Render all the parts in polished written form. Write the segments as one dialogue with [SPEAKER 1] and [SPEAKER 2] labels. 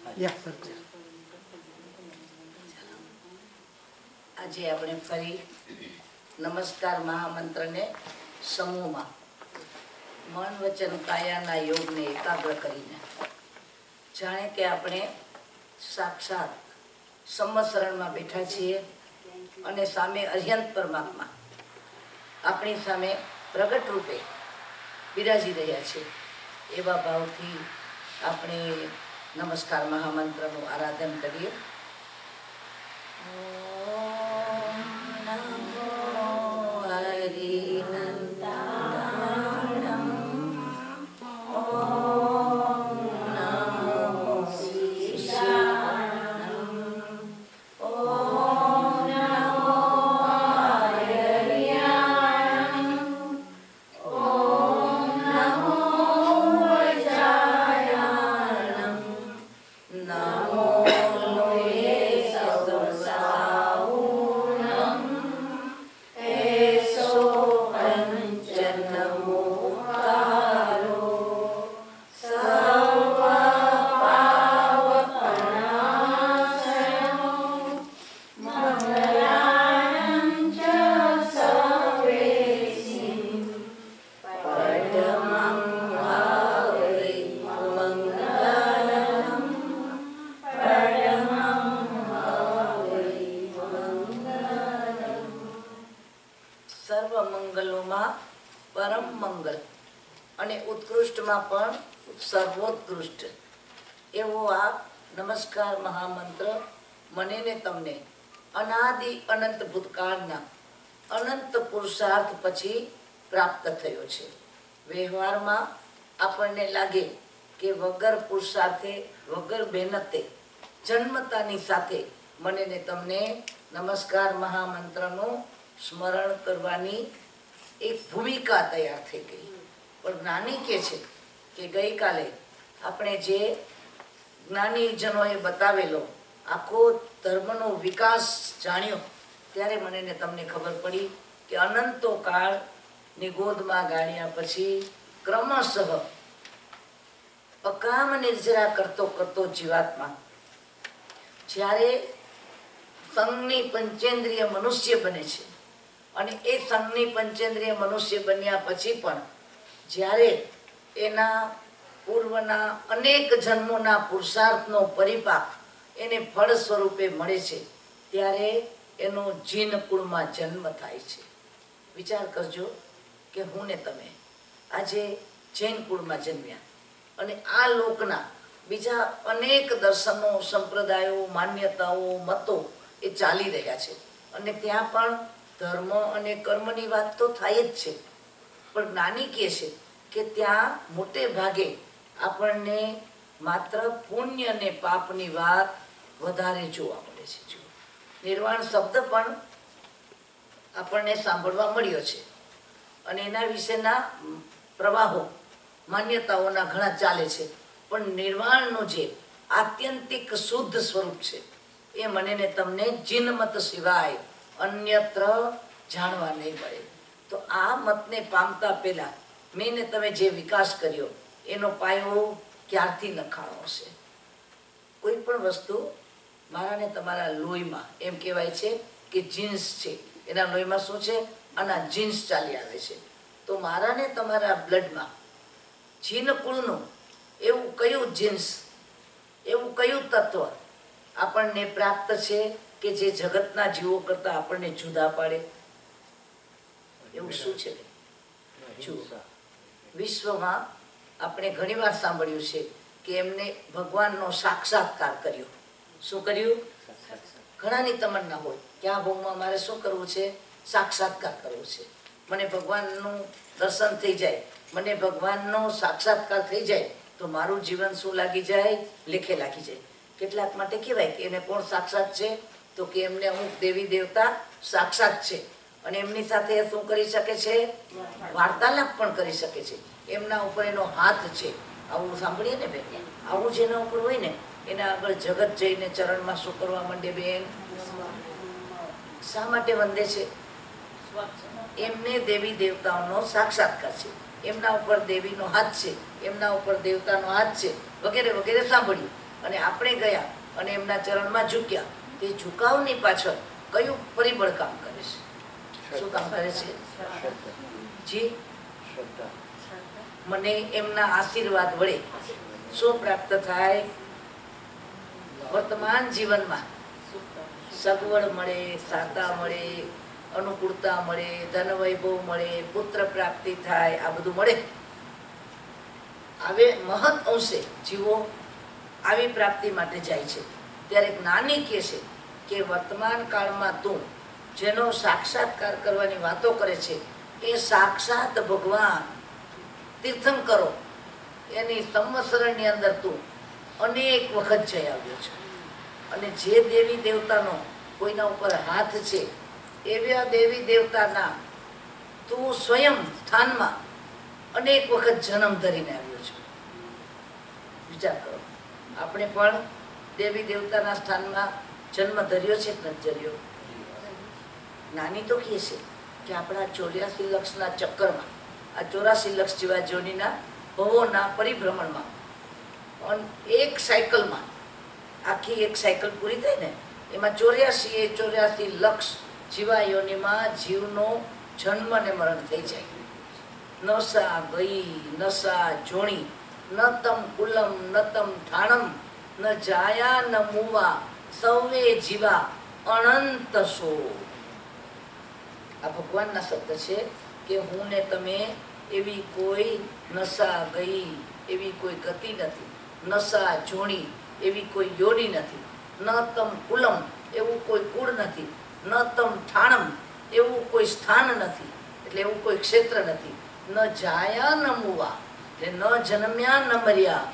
[SPEAKER 1] આજે આપણે ફરી નમસ્કાર મહામંત્રને સમૂહમાં મન વચન કાયાના યોગને એકાગ્ર કરીને જાણે કે આપણે સાક્ષાત સંવત્સરણમાં બેઠા છીએ અને સામે અર્યંત પરમાત્મા આપણી સામે પ્રગટ રૂપે બિરાજી રહ્યા છે. એવા ભાવથી આપણે નમસ્કાર મહામંત્રનું આરાધન કરીએ. પરમ મંગલ અને ઉત્કૃષ્ટમાં પણ સર્વોત્કૃષ્ટ એવો આ નમસ્કાર મહામંત્ર મને ને તમને અનાદિ અનંત ભૂતકાળના અનંત પુરુષાર્થ પછી પ્રાપ્ત થયો છે. વ્યવહારમાં આપણને લાગે કે વગર પુરુષાર્થે વગર મહેનતે જન્મતાની સાથે મને ને તમને નમસ્કાર મહામંત્રનું સ્મરણ કરવાની એક ભૂમિકા તૈયાર થઈ ગઈ. પણ જ્ઞાની કહે છે કે ગઈકાલે આપણે જે જ્ઞાનીજનોએ બતાવેલો આખો ધર્મનો વિકાસ જાણ્યો ત્યારે મને ને તમને ખબર પડી કે અનંતો કાળની ગોદમાં ગાળ્યા પછી ક્રમશઃ અકામ નિર્જરા કરતો કરતો જીવાત્મા જ્યારે સંઘની પંચેન્દ્રિય મનુષ્ય બને છે અને એ સંઘની પંચેન્દ્રિય મનુષ્ય બન્યા પછી પણ જ્યારે એના પૂર્વના અનેક જન્મોના પુરુષાર્થનો પરિપાક એને ફળ સ્વરૂપે મળે છે ત્યારે એનો જીન કુળમાં જન્મ થાય છે. વિચાર કરજો કે હું ને તમે આજે જૈન કુળમાં જન્મ્યા અને આ લોકના બીજા અનેક દર્શનો, સંપ્રદાયો, માન્યતાઓ, મતો એ ચાલી રહ્યા છે અને ત્યાં પણ ધર્મ અને કર્મની વાત તો થાય જ છે. પણ જ્ઞાની કહે છે કે ત્યાં મોટે ભાગે આપણને માત્ર પુણ્ય અને પાપની વાત વધારે જોવા મળે છે. નિર્વાણ શબ્દ પણ આપણને સાંભળવા મળ્યો છે અને એના વિશેના પ્રવાહો માન્યતાઓના ઘણા ચાલે છે. પણ નિર્વાણનું જે આત્યંતિક શુદ્ધ સ્વરૂપ છે એ મને ને તમને જીનમત સિવાય અન્યત્ર જાણવા નહીં મળે. તો આ મતને પામતા પહેલા મેં ને તમે જે વિકાસ કર્યો એનો પાયો ક્યારથી નખાણો હશે? કોઈ પણ વસ્તુ મારા ને તમારા લોહીમાં એમ કહેવાય છે કે જીન્સ છે, એના લોહીમાં શું છે? આના જીન્સ ચાલી આવે છે. તો મારા ને તમારા બ્લડમાં જીન કુળનું એવું કયું જીન્સ, એવું કયું તત્વ આપણને પ્રાપ્ત છે કે જે જગતના જીવો કરતા આપણને જુદા પાડે? એવું શું છે? વિશ્વમાં આપણે ઘણી વાર સાંભળ્યું છે કે એમને ભગવાનનો સાક્ષાત્કાર કર્યો. શું કર્યું? ઘણાની તમન્ના હોય કે આ ભૂમિમાં મારે શું કરવું છે? સાક્ષાત્કાર કરવો છે. મને ભગવાનનું દર્શન થઈ જાય, મને ભગવાનનો સાક્ષાત્કાર થઈ જાય તો મારું જીવન શું લાગી જાય? લેખે લાગી જાય. કેટલાક માટે કહેવાય કે એને કોણ સાક્ષાત છે? તો કે એમને અમુક દેવી દેવતા સાક્ષાત છે અને એમની સાથે શું કરી શકે છે? વાર્તાલાપ પણ કરી શકે છે. એમના ઉપર એનો હાથ છે. આવું સાંભળીએ ને બેન, આવું જેના ઉપર હોય ને એના આગળ જગત જઈને ચરણમાં શું કરવા માંડે બેન? શા માટે વંદે છે? એમને દેવી દેવતાઓનો સાક્ષાત્કાર છે, એમના ઉપર દેવીનો હાથ છે, એમના ઉપર દેવતાનો હાથ છે, વગેરે વગેરે સાંભળ્યું. અને આપણે ગયા અને એમના ચરણમાં ઝૂક્યા, તે ઝુકાવની પાછળ કયું પરિબળ કામ કરે છે? શું કામ કરે છે? જી, મને એમના આશીર્વાદ વડે શું પ્રાપ્ત થાય? વર્તમાન જીવનમાં સગવડ મળે, સાતા મળે, અનુકૂળતા મળે, ધન વૈભવ મળે, પુત્ર પ્રાપ્તિ થાય, આ બધું મળે. હવે મહદ અંશે જીવો આવી પ્રાપ્તિ માટે જાય છે. ત્યારે જ્ઞાની કહે છે કે વર્તમાન કાળમાં તું જેનો સાક્ષાત્કાર કરવાની વાતો કરે છે એ સાક્ષાત ભગવાન તીર્થંકરો એની સંવત્સરની અંદર તું અનેક વખત જઈ આવ્યો છે. અને જે દેવી દેવતાનો કોઈના ઉપર હાથ છે એવા દેવી દેવતાના તું સ્વયં સ્થાનમાં અનેક વખત જન્મ ધરીને આવ્યો છે. વિચાર કરો, આપણે પણ દેવી દેવતાના સ્થાનમાં જન્મ ધર્યો છે કે નથી ધર્યો? નાની તો કહે છે કે આપણા 84 લક્ષના ચક્કરમાં, આ 84 લક્ષ જેવા જોડીના ભવોના પરિભ્રમણમાં એક સાયકલમાં, આખી એક સાયકલ પૂરી થાય ને એમાં 84 લક્ષ જીવા યોનિમાં જીવનો જન્મ ને મરણ થઈ જાય. નસા ગઈ નસા જોણી, ન તમ કુલમ ન તમ ઠાણમ, ન જાયા ન મુવા, સૌવે જીવા અનંત સો. આ ભગવાનના શબ્દ છે કે હું ને તમે એવી કોઈ નસા ગઈ એવી કોઈ ગતિ નથી, નસા જોણી એવી કોઈ યોની નથી, ન તમ કુલમ એવું કોઈ કુળ નથી, ન તમ ઠાણમ એવું કોઈ સ્થાન નથી, એટલે એવું કોઈ ક્ષેત્ર નથી, ન જાયા ન મુવા એટલે ન જન્મ્યા ન મર્યા,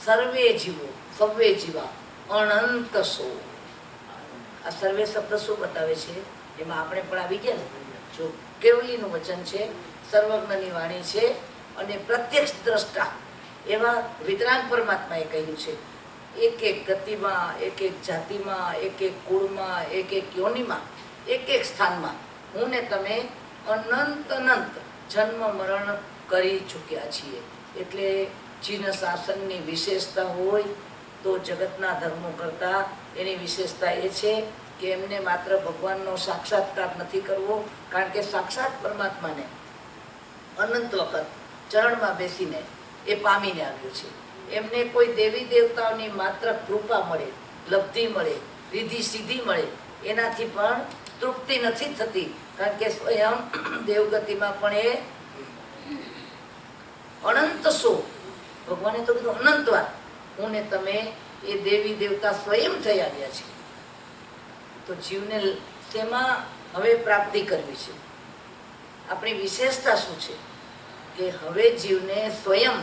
[SPEAKER 1] સર્વે જીવો સર્વે જીવા અનંત સો. આ સર્વે શબ્દ શું બતાવે છે? એમાં આપણે પણ આવી ગયા ને. જો કેવલીનું વચન છે, સર્વજ્ઞની વાણી છે અને પ્રત્યક્ષ દ્રષ્ટા એવા વિતરાગ પરમાત્માએ કહ્યું છે. એક એક ગતિમાં, એક એક જાતિમાં, એક એક કુળમાં, એક એક યોનિમાં, એક એક સ્થાનમાં હું ને તમે અનંત અનંત જન્મ મરણ કરી ચૂક્યા છીએ. એટલે જીન શાસનની વિશેષતા હોય તો જગતના ધર્મો કરતા એની વિશેષતા એ છે કે એમને માત્ર ભગવાનનો સાક્ષાત્કાર નથી કરવો, કારણ કે સાક્ષાત પરમાત્માને અનંત વખત ચરણમાં બેસીને એ પામીને આવ્યો છે. એમને કોઈ દેવી દેવતાઓની માત્ર કૃપા મળે, લબ્ધિ મળે, રીધિ સીધી મળે એનાથી પણ તૃપ્તિ નથી થતી, કારણ કે સ્વયં દેવગતિમાં પણ એ અનંત સો, ભગવાને તો કીધું અનંતવાર, હું ને તમે એ દેવી દેવતા સ્વયં થઈ આવ્યા છે. તો જીવને તેમાં હવે પ્રાપ્તિ કરવી છે. આપણી વિશેષતા શું છે કે હવે જીવને સ્વયં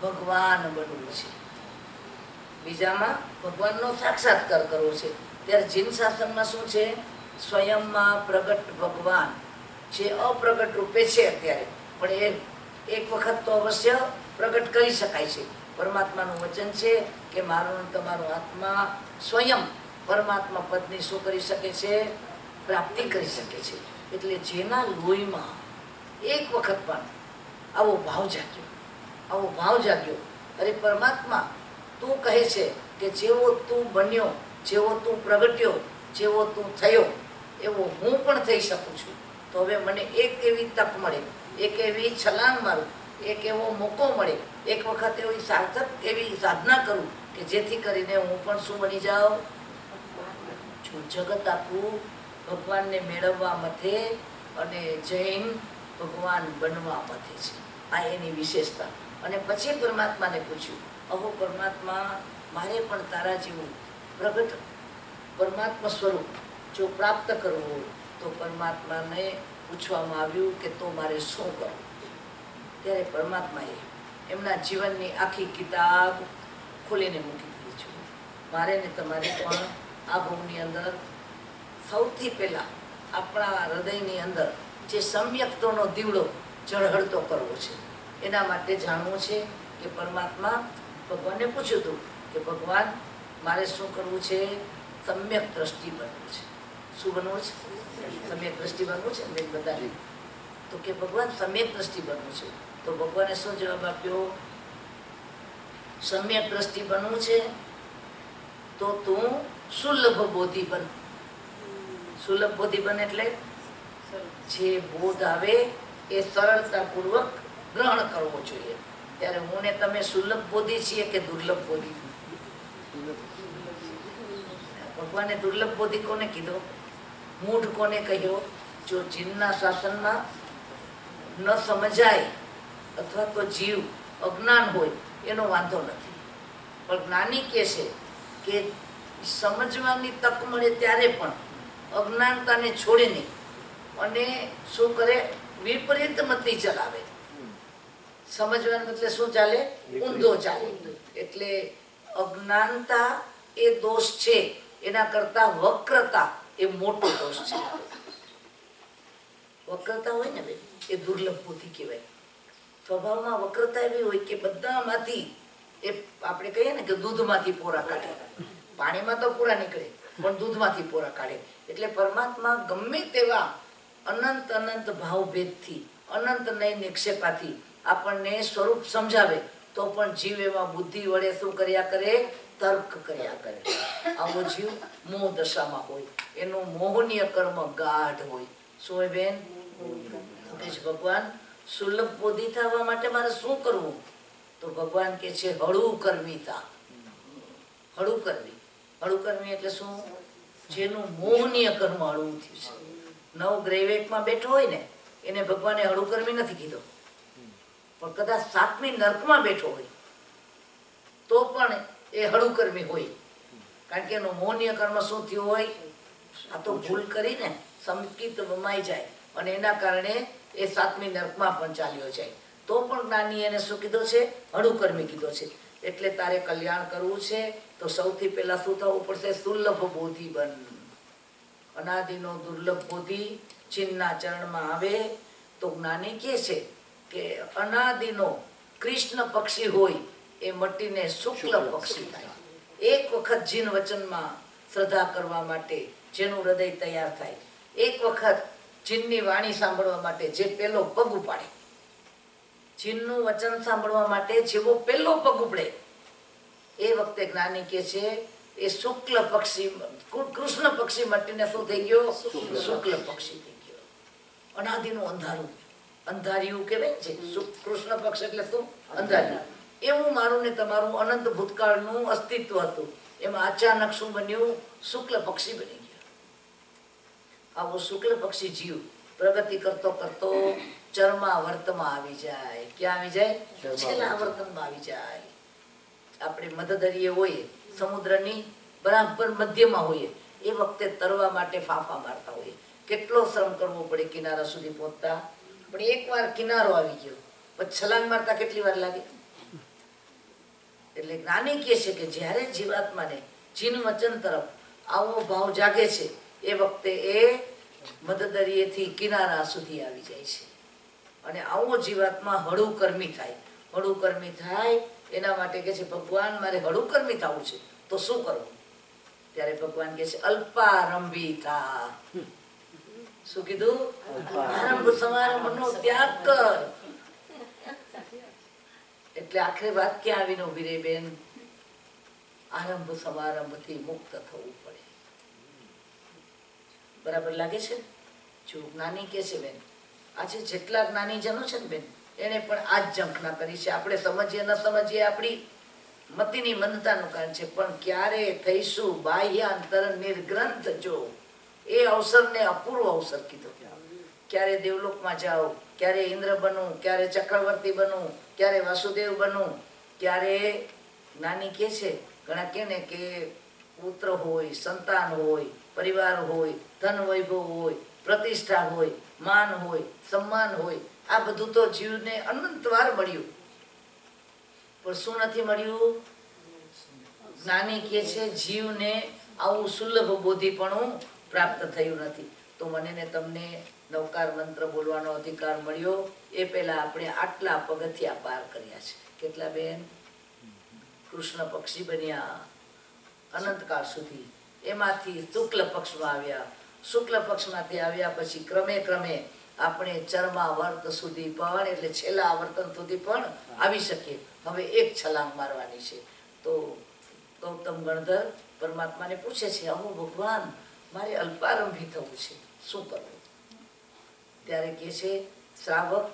[SPEAKER 1] ભગવાન બનવું છે, બીજામાં ભગવાનનો સાક્ષાત્કાર કરવો છે. ત્યારે જીન શાસનમાં શું છે? સ્વયંમાં પ્રગટ ભગવાન જે અપ્રગટ રૂપે છે અત્યારે, પણ એ એક વખત તો અવશ્ય પ્રગટ કરી શકાય છે. પરમાત્માનું વચન છે કે મારો તમારો આત્મા સ્વયં પરમાત્મા પદની શું કરી શકે છે? પ્રાપ્તિ કરી શકે છે. એટલે જેના લોહીમાં એક વખત પણ આવો ભાવ જાગ્યો, આવો ભાવ જાગ્યો, અરે પરમાત્મા તું કહે છે કે જેવો તું બન્યો, જેવો તું પ્રગટ્યો, જેવો તું થયો એવો હું પણ થઈ શકું છું. તો હવે મને એક એવી તક મળે, એક એવી છલાંગ મારું, એક એવો મોકો મળે, એક વખત એવી સાર્થક એવી સાધના કરું કે જેથી કરીને હું પણ શું બની જાઉં? જગત આખું ભગવાનને મેળવવા મથે અને જૈન ભગવાન બનવા મથે છે. આ એની વિશેષતા. અને પછી પરમાત્માને પૂછ્યું, અહો પરમાત્મા, મારે પણ તારા જેવું પ્રગટ પરમાત્મા સ્વરૂપ જો પ્રાપ્ત કરવું હોય તો પરમાત્માને પૂછવામાં આવ્યું કે તો મારે શું કરવું? ત્યારે પરમાત્માએ એમના જીવનની આખી કિતાબ ખોલીને મૂકી દીધી છે. મારે ને તમારે પણ આ ભૂમિની અંદર સૌથી પહેલાં આપણા હૃદયની અંદર જે સમ્યક્તોનો દીવડો ઝળહળતો કરવો છે. એના માટે જાણવું છે કે પરમાત્મા ભગવાનને પૂછ્યું હતું કે ભગવાન મારે શું કરવું છે? સમ્યક દ્રષ્ટિ બનવું છે. શું બનવું છે? સમ્યક દ્રષ્ટિ બનવું છે ને બધાને. તો કે ભગવાન સમ્યક દ્રષ્ટિ બનવું છે. તો ભગવાને શું જવાબ આપ્યો? સમ્યક દ્રષ્ટિ બનવું છે તો તું સુલભ બોધિ બન. સુલભ બોધિ બન એટલે જે બોધ આવે એ સરળતાપૂર્વક ગ્રહણ કરવો જોઈએ. ત્યારે હું ને તમે સુલભ બોધિ છીએ કે દુર્લભ બોધિ? ભગવાને દુર્લભ બોધિ કોને કીધો? મૂઢ કોને કહ્યો? જો જીનના શાસનમાં ન સમજાય અથવા તો જીવ અજ્ઞાન હોય એનો વાંધો નથી, પણ જ્ઞાની કહે છે કે સમજવાની તક મળે ત્યારે પણ અજ્ઞાનતાને છોડે નહીં અને શું કરે? વિપરીત મતિ ચલાવે. સમજવાનું એટલે શું ચાલે? ઊંધો ચાલે. એટલે અજ્ઞાનતા એ દોષ છે, એના કરતા વક્રતા એ મોટો દોષ છે. વક્રતા હોય ને બેન, એ દુર્લભ બુદ્ધિ કહેવાય. સ્વભાવમાં વક્રતા એવી હોય કે બધામાંથી એ આપણે કહીએ ને કે દૂધમાંથી પોરા કાઢે. પાણીમાં તો પૂરા નીકળે પણ દૂધમાંથી પોરા કાઢે. એટલે પરમાત્મા ગમે તેવા અનંત અનંત ભાવભેદથી, અનંત નય નિક્ષેપાથી આપણને સ્વરૂપ સમજાવે તો પણ જીવ એમાં બુદ્ધિ વડે શું કર્યા કરે? તર્ક કર્યા કરે. આવો જીવ મોહ દશામાં હોય, એનું મોહનીય કર્મ ગાઢ હોય. શું હોય બેન? ભગવાન સુલભ બોધિ થવા માટે મારે શું કરવું? તો ભગવાન કે છે હળવું કરવી થા. હળવું કરવી. હળવું કરવી એટલે શું? જેનું મોહનીય કર્મ હળવું થયું છે. નવ ગ્રેવેકમાં બેઠો હોય ને એને ભગવાને હળવું કરવી નથી કીધો, પણ કદાચ સાતમી નર્કમાં બેઠો હોય તો પણ એ હળવું કરવી હોય. કારણ કે એનું મોહનીય કર્મ શું થયું હોય? આ તો ભૂલ કરીને સંકિત વમાઈ જાય અને એના કારણે એ સાતમી નર્કમાં પણ ચાલ્યો જાય. તો પણ જ્ઞાની એને શું કીધો છે? હળવું કર્મી કીધો છે. એટલે તારે કલ્યાણ કરવું છે તો સૌથી પહેલા શું થવું પડશે? સુલભ બોધિ બન. અનાદિનો દુર્લભ બોધિ ચિન્ના ચરણમાં આવે તો જ્ઞાની કહે છે કે અનાદિનો કૃષ્ણ પક્ષી હોય એ મટીને શુક્લ પક્ષી થાય. એક વખત જીન વચનમાં શ્રદ્ધા કરવા માટે જેનું હૃદય તૈયાર થાય, એક વખત જીનની વાણી સાંભળવા માટે જે પેલો પગ ઉપાડે, જીનનું વચન સાંભળવા માટે જેવો પેલો પગ ઉપડે, એ વખતે જ્ઞાની કહે છે એ શુક્લ પક્ષી, કૃષ્ણ પક્ષી મટીને શું થઈ ગયો? શુક્લ પક્ષી થઈ ગયો. અનાદિનું અંધારું, અંધારિયું કહેવાય છે. કૃષ્ણ પક્ષ એટલે શું? અંધારિયું. એવું મારું ને તમારું અનંત ભૂતકાળનું અસ્તિત્વ હતું. એમાં અચાનક શું બન્યું? શુક્લ પક્ષી બની ગયો. આવો શુક્લ પક્ષી જીવ પ્રગતિ કરતો કરતો ચરમાવર્તમાં આવી જાય. ક્યાં આવી જાય? છેલ્લા આવર્તનમાં આવી જાય. આપણે મધદરિયે હોઈએ, સમુદ્રની બરાબર મધ્યમાં હોઈએ, એ વખતે તરવા માટે ફાંફા મારતા હોઈએ. કેટલો શ્રમ કરવો પડે કિનારા સુધી પહોંચતા. પણ એકવાર કિનારો આવી ગયો પછી છલાંગ મારતા કેટલી વાર લાગે? એટલે જ્ઞાની કહે છે કે જ્યારે જીવાત્માને જીન વચન તરફ આવો ભાવ જાગે છે એ વખતે એ મધદરિયેથી કિનારા સુધી આવી જાય છે. અને આવો જીવાત્મા હળવું કર્મી થાય. હળવું કર્મી થાય એના માટે કહે છે ભગવાન મારે હળવું કર્મી થવું છે તો શું કરવું? ત્યારે ભગવાન કહે છે અલ્પારંભી થા. શું કીધું? આરંભ સમારંભનો ત્યાગ કર. એટલે આખરે વાત ક્યાં આવીને ઉભી રહી બેન? આરંભ સમારંભથી મુક્ત થવું પડે. બરાબર લાગે છે? જો જ્ઞાની કે છે બેન, આજે જેટલા જ્ઞાનીજનો છે ને બેન, એને પણ આ જ ઝંખના કરી છે. આપણે સમજીએ ન સમજીએ આપણી મતિની મંદતાનું કારણ છે, પણ ક્યારે થઈશું બાહ્યાંતર નિર્ગ્રંથ જો એ અવસરને અપૂર્વ અવસર કીધો. ક્યારે દેવલોકમાં જાઓ, ક્યારે ઇન્દ્ર બનવું, ક્યારે ચક્રવર્તી બનવું, ક્યારે વાસુદેવ બનવું, ક્યારે જ્ઞાની કે છે ઘણા કે ને કે પુત્ર હોય, સંતાન હોય, પરિવાર હોય, ધન વૈભવ હોય, પ્રતિષ્ઠા હોય, માન હોય, સન્માન હોય, આ બધું તો જીવને અનંતવાર મળ્યું, પણ શું નથી મળ્યું? જ્ઞાની કે છે જીવને આવું સુલભ બોધિપણું પ્રાપ્ત થયું નથી. તો મને ને તમને નવકાર મંત્ર બોલવાનો અધિકાર મળ્યો એ પહેલા આપણે આટલા પગથિયા પાર કર્યા છે. કેટલા બેન? કૃષ્ણ પક્ષી બન્યા અનંતકાળ સુધી, એમાંથી શુક્લ પક્ષમાં આવ્યા, શુક્લ પક્ષમાંથી આવ્યા પછી ક્રમે ક્રમે આપણે ચરમાવર્ત સુધી પણ, એટલે છેલ્લા આવર્તન સુધી પણ આવી શકીએ. હવે એક છલાંગ મારવાની છે. તો ગૌતમ ગૌતમ ગણધર પરમાત્માને પૂછે છે, અહો ભગવાન, મારે અલ્પારંભી થવું છે, શું કરવું? ત્યારે કહે છે, શ્રાવક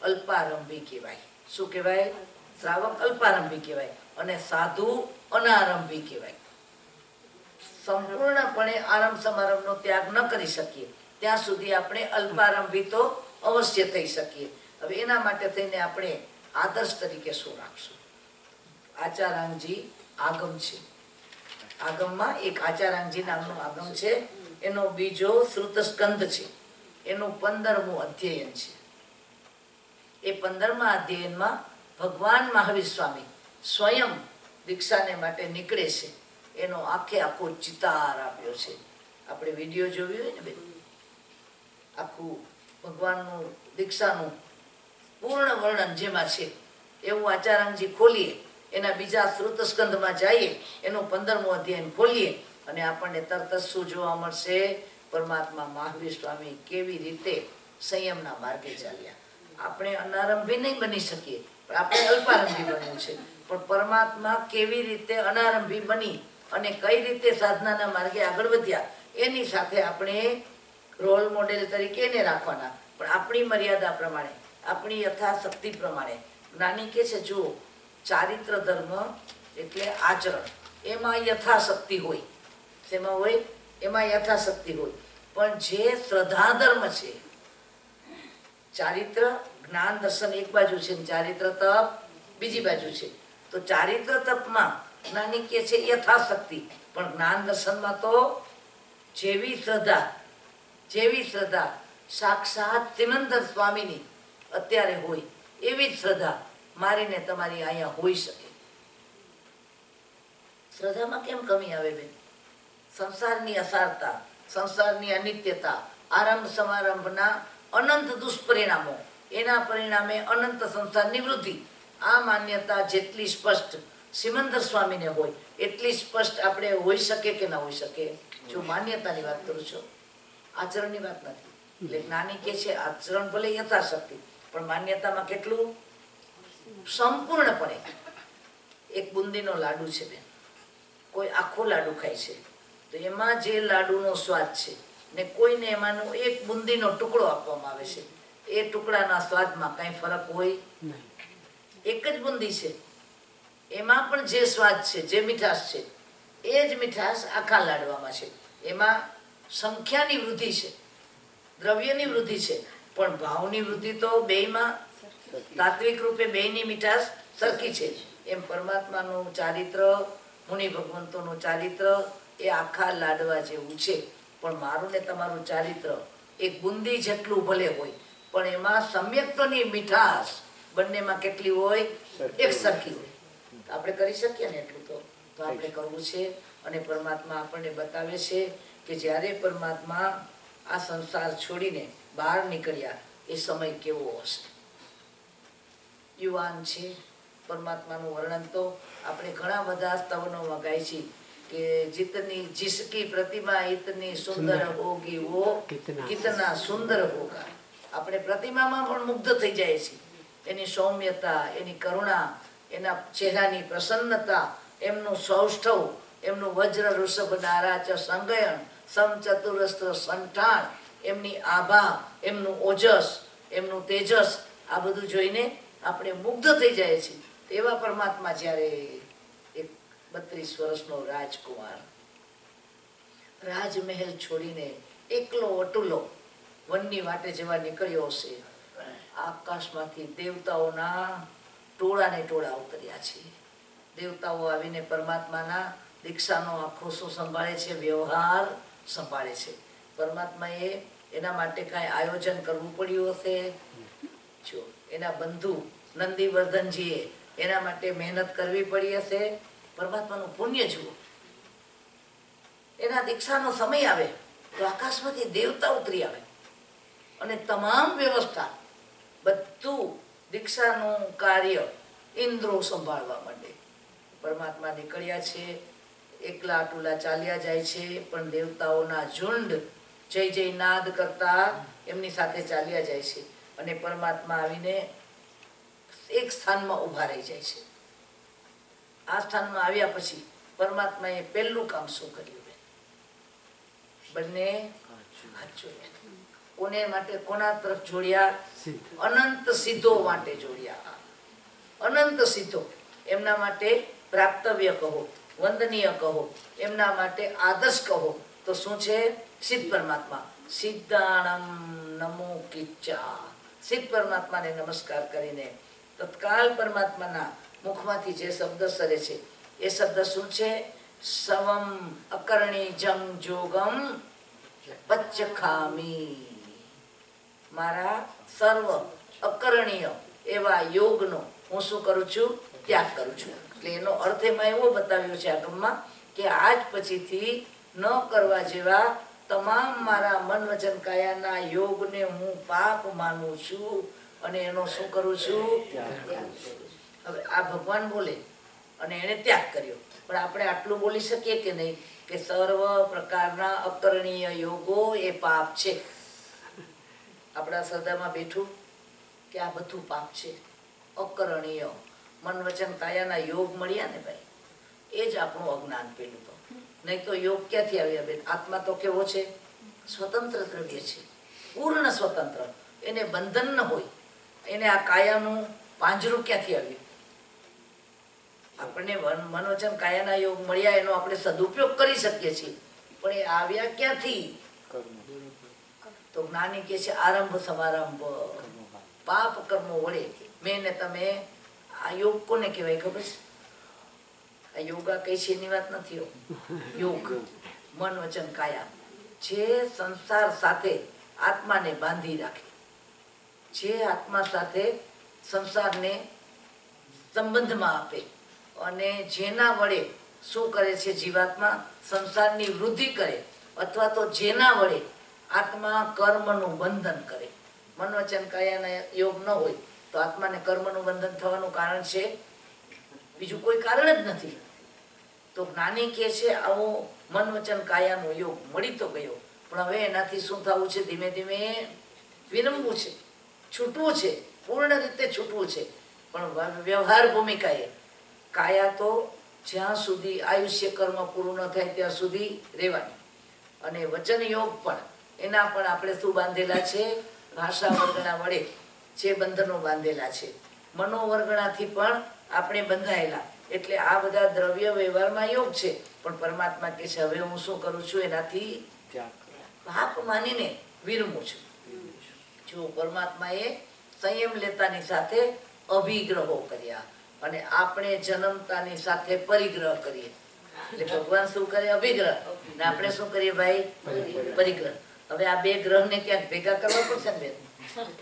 [SPEAKER 1] અલ્પારંભી કહેવાય. શું કહેવાય? શ્રાવક અલ્પારંભી કહેવાય અને સાધુ અનારંભી કહેવાય. સંપૂર્ણપણે આરંભ સમારંભનો ત્યાગ ન કરી શકીએ ત્યાં સુધી આપણે અલ્પારંભી તો અવશ્ય થઈ શકીએ. હવે એના માટે થઈને આપણે આદર્શ તરીકે શું રાખશું? આચારાંગજી આગમ છે. આગમમાં એક આચારાંગજી નામનું આગમ છે. એનો બીજો શ્રુતસ્કંદ છે. એનું 15મું અધ્યયન છે. એ 15મા અધ્યયનમાં ભગવાન મહાવીર સ્વામી સ્વયં દીક્ષાને માટે નીકળે છે. એનો આખો ચિતાર આપ્યો છે. આપણે વિડીયો જોયું હોય ને બેન, આખું ભગવાનનું દીક્ષાનું પૂર્ણ વર્ણન જેમાં છે એવું આચારાંગજી ખોલીએ, એના બીજા શ્રુતસ્કંદમાં જઈએ, એનું 15મું અધ્યયન ખોલીએ અને આપણને તરત જ શું જોવા મળશે? પરમાત્મા મહાવીર સ્વામી કેવી રીતે સંયમના માર્ગે ચાલ્યા. આપણે અનારંભી નહીં બની શકીએ, પણ આપણે અલ્પારંભી બનવું છે. પણ પરમાત્મા કેવી રીતે અનારંભી બની અને કઈ રીતે સાધનાના માર્ગે આગળ વધ્યા, એની સાથે આપણે રોલ મોડેલ તરીકે એને રાખવાના. પણ આપણી મર્યાદા પ્રમાણે, આપણી યથાશક્તિ પ્રમાણે. જ્ઞાની કે છે, જો ચારિત્ર ધર્મ એટલે આચરણ, એમાં યથાશક્તિ હોય. શેમાં હોય? એમાં યથાશક્તિ હોય. પણ જે શ્રદ્ધા ધર્મ છે, ચારિત્ર જ્ઞાન દર્શન એક બાજુ છે, ચારિત્ર તપ બીજી બાજુ છે. તો ચારિત્ર તપમાં જ્ઞાની કે છે યથાશક્તિ, પણ જ્ઞાન દર્શનમાં તો જેવી શ્રદ્ધા સાક્ષાત સિમંદર સ્વામીની અત્યારે હોય એવી જ શ્રદ્ધા મારીને તમારી અહીંયા હોઈ શકે. શ્રદ્ધામાં કેમ કમી આવે બેન? સંસારની અસારતા, સંસારની અનિત્યતા, આરંભ સમારંભના અનંત દુષ્પરિણામો, એના પરિણામે અનંત સંસારની વૃદ્ધિ. આ માન્યતા જેટલી સ્પષ્ટ સિમંદર સ્વામીને હોય એટલી સ્પષ્ટ આપણે હોઈ શકે કે ના હોઈ શકે? જો માન્યતાની વાત કરું છું, આચરણની વાત નથી. એટલે જ્ઞાની કે છે આચરણ ભલે યથાશક્તિ, પણ માન્યતામાં કેટલું? સંપૂર્ણપણે. એક બુંદીનો લાડુ છે બેન, કોઈ આખો લાડુ ખાય છે તો એમાં જે લાડુનો સ્વાદ છે ને કોઈને એમાંનો એક બુંદીનો ટુકડો આપવામાં આવે છે, એ ટુકડાના સ્વાદમાં કઈ ફરક હોય? એક જ બુંદી છે, એમાં પણ જે સ્વાદ છે, જે મીઠાશ છે, એ જ મીઠાશ આખા લાડવામાં છે. એમાં સંખ્યાની વૃદ્ધિ છે, દ્રવ્યની વૃદ્ધિ છે, પણ ભાવની વૃદ્ધિ તો બેયમાં તાત્વિક રૂપે બેયની મીઠાશ સરખી છે. એમ પરમાત્માનું ચારિત્ર, મુનિ ભગવંતોનું ચારિત્ર એ આખા લાડવા જેવું છે. પણ મારું ને તમારું ચારિત્ર એક બુંદી જેટલું ભલે હોય, પણ એમાં સમ્યક્તની મીઠાશ બંનેમાં કેટલી હોય? એક સરખી હોય. આપણે કરી શકીએ ને એટલું તો આપણે કરવું છે. અને પરમાત્મા આપણને બતાવે છે કે જ્યારે પરમાત્મા આ સંસાર છોડીને બહાર નીકળ્યા એ સમય કેવો હશે. યુવાન છે. પરમાત્માનું વર્ણન તો આપણે ઘણા બધા સ્તવનોમાં ગાય છે કે जिसकी प्रतिमा इतनी सुंदर होगी वो कितना सुंदर होगा. આપણે પ્રતિમામાં પણ મુગ્ધ થઈ જાય છે. એની સૌમ્યતા, એની કરુણા, એના ચહેરાની પ્રસન્નતા, એમનું સૌષ્ઠવ, એમનું વજ્ર ઋષભ નારાચ સંગયન, સમચતુરસ્ત્ર સંઠાણ, એમની આભા, એમનું ઓજસ, એમનું તેજસ, આ બધું જોઈને આપણે મુગ્ધ થઈ જાય છે. એવા પરમાત્મા જ્યારે 32 વર્ષનો રાજકુમાર રાજમહેલ છોડીને એકલો અટુલો વનની વાટે જવા નીકળ્યો હશે, આકાશમાંથી દેવતાઓના ટોળાને ટોળા ઉતર્યા છે. દેવતાઓ આવીને પરમાત્માના દીક્ષાનો આખો શું સંભાળે છે? વ્યવહાર સંભાળે છે. પરમાત્માએ એના માટે કાંઈ આયોજન કરવું પડ્યું હશે? જો એના બંધુ નંદીવર્ધનજીએ એના માટે મહેનત કરવી પડી હશે. પરમાત્માનું પુણ્ય જુઓ. એના દીક્ષાનો સમય આવે તો આકાશમાંથી દેવતા ઉતરી આવે અને તમામ વ્યવસ્થા, બધું દીક્ષાનું કાર્ય ઇન્દ્રો સંભાળવા માંડે. પરમાત્મા નીકળ્યા છે, એકલા અટુલા ચાલ્યા જાય છે, પણ દેવતાઓના ઝુંડ જય જય નાદ કરતા એમની સાથે ચાલ્યા જાય છે. અને પરમાત્મા આવીને એક સ્થાનમાં ઊભા રહી જાય છે. આ સ્થાનમાં આવ્યા પછી પરમાત્માએ પહેલું કામ શું કર્યું? બંને હાથ જોડ્યા. કોને માટે? કોના તરફ જોડ્યા? અનંત સિદ્ધો માટે જોડ્યા. અનંત સિદ્ધો એમના માટે પ્રાપ્તવ્ય કહો, વંદનીય કહો, એમના માટે આદર્શ કહો તો શું છે? સિદ્ધ પરમાત્મા. સિદ્ધાણમ નમો કિચ્ચા. સિદ્ધ પરમાત્માને નમસ્કાર કરીને તત્કાલ પરમાત્માના મુખમાંથી જે શબ્દ સરે છે એ શબ્દ શું છે? સવમ અકરણી જંગ જોગમ પચ્ચખામી. મારા સર્વ અકરણીય એવા યોગનો હું શું કરું છું? ત્યાગ કરું છું. એટલે એનો અર્થ એમાં એવો બતાવ્યો છે આગમમાં કે આજ પછીથી ન કરવા જેવા તમામ મારા મન વચન કાયાના યોગને હું પાપ માનું છું અને એનો શું કરું છું? હવે આ ભગવાન બોલે અને એને ત્યાગ કર્યો, પણ આપણે આટલું બોલી શકીએ કે નહીં કે સર્વ પ્રકારના અકરણીય યોગો એ પાપ છે? આપણા શ્રદ્ધામાં બેઠું કે આ બધું પાપ છે, અકરણીય મન વચન કાયાના યોગ મળ્યા ને ભાઈ, એ જ આપણું અજ્ઞાન પેલું. તો નહીં તો યોગ ક્યાંથી આવ્યા બેન? આત્મા તો કેવો છે? સ્વતંત્ર દ્રવ્ય છે, પૂર્ણ સ્વતંત્ર. એને બંધન ન હોય. એને આ કાયાનું પાંજરું ક્યાંથી આવ્યું? આપણને મન વચન કાયાના યોગ મળ્યા, એનો આપણે સદુપયોગ કરી શકીએ છીએ, પણ એ આવ્યા ક્યાંથી? તો જ્ઞાની કે છે આરંભ સમારંભ પાપ કર્મો વડે. મેં ને તમે આ યોગ કોને કહેવાય ખબર છે? આ યોગા કઈ છે એની વાત નથી. યોગ મન વચન કાયા જે સંસાર સાથે આત્માને બાંધી રાખે, જે આત્મા સાથે સંસારને સંબંધમાં આપે અને જેના વડે શું કરે છે? જીવાત્મા સંસારની વૃદ્ધિ કરે, અથવા તો જેના વડે આત્મા કર્મનું બંધન કરે. મન વચન કાયાના યોગ ન હોય તો આત્માને કર્મનું બંધન થવાનું કારણ છે? બીજું કોઈ કારણ જ નથી. તો જ્ઞાની કહે છે આવો મન વચન કાયાનો યોગ મળી તો ગયો, પણ હવે એનાથી શું થવું છે? ધીમે ધીમે વિરમવું છે, છૂટવું છે, પૂર્ણ રીતે છૂટવું છે. પણ વ્યવહાર ભૂમિકાએ કાયા તો જ્યાં સુધી આયુષ્ય કર્મ પૂરું ન થાય ત્યાં સુધી રહેવાની, અને વચન યોગ પણ એના પણ આપણે શું બાંધેલા છે? ભાષા વર્ગણા વડે જે બંધનો બાંધેલા છે, મનોવર્ગણાથી પણ આપણે બંધાયેલા. એટલે આ બધા દ્રવ્ય વ્યવહારમાં યોગ છે, પણ પરમાત્મા કહે છે હવે હું શું કરું છું? એનાથી પાપ માનીને વિરમું છું. જો પરમાત્માએ સંયમ લેતાની સાથે અભિગ્રહો કર્યા અને આપણે જન્મતાની સાથે પરિગ્રહ કરીએ. એટલે ભગવાન શું કરે? અભિગ્રહ. ને આપણે શું કરીએ ભાઈ? પરિગ્રહ. હવે આ બે ગ્રહને ક્યાંક ભેગા કરવા પડશે ને બેન.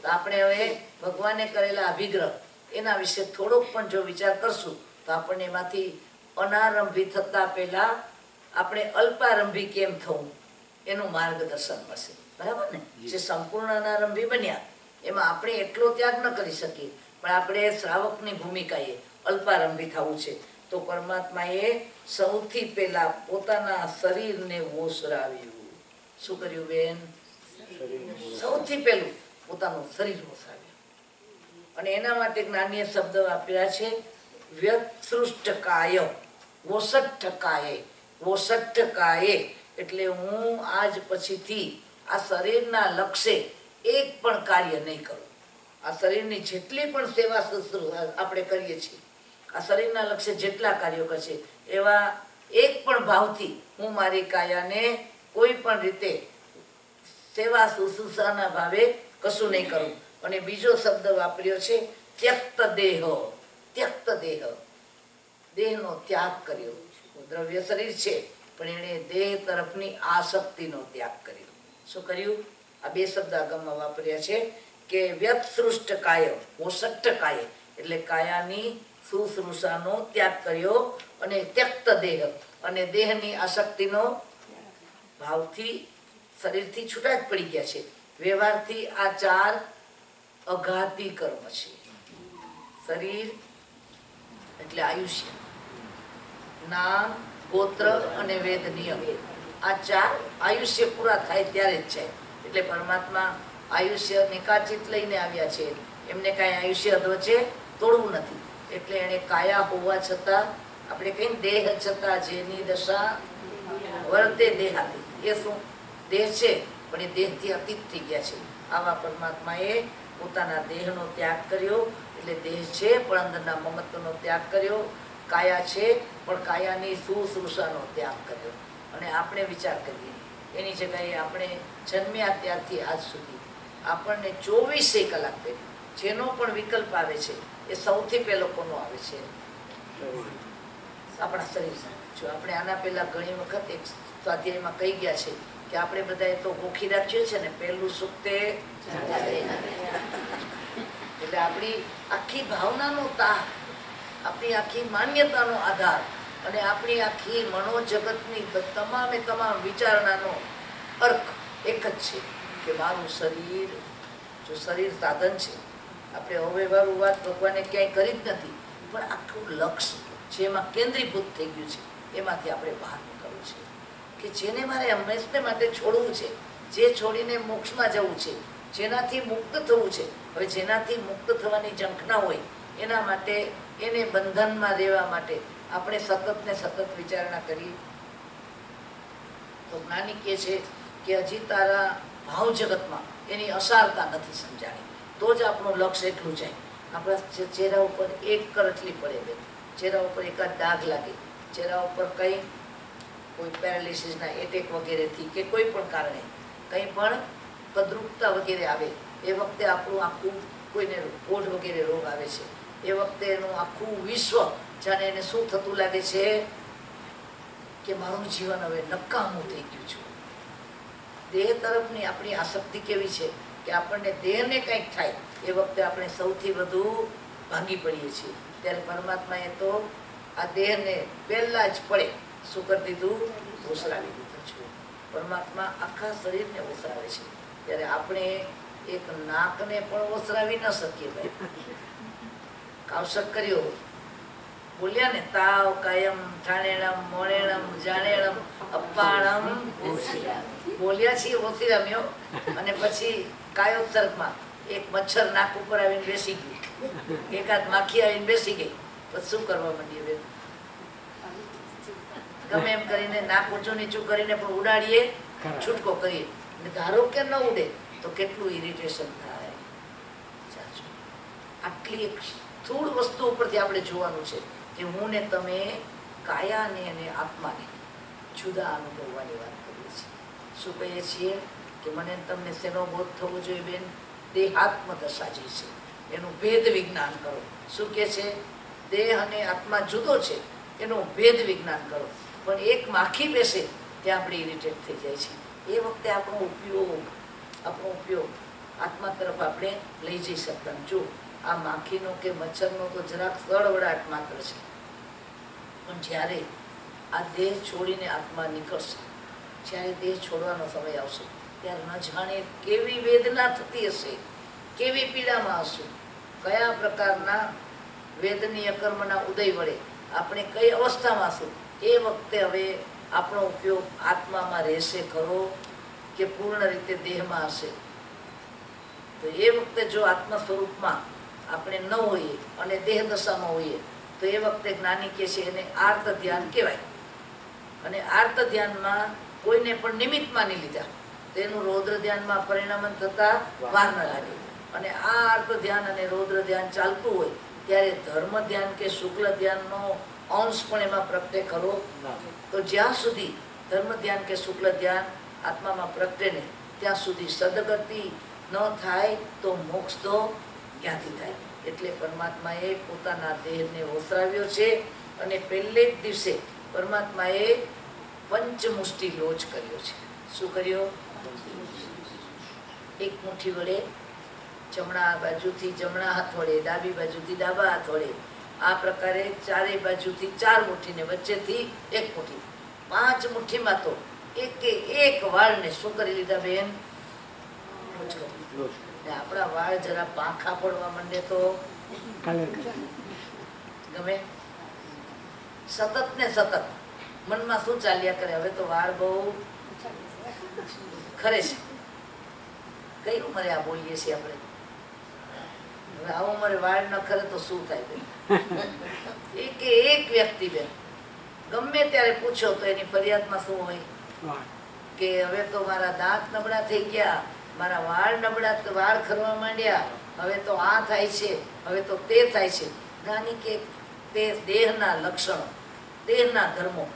[SPEAKER 1] તો આપણે હવે ભગવાને કરેલા અભિગ્રહ એના વિશે થોડોક પણ જો વિચાર કરશું તો આપણને એમાંથી અનારંભી થતા પહેલા આપણે અલ્પારંભી કેમ થવું એનું માર્ગદર્શન મળશે. બરાબર ને? જે સંપૂર્ણ અનારંભી બન્યા એમાં આપણે એટલો ત્યાગ ન કરી શકીએ, પણ આપણે શ્રાવકની ભૂમિકાએ અલ્પારંભી થવું છે. તો પરમાત્માએ સૌથી પહેલા પોતાના શરીરને ઓસરાવ્યું. શું કર્યું બેન? સૌથી પહેલું પોતાનું શરીર ઓસરાવ્યું. અને એના માટે જ્ઞાનીય શબ્દ વાપર્યા છે વ્યત્સૃષ્ટકાય, વોસઠ્ઠકાય. વોસઠ્ઠકાય એટલે હું આજ પછીથી આ શરીરના લક્ષ્ય એક પણ કાર્ય નહીં કરું. આ શરીરની જેટલી પણ સેવા આપણે કરીએ છીએ, આ શરીરના લક્ષ્ય જેટલા કાર્યો કરશે એવા એક પણ ભાવથી હું મારી કાયાને કોઈ પણ રીતે સેવા શુશ્રૂષાના ભાવે કશું નહીં કરું. અને બીજો શબ્દ વાપર્યો છે ત્યક્ત દેહ. ત્યક્ત દેહ, દેહનો ત્યાગ કર્યો. દ્રવ્ય શરીર છે પણ એણે દેહ તરફની આસક્તિનો ત્યાગ કર્યો. શું કર્યું? આ બે શબ્દ આગમમાં વાપર્યા છે કે વ્યત્સૃષ્ટ કાય, ઓસઠ્ઠ કાય એટલે કાયાની શુશ્રૂષાનો ત્યાગ કર્યો, અને ત્યક્ત દેહ અને દેહની આસક્તિનો ભાવથી શરીરથી છૂટા જ પડી ગયા છે. વ્યવહારથી આ ચાર અઘાતી કર્મ છે. શરીર એટલે આયુષ્ય, નામ, ગોત્ર અને વેદ નિયમ. આ ચાર આયુષ્ય પૂરા થાય ત્યારે જ છે. એટલે પરમાત્મા આયુષ્ય નિકાચિત લઈને આવ્યા છે. એમને કાંઈ આયુષ્ય અધવચ્ચે તોડવું નથી. એટલે એને કાયા હોવા છતાં આપણે કઈ દેહ છતાં જેની દશા વર્તે દેહાતીત. એ શું? દેહ છે પણ એ દેહથી અતીત થઈ ગયા છે. આવા પરમાત્માએ પોતાના દેહનો ત્યાગ કર્યો, એટલે દેહ છે પણ અંદરના મમત્વનો ત્યાગ કર્યો, કાયા છે પણ કાયાની શુશ્રૂષાનો ત્યાગ કર્યો. અને આપણે વિચાર કરીએ, એની જગ્યાએ આપણે જન્મ્યા ત્યારથી આજ સુધી આપણને 24 કલાક પહેલા જેનો પણ વિકલ્પ આવે છે એ સૌથી પહેલો કોનો આવે છે? આપણા શરીર. જો આપણે આના પહેલા ઘણી વખત એક સ્વાધ્યાયમાં કહી ગયા છે કે આપણે બધાએ તો ગોખી રાખ્યું છે ને, પહેલું સુખ તે એટલે આપણી આખી ભાવનાનો તાર, આપણી આખી માન્યતાનો આધાર અને આપણી આખી મનોજગતની તમામે તમામ વિચારણાનો અર્થ એક જ છે કે મારું શરીર. જો શરીર સાધન છે, આપણે હવે વાળું વાત ભગવાને ક્યાંય કરી જ નથી, પણ આખું લક્ષ્ય જેમાં કેન્દ્રીભૂત થઈ ગયું છે એમાંથી આપણે બહાર નીકળવું છે કે જેને મારે હંમેશને માટે છોડવું છે, જે છોડીને મોક્ષમાં જવું છે, જેનાથી મુક્ત થવું છે. હવે જેનાથી મુક્ત થવાની ઝંખના હોય એના માટે, એને બંધનમાં રહેવા માટે આપણે સતત ને સતત વિચારણા કરી. તો જ્ઞાની કહે છે કે હજી તારા ભાવ જગતમાં એની અસારતા નથી સમજાણી, તો જ આપણું લક્ષ્ય એટલું જાય. આપણા ચહેરા ઉપર એક કરચલી પડે, બેન, ચહેરા ઉપર એકાદ ડાઘ લાગે, ચહેરા ઉપર કંઈ કોઈ પેરાલિસિસના એટેક વગેરેથી કે કોઈ પણ કારણે કંઈ પણ કદરૂપતા વગેરે આવે, એ વખતે આપણું આખું, કોઈને ઓઢ વગેરે રોગ આવે છે, એ વખતે એનું આખું વિશ્વ જાણે એને શું થતું લાગે છે કે મારું જીવન હવે નકામું થઈ ગયું છે. દેહ તરફની આપણી આસક્તિ કેવી છે કે આપણને દેહને કંઈક થાય એ વખતે આપણે સૌથી વધુ ભાંગી પડીએ છીએ. ત્યારે પરમાત્માએ તો આ દેહને પહેલા જ પડે શું કરી દીધું? ઓસરાવી દીધું છે. પરમાત્મા આખા શરીરને ઓસરાવે છે, ત્યારે આપણે એક નાકને પણ ઓસરાવી ન શકીએ. ભાઈ કાવશક કર્યો, બોલ્યા ને, તાવ કાયમ ઠાણેણમ મોણેણમ જાણેણમ અપાણમ બોલ્યા છીએ ઓસિરામ્યો, અને પછી કાયોત્સર્ગમાં એક મચ્છર નાક ઉપર આવીને બેસી ગયું, એકાદ માખી આવીને બેસી ગઈ, પછી શું કરવા માંડીએ બેન? ગમે એમ કરીને નાક ઊંચું નીચું કરીને પણ ઉડાડીએ, છૂટકો કરીએ, ધારો કે ન ઉડે તો કેટલું ઇરિટેશન થાય. આટલી એક સ્થૂળ વસ્તુ ઉપરથી આપણે જોવાનું છે કે હું ને તમે કાયાને અને આત્માને જુદા અનુભવવાની વાત કરીએ છીએ. શું કહીએ છીએ કે મને તમને શેનો બોધ થવો જોઈએ બેન? દેહાત્મ દશા જે છે એનું ભેદ વિજ્ઞાન કરો. શું કે છે? દેહ અને આત્મા જુદો છે, એનું ભેદ વિજ્ઞાન કરો. પણ એક માખી બેસે ત્યાં આપણે ઇરિટેટ થઈ જાય છે. એ વખતે આપણો ઉપયોગ આત્મા તરફ આપણે લઈ જઈ શકતા. જો આ માખીનો કે મચ્છરનો તો જરાક સળવડાટ માત્ર છે, પણ જ્યારે આ દેહ છોડીને આત્મા નીકળશે, જ્યારે દેહ છોડવાનો સમય આવશે, ત્યારે ન જાણે કેવી વેદના થતી હશે, કેવી પીડામાં હશે, કયા પ્રકારના વેદનીય કર્મના ઉદય વડે આપણે કઈ અવસ્થામાં હશું. એ વખતે હવે આપણો ઉપયોગ આત્મામાં રહેશે ખરો કે પૂર્ણ રીતે દેહમાં હશે? તો એ વખતે જો આત્મા સ્વરૂપમાં આપણે ન હોઈએ અને દેહ દશામાં હોઈએ તો એ વખતે જ્ઞાની કહે છે એને આર્ત ધ્યાન કહેવાય. અને આર્ત ધ્યાનમાં કોઈને પણ નિમિત્ત માની લીધા તો એનું રૌદ્ર ધ્યાનમાં પરિણામન થતા વાર ન લાગે. અને આ આર્ત ધ્યાન અને રૌદ્ર ધ્યાન ચાલતું હોય ત્યારે ધર્મ ધ્યાન કે શુક્લ ધ્યાનનો અંશ પણ એમાં પ્રગટે ખરો? તો જ્યાં સુધી ધર્મ ધ્યાન કે શુક્લ ધ્યાન આત્મામાં પ્રગટે ને ત્યાં સુધી સદગતિ ન થાય તો મોક્ષ તો ક્યાંથી થાય? એટલે પરમાત્માએ પોતાના દેહને ઓસરાવ્યો છે અને પહેલે જ દિવસે પરમાત્માએ પંચમુષ્ટિ લોચ કર્યો છે. શું કર્યો? એક મુઠ્ઠી વડે જમણા બાજુથી જમણા હાથ વડે, ડાબી બાજુથી ડાબા હાથ વડે, આ પ્રકારે ચારે બાજુથી 4 મુઠ્ઠી ને વચ્ચેથી 1 મુઠ્ઠી, 5 મુઠ્ઠીમાં તો એક વાળને શું કરી લીધા બેન? આપણા વાળ જરા પાંખા પડવા માંડે તો ગમે. સતત ને સતત મનમાં શું ચાલ્યા કરે? હવે તો વાળ બહુ ખરે છે. કઈ ઉંમરે આ બોલીએ છીએ આપણે? હવે આવું મારે વાળ ન ખરે તો શું થાય બેન? એક વ્યક્તિ બેન ગમે ત્યારે પૂછો તો એની ફરિયાદમાં શું હોય કે હવે તો મારા દાંત નબળા થઈ ગયા, મારા વાળ નબળા, વાળ ખરવા માંડ્યા, હવે તો આ થાય છે, હવે તો તે થાય છે. નાની કે તે દેહના લક્ષણો, દેહના ધર્મો.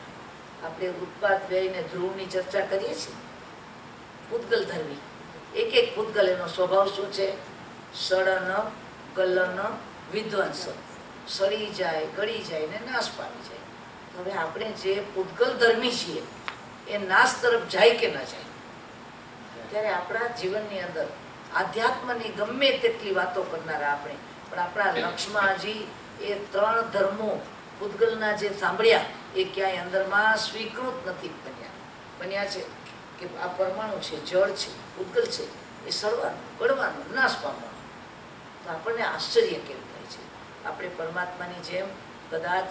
[SPEAKER 1] આપણે ઉત્પાદ વ્યય ને ધ્રુવની ચર્ચા કરીએ છીએ. પૂતગલ ધર્મી, એક પૂતગલ એનો સ્વભાવ શું છે? સડન ગલન વિધ્વંસ, સડી જાય, ગળી જાય ને નાશ પામી જાય. હવે આપણે જે પૂતગલ ધર્મી છીએ એ નાશ તરફ જાય કે ન જાય? ત્યારે આપણા જીવનની અંદર આધ્યાત્મની ગમે તેટલી વાતો કરનારા આપણે, પણ આપણા લક્ષમાં હજી એ 3 ધર્મો પૂતગલના જે સાંભળ્યા એ ક્યાંય અંદરમાં સ્વીકૃત નથી બન્યા છે કે આ પરમાણુ છે, જળ છે, પૂતગલ છે, એ સડવાનું, ગળવાનું, નાશ પામવાનું. તો આપણને આશ્ચર્ય કેવું થાય છે? આપણે પરમાત્માની જેમ કદાચ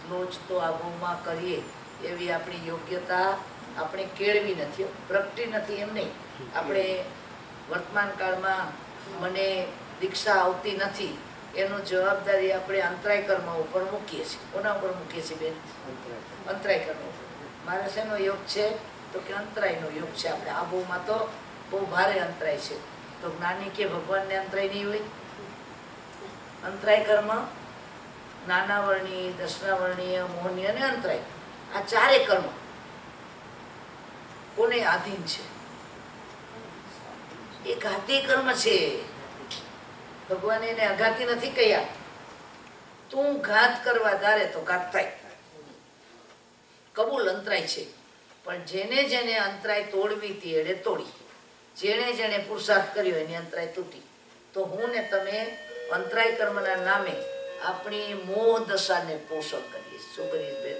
[SPEAKER 1] લોચતો આબોમાં કરીએ એવી આપણી યોગ્યતા આપણે કેળવી નથી, પ્રગટી નથી. એમ નહીં, આપણે વર્તમાન કાળમાં મને દીક્ષા આવતી નથી એનું જવાબદારી આપણે અંતરાય કર્મ ઉપર મૂકીએ છીએ. કોના ઉપર મૂકીએ છીએ બેન? અંતરાય કર્મ ઉપર. મારે શેનો યોગ છે? તો કે અંતરાયનો યોગ છે. આપણે આબોમાં તો બહુ ભારે અંતરાય છે. તો જ્ઞાની કે ભગવાનને અંતરાય નહીં હોય? અંતરાય કર્મ નાના વર્ણીય, દસના વર્ણીય, મોહનીય અને અંતરાય, આ 4 કર્મ કોને આધીન છે? એ ઘાતી કર્મ છે. ભગવાને એને અઘાતી નથી કહ્યા. તું ઘાત કરવા ધારે તો ઘાત થાય, કબૂલ અંતરાય છે. પણ જેને જેને અંતરાય તોડવી હતી એણે તોડી, જેણે જેણે પુરુષાર્થ કર્યો એની અંતરાય તૂટી. તો હું ને તમે અંતરાય કર્મના નામે આપણી મોહ દશાને પોષણ કરીએ. શું કરીએ બેન?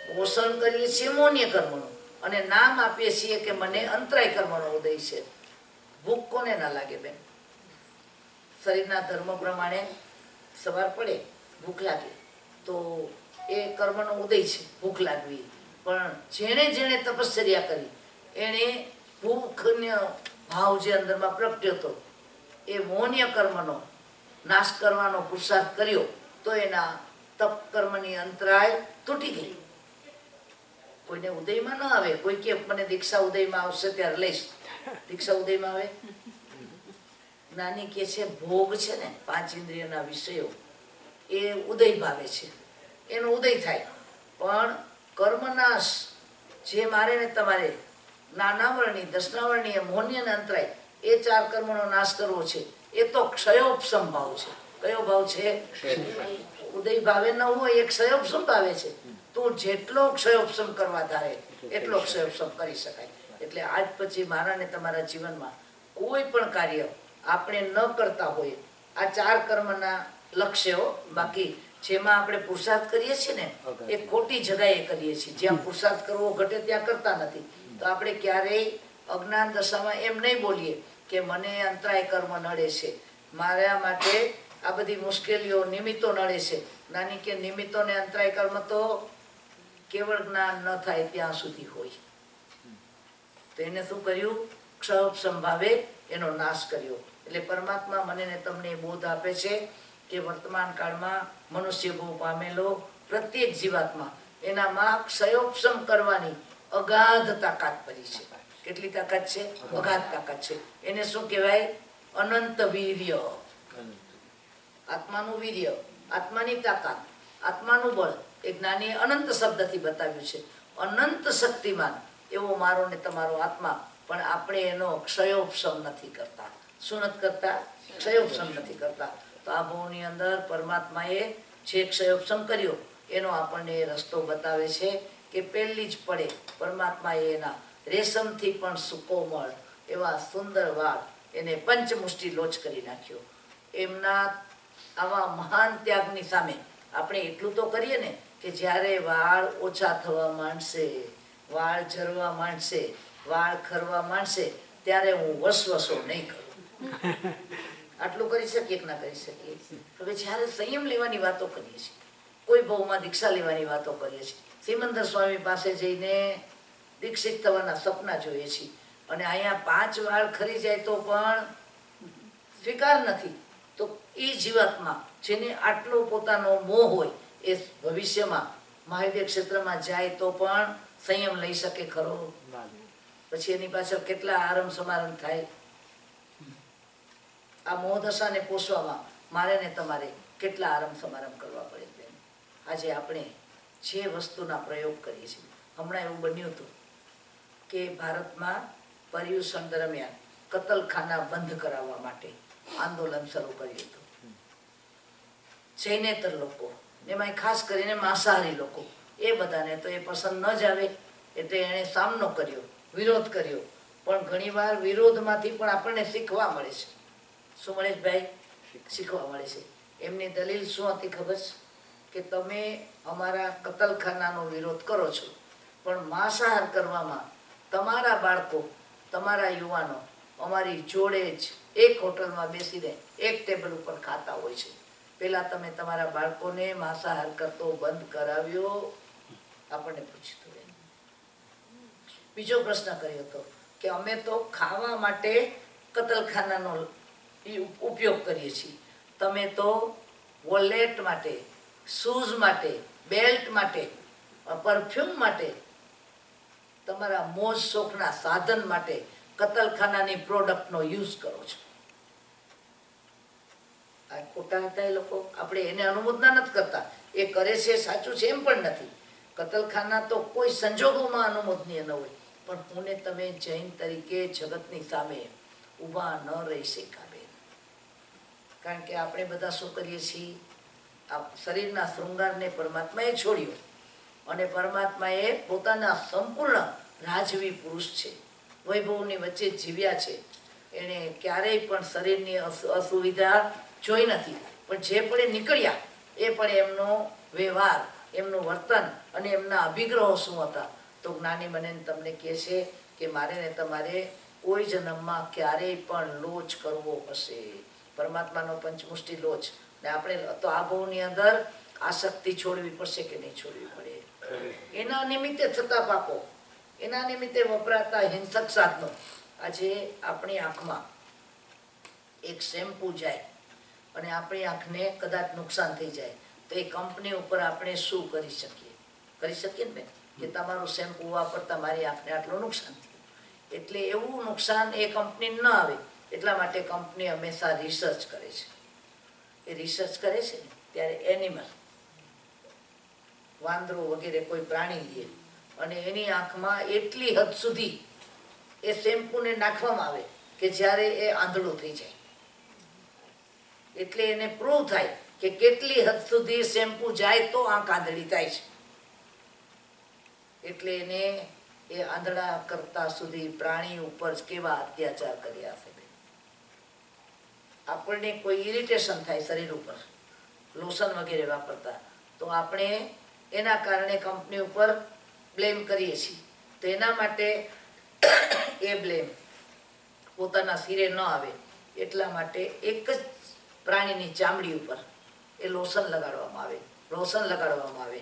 [SPEAKER 1] પોષણ કરીએ છીએ મોહનીય કર્મનું, અને નામ આપીએ છીએ કે મને અંતરાય કર્મનો ઉદય છે. ભૂખ કોને ના લાગે બેન? શરીરના ધર્મ પ્રમાણે સવાર પડે ભૂખ લાગે તો એ કર્મનો ઉદય છે, ભૂખ લાગવી. પણ જેણે જેણે તપશ્ચર્યા કરી એણે ભૂખનો ભાવ જે અંદરમાં પ્રગટ્યો હતો એ મોહનીય કર્મનો નાશ કરવાનો પુરુષાર્થ કર્યો તો એના તપ કર્મની અંતરાય તૂટી ગઈ. કોઈને ઉદયમાં ન આવે. કોઈ કે મને દીક્ષા ઉદયમાં આવશે ત્યારે લઈશ. દીક્ષા ઉદયમાં આવે? જ્ઞાની કે છે ભોગ છે ને, 5 ઇન્દ્રિયના વિષયો, એ ઉદય ભાવે છે, એનો ઉદય થાય. પણ કર્મનાશ જે મારે ને તમારે નાના વર્ણી, દસના વર્ણીય, મોહનીય અને અંતરાય, એ 4 કર્મનો નાશ કરવો છે. એ તો ક્ષયોપસમ ભાવ છે. કયો ભાવ છે? ઉદય ભાવે ન હોય એ ક્ષયોપસમ ભાવે છે. તું જેટલો ક્ષયોપસમ કરવા ધારે એટલો ક્ષયોપસમ કરી શકાય. એટલે આજ પછી મારા ને તમારા જીવનમાં કોઈ પણ કાર્ય આપણે ન કરતા હોય, આ 4 કર્મના લક્ષ્યો, બાકી જેમાં આપણે પુરુષાર્થ કરીએ છીએ ને એ ખોટી જગાએ કરીએ છીએ. જ્યાં પુરુષાર્થ કરવો ઘટે ત્યાં કરતા નથી. તો આપણે ક્યારેય અજ્ઞાન દશામાં એમ નહીં બોલીએ કે મને અંતરાય કર્મ નડે છે, મારા માટે આ બધી મુશ્કેલીઓ, નિમિત્તો નડે છે. નાની કે નિમિત્તો ને અંતરાય કર્મ તો કેવળ જ્ઞાન ન થાય ત્યાં સુધી હોય. તો એને શું કર્યું? ક્ષયોપસમ ભાવે એનો નાશ કર્યો. એટલે પરમાત્મા મને ને તમને બોધ આપે છે કે વર્તમાન કાળમાં મનુષ્ય ભોગ પામેલો પ્રત્યેક જીવાત્મા એનામાં ક્ષયોપસમ કરવાની અગાધ તાકાત પડી છે. કેટલી તાકાત છે? અગાધ તાકાત છે. એને શું કહેવાય? અનંત વીર્ય. આત્માનું વીર્ય, આત્માની તાકાત, આત્માનું બળ એ જ્ઞાનીએ અનંત શબ્દથી બતાવ્યું છે. અનંત શક્તિમાન એવો મારો ને તમારો આત્મા, પણ આપણે એનો ક્ષયોપસમ નથી કરતા. શું નથી કરતા? ક્ષયોપસમ નથી કરતા. તો આ ભાવની અંદર પરમાત્માએ જે ક્ષયોપસમ કર્યો એનો આપણને રસ્તો બતાવે છે કે પહેલી જ પડે પરમાત્માએ એના રેશમથી પણ સુકોમળ એવા સુંદર વાળ એને પંચમુષ્ટિ લોચ કરી નાખ્યો. એમના આવા મહાન ત્યાગની સામે આપણે એટલું તો કરીએ ને કે જ્યારે વાળ ઓછા થવા માંડશે, વાળ ઝરવા માંડશે, વાળ ખરવા માંડશે ત્યારે હું વસવસો નહીં કરું. આટલું કરી શકીએ કે ના કરી શકીએ? હવે જ્યારે સંયમ લેવાની વાતો કરીએ છીએ, કોઈ ભાવમાં દીક્ષા લેવાની વાતો કરીએ છીએ, સિમંદર સ્વામી પાસે જઈને દીક્ષિત થવાના સપના જોઈએ છીએ, અને અહીંયા 5 વાળ ખરી જાય તો પણ સ્વીકાર નથી. તો એ જીવાત્મા જેને આટલો પોતાનો મોહ હોય એ ભવિષ્યમાં મહાવિદ્ય ક્ષેત્રમાં જાય તો પણ સંયમ લઈ શકે ખરો? પછી એની પાછળ કેટલા આરંભ સમારંભ થાય. આ મોહદશાને પોષવામાં મારે ને તમારે કેટલા આરંભ સમારંભ કરવા પડે છે. આજે આપણે જે વસ્તુના પ્રયોગ કરીએ છીએ, હમણાં એવું બન્યું હતું કે ભારતમાં પર્યુષણ દરમિયાન કતલખાના બંધ કરાવવા માટે આંદોલન શરૂ કર્યું હતું. જૈનેતર લોકો, એમાં ખાસ કરીને માંસાહારી લોકો, એ બધાને તો એ પસંદ ન જ આવે એટલે એણે સામનો કર્યો, વિરોધ કર્યો. પણ ઘણીવાર વિરોધમાંથી પણ આપણને શીખવા મળે છે. શું મળે છે ભાઈ? શીખવા મળે છે. એમની દલીલ શું હતી ખબર છે? કે તમે અમારા કતલખાનાનો વિરોધ કરો છો, પણ માંસાહાર કરવામાં તમારા બાળકો, તમારા યુવાનો અમારી જોડે જ એક હોટલમાં બેસીને એક ટેબલ ઉપર ખાતા હોય છે. પહેલાં તમે તમારા બાળકોને માંસાહાર કરતો બંધ કરાવ્યો? આપણને પૂછતું. બીજો પ્રશ્ન કર્યો હતો કે અમે તો ખાવા માટે કતલખાનાનો ઉપયોગ કરીએ છીએ, તમે તો વોલેટ માટે, શૂઝ માટે, બેલ્ટ માટે, પરફ્યુમ માટે, તમારા મોજ શોખના સાધન માટે કતલખાનાની પ્રોડક્ટનો યુઝ કરો છો. આ ખોટા હતા એ લોકો. આપણે એને અનુમોદના નથી કરતા. એ કરે છે સાચું છે એમ પણ નથી. કતલખાના તો કોઈ સંજોગોમાં અનુમોદનીય ન હોય, પણ હું ને તમે જૈન તરીકે જગતની સામે ઊભા ન રહી શકાય. કારણ કે આપણે બધા શું કરીએ છીએ? આ શરીરના શૃંગારને પરમાત્માએ છોડ્યો અને પરમાત્માએ પોતાના સંપૂર્ણ રાજવી પુરુષ છે, વૈભવની વચ્ચે જીવ્યા છે. એણે ક્યારેય પણ શરીરની અસુવિધા જોઈ નથી. પણ જે પણ એ નીકળ્યા એ પણ એમનો વ્યવહાર, એમનું વર્તન અને એમના અભિગ્રહો શું હતા? તો જ્ઞાની મને તમને કહે છે કે મારે ને તમારે કોઈ જન્મમાં ક્યારેય પણ લોચ કરવો હશે. પરમાત્માનો પંચમુષ્ટિ લોચ. ને આપણે તો આ ભાવની અંદર આસક્તિ છોડવી પડશે કે નહીં છોડવી પડે? એના નિમિત્તે થતા પાપો, એના નિમિત્તે વપરાતા હિંસક સાધનો. આજે આપણી આંખમાં એક શેમ્પુ જાય અને આપણી આંખને કદાચ નુકસાન થઈ જાય તો એ કંપની ઉપર આપણે શું કરી શકીએ? કરી શકીએ ને કે તમારું શેમ્પુ વાપરતા મારી આંખને આટલું નુકસાન થયું. એટલે એવું નુકસાન એ કંપની ન આવે એટલા માટે કંપની હંમેશા રિસર્ચ કરે છે. એ રિસર્ચ કરે છે ને ત્યારે એનિમલ, વાંદરો વગેરે કોઈ પ્રાણી લે અને એની આંખમાં એટલી હદ સુધી એ શેમ્પૂને નાખવામાં આવે કે જ્યારે એ આંધળું થઈ જાય. એટલે એને પ્રૂવ થાય કે કેટલી હદ સુધી શેમ્પૂ જાય તો આંખ આંધળી થાય છે. એટલે એને એ આંધળા કરતા સુધી પ્રાણી ઉપર કેવા અત્યાચાર કર્યા હશે. આપણને કોઈ ઇરિટેશન થાય શરીર ઉપર લોશન વગેરે વાપરતા, તો આપણે એના કારણે કંપની ઉપર બ્લેમ કરીએ છીએ. તો એના માટે એ બ્લેમ પોતાના સિરે ન આવે એટલા માટે એક જ પ્રાણીની ચામડી ઉપર એ લોશન લગાડવામાં આવે.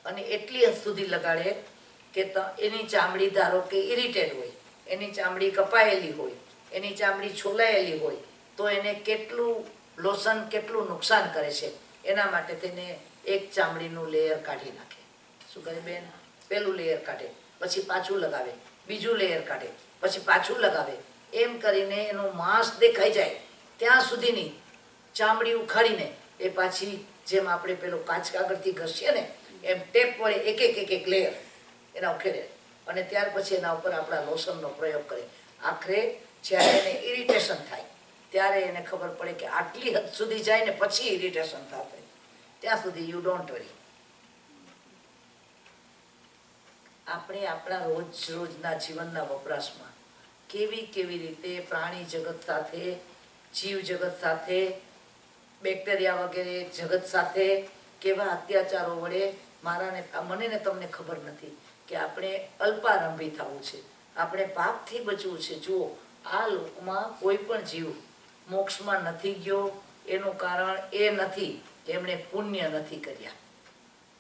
[SPEAKER 1] અને એટલી હદ સુધી લગાડે કે એની ચામડી ધારો કે ઇરિટેડ હોય, એની ચામડી કપાયેલી હોય, એની ચામડી છોલાયેલી હોય, તો એને કેટલું લોશન કેટલું નુકસાન કરે છે. એના માટે તેને એક ચામડીનું લેયર કાઢી નાખે. શું કરે બેન? પેલું લેયર કાઢે, પછી પાછું લગાવે, બીજું લેયર કાઢે, પછી પાછું લગાવે. એમ કરીને એનું માંસ દેખાઈ જાય ત્યાં સુધીની ચામડી ઉખાડીને એ પાછી, જેમ આપણે પેલો કાચ કાગળથી ઘસીએ ને એમ ટેપ વડે એક લેયર એના ઉખેડે અને ત્યાર પછી એના ઉપર આપણા લોશનનો પ્રયોગ કરે. આખરે જ્યારે એને ઇરિટેશન થાય ત્યારે એને ખબર પડે કે આટલી હદ સુધી જાય ને પછી ઇરિટેશન થાય, ત્યાં સુધી યુ ડોન્ટ વરી. આપણે આપણા રોજના જીવનના વપરાશમાં કેવી રીતે પ્રાણી જગત સાથે, જીવ જગત સાથે, બેક્ટેરિયા વગેરે જગત સાથે કેવા અત્યાચારો વડે મને ને તમને ખબર નથી કે આપણે અલ્પારંભી થવું છે, આપણે પાપથી બચવું છે. જુઓ, આ લોકમાં કોઈ પણ જીવ મોક્ષમાં નથી ગયો એનું કારણ એ નથી કે એમણે પુણ્ય નથી કર્યા.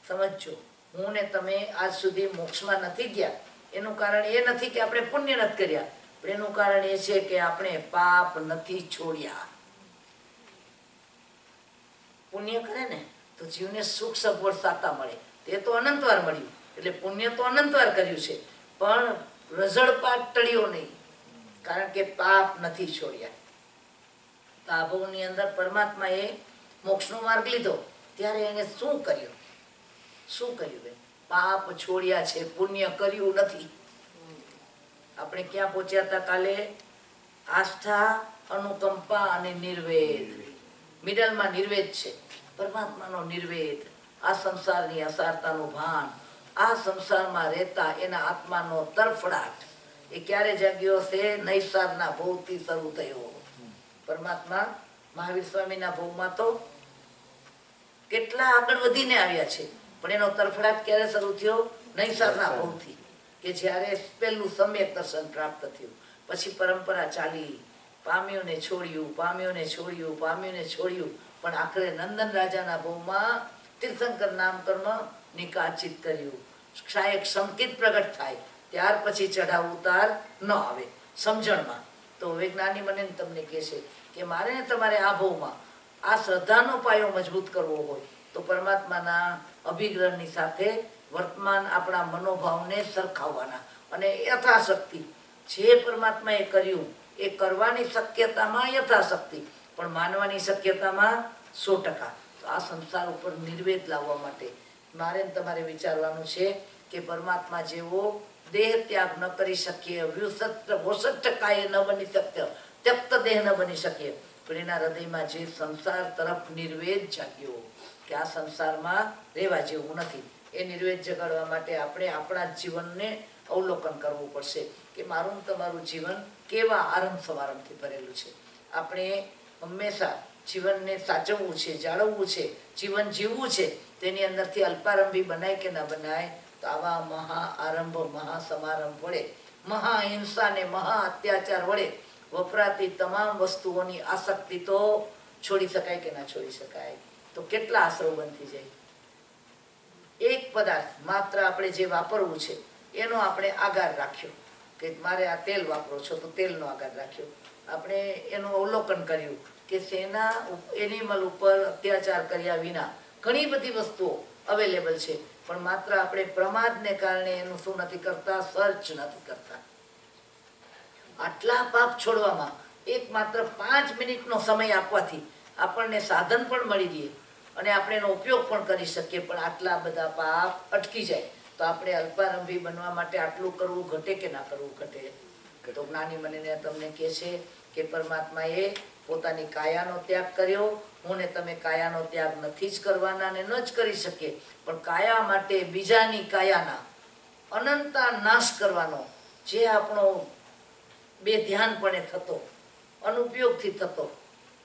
[SPEAKER 1] સમજો, હું ને તમે આજ સુધી મોક્ષમાં નથી ગયા એનું કારણ એ નથી કે આપણે પુણ્ય નથી કર્યા, પણ એનું કારણ એ છે કે આપણે પાપ નથી છોડ્યા. પુણ્ય કરે ને તો જીવને સુખ સગવડ સાતા મળે, તે તો અનંતવાર મળ્યું, એટલે પુણ્ય તો અનંતવાર કર્યું છે, પણ રઝળપાટ ટળ્યો નહીં, કારણ કે પાપ નથી છોડ્યા. આ ભવની અંદર પરમાત્માએ મોક્ષનો માર્ગ લીધો ત્યારે એને શું કર્યું? શું કર્યું? પાપ છોડ્યા છે, પુણ્ય કર્યું નથી. આપણે ક્યાં પહોંચ્યા હતા કાલે? આસ્થા, અનુકંપા અને નિર્વેદ. મિડલમાં નિર્વેદ છે, પરમાત્માનો નિર્વેદ. આ સંસારની અસારતાનું ભાન, આ સંસારમાં રહેતા એના આત્માનો તરફડાટ એ ક્યારે જાગ્યો છે? નૈસારના ભવથી શરૂ થયો. પરમાત્મા મહાવીર સ્વામીના ભવમાં તો કેટલા આગળ વધીને આવ્યા છે, પણ એનો તરફડાટ ક્યારે શરૂ થયો? નૈસારના ભવથી, કે જ્યારે પહેલું સમ્યક દર્શન પ્રાપ્ત થયું. પછી પરંપરા ચાલી, પામ્યોને છોડ્યું, પામ્યોને છોડ્યું, પામ્યોને છોડ્યું, પણ આખરે નંદન રાજાના ભવમાં તીર્થંકર નામકર્મ નિકાચિત કર્યું. ક્ષાયક સંકિત પ્રગટ થાય ત્યાર પછી ચઢાવ ઉતાર ન આવે સમજણમાં. તો વૈજ્ઞાનિક મને તમને કહે છે કે મારે ને તમારે આ ભવમાં આ શ્રદ્ધાનો પાયો મજબૂત કરવો હોય તો પરમાત્માના અભિગ્રહની સાથે વર્તમાન આપણા મનોભાવને સરખાવવાના, અને યથાશક્તિ જે પરમાત્માએ કર્યું એ કરવાની શક્યતામાં યથાશક્તિ, પણ માનવાની શક્યતામાં 100%. તો આ સંસાર ઉપર નિર્વેદ લાવવા માટે મારે તમારે વિચારવાનું છે કે પરમાત્મા જેવો દેહ ત્યાગ ન કરી શકીએ, વ્યુસઠ કાય ન બની શકીએ, ત્યક્ત દેહ ન બની શકીએ, પણ એના હૃદયમાં જે સંસાર તરફ નિર્વેદ જાગ્યો કે આ સંસારમાં રહેવા જેવું નથી, એ નિર્વેદ જગાડવા માટે આપણે આપણા જીવનને અવલોકન કરવું પડશે કે મારું તમારું જીવન કેવા આરંભ સમારંભથી ભરેલું છે. આપણે હંમેશા જીવનને સાચવવું છે, જાળવવું છે, જીવન જીવવું છે, તેની અંદરથી અલ્પારંભી બનાય કે ના બનાય? તો આવા મહા આરંભ, મહા સમારંભ વડે, મહા હિંસા ને મહા અત્યાચાર વડે વપરાતી તમામ વસ્તુઓની આસક્તિ તો છોડી શકાય કે ના છોડી શકાય? તો કેટલા આશરો બંધ થઈ જાય? એક પદાર્થ માત્ર આપણે જે વાપરવું છે એનો આપણે આગાર રાખ્યો કે મારે આ તેલ વાપરો છો તો તેલનો આગાર રાખ્યો. આપણે એનું અવલોકન કર્યું કે સેના એનિમલ ઉપર અત્યાચાર કર્યા વિના ઘણી બધી વસ્તુઓ અવેલેબલ છે, પણ માત્ર આપણે પ્રમાદને કારણે એનું શું નથી કરતા? સર્ચ નથી કરતા. આટલા પાપ છોડવામાં એક માત્ર 5 મિનિટનો સમય આપવાથી આપણને સાધન પણ મળી રહે અને આપણે એનો ઉપયોગ પણ કરી શકીએ, પણ આટલા બધા પાપ અટકી જાય. તો આપણે અલ્પારંભી બનવા માટે આટલું કરવું ઘટે કે ના કરવું ઘટે? તો જ્ઞાની મને તમને કહે છે કે પરમાત્માએ પોતાની કાયાનો ત્યાગ કર્યો. હું ને તમે કાયાનો ત્યાગ નથી જ કરવાના ને ન જ કરી શકીએ, પણ કાયા માટે બીજાની કાયાના અનંતા નાશ કરવાનો જે આપણો બેધ્યાનપણે થતો, અનુપયોગથી થતો,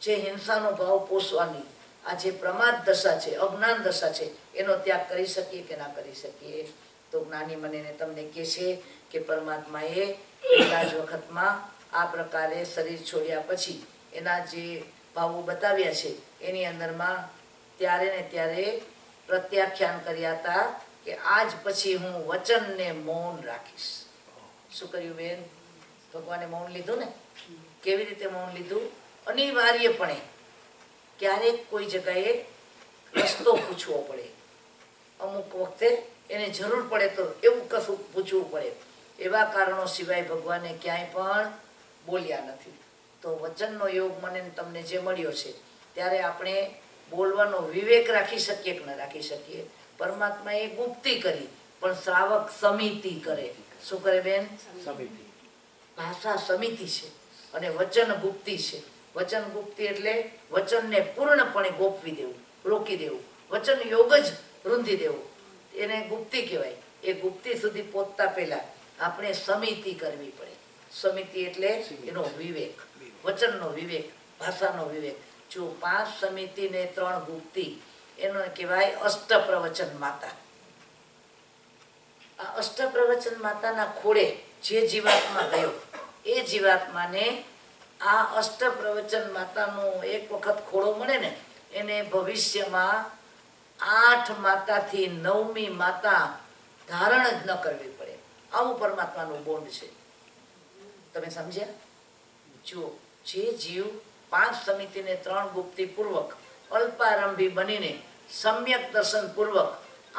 [SPEAKER 1] જે હિંસાનો ભાવ પોષવાની આ જે પ્રમાદ દશા છે, અજ્ઞાન દશા છે, એનો ત્યાગ કરી શકીએ કે ના કરી શકીએ? તો જ્ઞાની મને તમને કહે છે કે પરમાત્માએ પહેલા જ વખતમાં આ પ્રકારે શરીર છોડ્યા પછી એના જે ભાવો બતાવ્યા છે એની અંદરમાં ત્યારે ને ત્યારે પ્રત્યાખ્યાન કર્યા હતા કે આજ પછી હું વચનને મૌન રાખીશ. શું કર્યું બેન? ભગવાને મૌન લીધું ને. કેવી રીતે મૌન લીધું? અનિવાર્યપણે ક્યારેક કોઈ જગ્યાએ રસ્તો પૂછવો પડે, અમુક વખતે એને જરૂર પડે તો એવું કશું પૂછવું પડે, એવા કારણો સિવાય ભગવાને ક્યાંય પણ બોલ્યા નથી. તો વચનનો યોગ મને તમને જે મળ્યો છે ત્યારે આપણે બોલવાનો વિવેક રાખી શકીએ કે ન રાખી શકીએ? પરમાત્માએ ગુપ્તી કરી, પણ શ્રાવક સમિતિ કરે. શું કરે બેન? સમિતિ. ભાષા સમિતિ છે અને વચન ગુપ્તિ છે. વચન ગુપ્તિ એટલે વચનને પૂર્ણપણે ગોપવી દેવું, રોકી દેવું, વચન યોગ જ રૂંધી દેવું, એને ગુપ્તિ કહેવાય. એ ગુપ્તિ સુધી પહોંચતા પહેલા આપણે સમિતિ કરવી પડે. સમિતિ એટલે એનો વિવેક, વચનનો વિવેક, ભાષાનો વિવેક. જો 5 સમિતિ ને 3 ગુપ્તિ, એનો કહેવાય અષ્ટપ્રવચન માતા. આ અષ્ટપ્રવચન માતાના ખોળે જે જીવાત્મા ગયો એ જીવાત્માને આ અષ્ટપ્રવચન માતાનો એક વખત ખોળો મળે ને એને ભવિષ્યમાં 8 માતાથી 9મી માતા ધારણ જ ન કરવી પડે. આવું પરમાત્માનું બોન્ડ છે. તમે સમજ્યા? જો જે જીવ 5 સમિતિને 3 ગુપ્તિ પૂર્વક અલ્પારંભી બનીને સમ્યક દર્શન પૂર્વક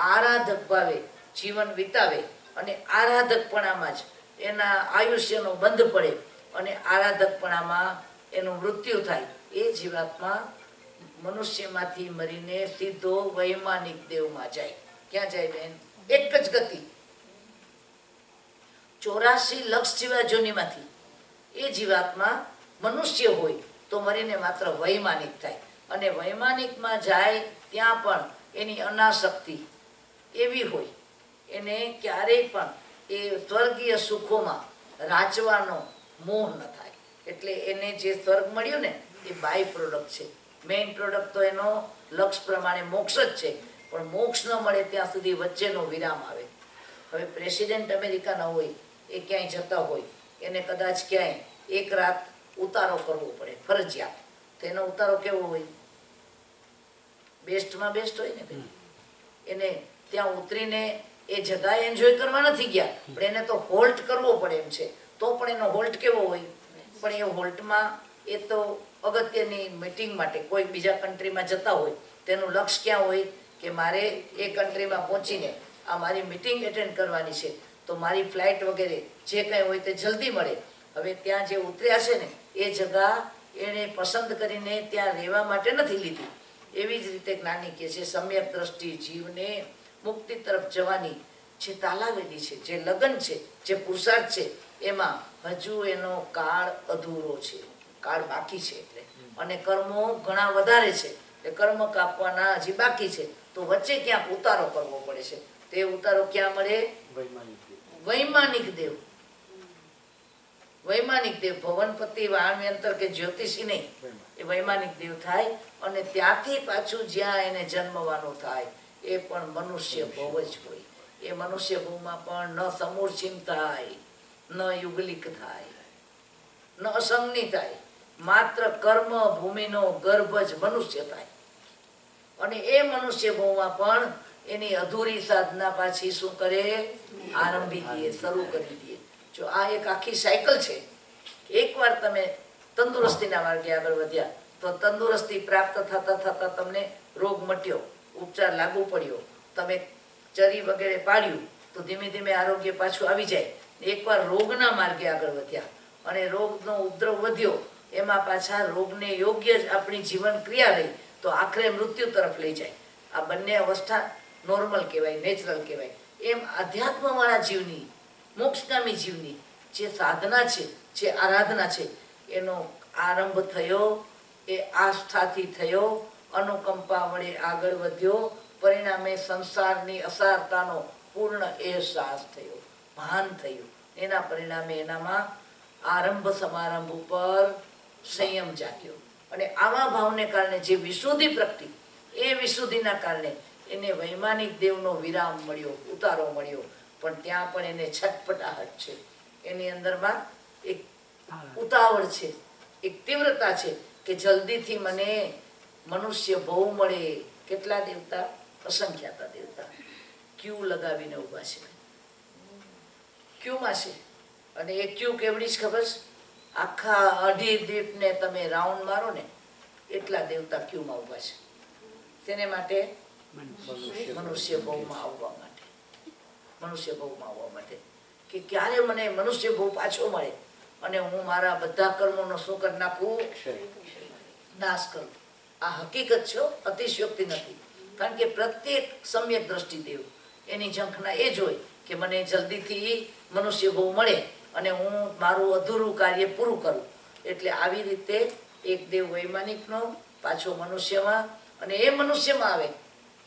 [SPEAKER 1] આરાધક ભાવે જીવન વિતાવે અને આરાધકપણામાં જ એના આયુષ્યનો બંધ પડે અને આરાધકપણામાં એનું મૃત્યુ થાય, એ જીવાત્મા મનુષ્યમાંથી મરીને સીધો વૈમાનિક દેવમાં જાય. ક્યાં જાય બેન? એક જ ગતિ, 84 લક્ષ જીવા જોનીમાંથી એ જીવાત્મા મનુષ્ય હોય તો મરીને માત્ર વૈમાનિક થાય. અને વૈમાનિકમાં જાય ત્યાં પણ એની અનાસક્તિ એવી હોય, એને ક્યારેય પણ એ સ્વર્ગીય સુખોમાં રાચવાનો મોહ ન થાય. એટલે એને જે સ્વર્ગ મળ્યું ને એ બાય પ્રોડક્ટ છે. મેઇન પ્રોડક્ટ તો એનો લક્ષ પ્રમાણે મોક્ષ જ છે, પણ મોક્ષ ન મળે ત્યાં સુધી વચ્ચેનો વિરામ આવે. હવે પ્રેસિડેન્ટ અમેરિકાના હોય, એ ક્યાંય જતા હોય, એને કદાચ ક્યાંય એક રાત ઉતારો કરવો પડે ફરજિયાત, તો એનો ઉતારો કેવો હોય? બેસ્ટમાં બેસ્ટ હોય ને. એને ત્યાં ઉતરીને એ જગ્યાએ એન્જોય કરવા નથી ગયા, પણ એને તો હોલ્ટ કરવો પડે એમ છે. તો પણ એનો હોલ્ટ કેવો હોય? પણ એ હોલ્ટમાં એ તો અગત્યની મીટિંગ માટે કોઈ બીજા કન્ટ્રીમાં જતા હોય, તેનું લક્ષ્ય ક્યાં હોય કે મારે એ કન્ટ્રીમાં પહોંચીને આ મારી મીટિંગ એટેન્ડ કરવાની છે, તો મારી ફ્લાઇટ વગેરે જે કંઈ હોય તે જલ્દી મળે. હવે ત્યાં જે ઉતર્યા છે ને એ જગા એણે પસંદ કરીને ત્યાં રહેવા માટે નથી લીધી. એવી જ રીતે જ્ઞાની કહે છે, સમ્યક દ્રષ્ટિ જીવને મુક્તિ તરફ જવાની જે તાલાવેલી છે, જે લગન છે, જે પુરુષાર્થ છે, એમાં હજુ એનો કાળ અધૂરો છે, કાળ બાકી છે. એટલે અને કર્મો ઘણા વધારે છે, એ કર્મ કાપવાના હજી બાકી છે. તો વચ્ચે ક્યાંક ઉતારો કરવો પડે છે. તે ઉતારો ક્યાં મળે? વૈમાનિક દેવ. વૈમાનિક દેવ, ભવનપતિ વાણવ્યંતર કે જ્યોતિષી નહીં, એ વૈમાનિક દેવ થાય. અને ત્યાંથી પાછું જ્યાં એને જન્મવાનું થાય એ પણ મનુષ્ય ભવ જ હોય. એ મનુષ્ય ભવમાં પણ ન સમૂર્છિમ થાય, ન યુગલિક થાય, ન અસંગની થાય, માત્ર કર્મ ભૂમિનો ગર્ભ જ મનુષ્ય થાય. અને એ મનુષ્ય ભવમાં પણ એની અધૂરી સાધના પાછી શું કરે? આરંભી દે, શરૂ કરી દે. જો આ એક આખી સાયકલ છે. એકવાર તમે તંદુરસ્તીના માર્ગે આગળ વધ્યા તો તંદુરસ્તી પ્રાપ્ત થતા થતા તમને રોગ મટ્યો, ઉપચાર લાગુ પડ્યો, તમે ચરી વગેરે પાડ્યું, તો ધીમે ધીમે આરોગ્ય પાછું આવી જાય. એકવાર રોગના માર્ગે આગળ વધ્યા અને રોગનો ઉપદ્રવ વધ્યો, એમાં પાછા રોગને યોગ્ય જ આપણી જીવન ક્રિયા રહી તો આખરે મૃત્યુ તરફ લઈ જાય. આ બંને અવસ્થા નોર્મલ કહેવાય, નેચરલ કહેવાય. એમ આધ્યાત્મવાળા જીવની, મોક્ષગામી જીવની જે સાધના છે, જે આરાધના છે, એનો આરંભ થયો, એ આસ્થાથી થયો, અનુકંપા વડે આગળ વધ્યો, પરિણામે સંસારની અસારતાનો પૂર્ણ અહેસાસ થયો, ભાન થયું. એના પરિણામે એનામાં આરંભ સમારંભ ઉપર સંયમ જાગ્યો. અને આવા ભાવને કારણે જે વિશુદ્ધિ પ્રગટી, એ વિશુદ્ધિના કારણે એને વૈમાનિક દેવનો વિરામ મળ્યો, ઉતારો મળ્યો. પણ ત્યાં પણ એને છટપટાહટ છે, એની અંદરમાં એક ઉતાવળ છે, એક તીવ્રતા છે કે જલ્દીથી મને મનુષ્ય ભવ મળે. કેટલા દેવતા? અસંખ્યાતા દેવતા ક્યુ લગાવીને ઊભા છે, ક્યુમાં છે. અને એ ક્યુ કેવડી જ ખબર છે? આખા અઢી દ્વીપને તમે રાઉન્ડ મારો ને એટલા દેવતા ક્યુમાં ઊભા છે. તેને માટે મનુષ્ય ભવમાં આવવા માટે, મનુષ્ય ભવમાં આવવા માટે કે ક્યારે મને મનુષ્ય ભવ પાછો મળે અને હું મારા બધા કર્મોનો શું કરી નાખું? નાશ કરું. આ હકીકત છે, અતિશયોક્તિ નથી. કારણ કે પ્રત્યેક સમ્યક દ્રષ્ટિ દેવ એની ઝંખના એ જ હોય કે મને જલ્દીથી મનુષ્ય ભવ મળે અને હું મારું અધૂરું કાર્ય પૂરું કરું. એટલે આવી રીતે એક દેવ વૈમાનિકનો, પાછો મનુષ્યમાં, અને એ મનુષ્યમાં આવે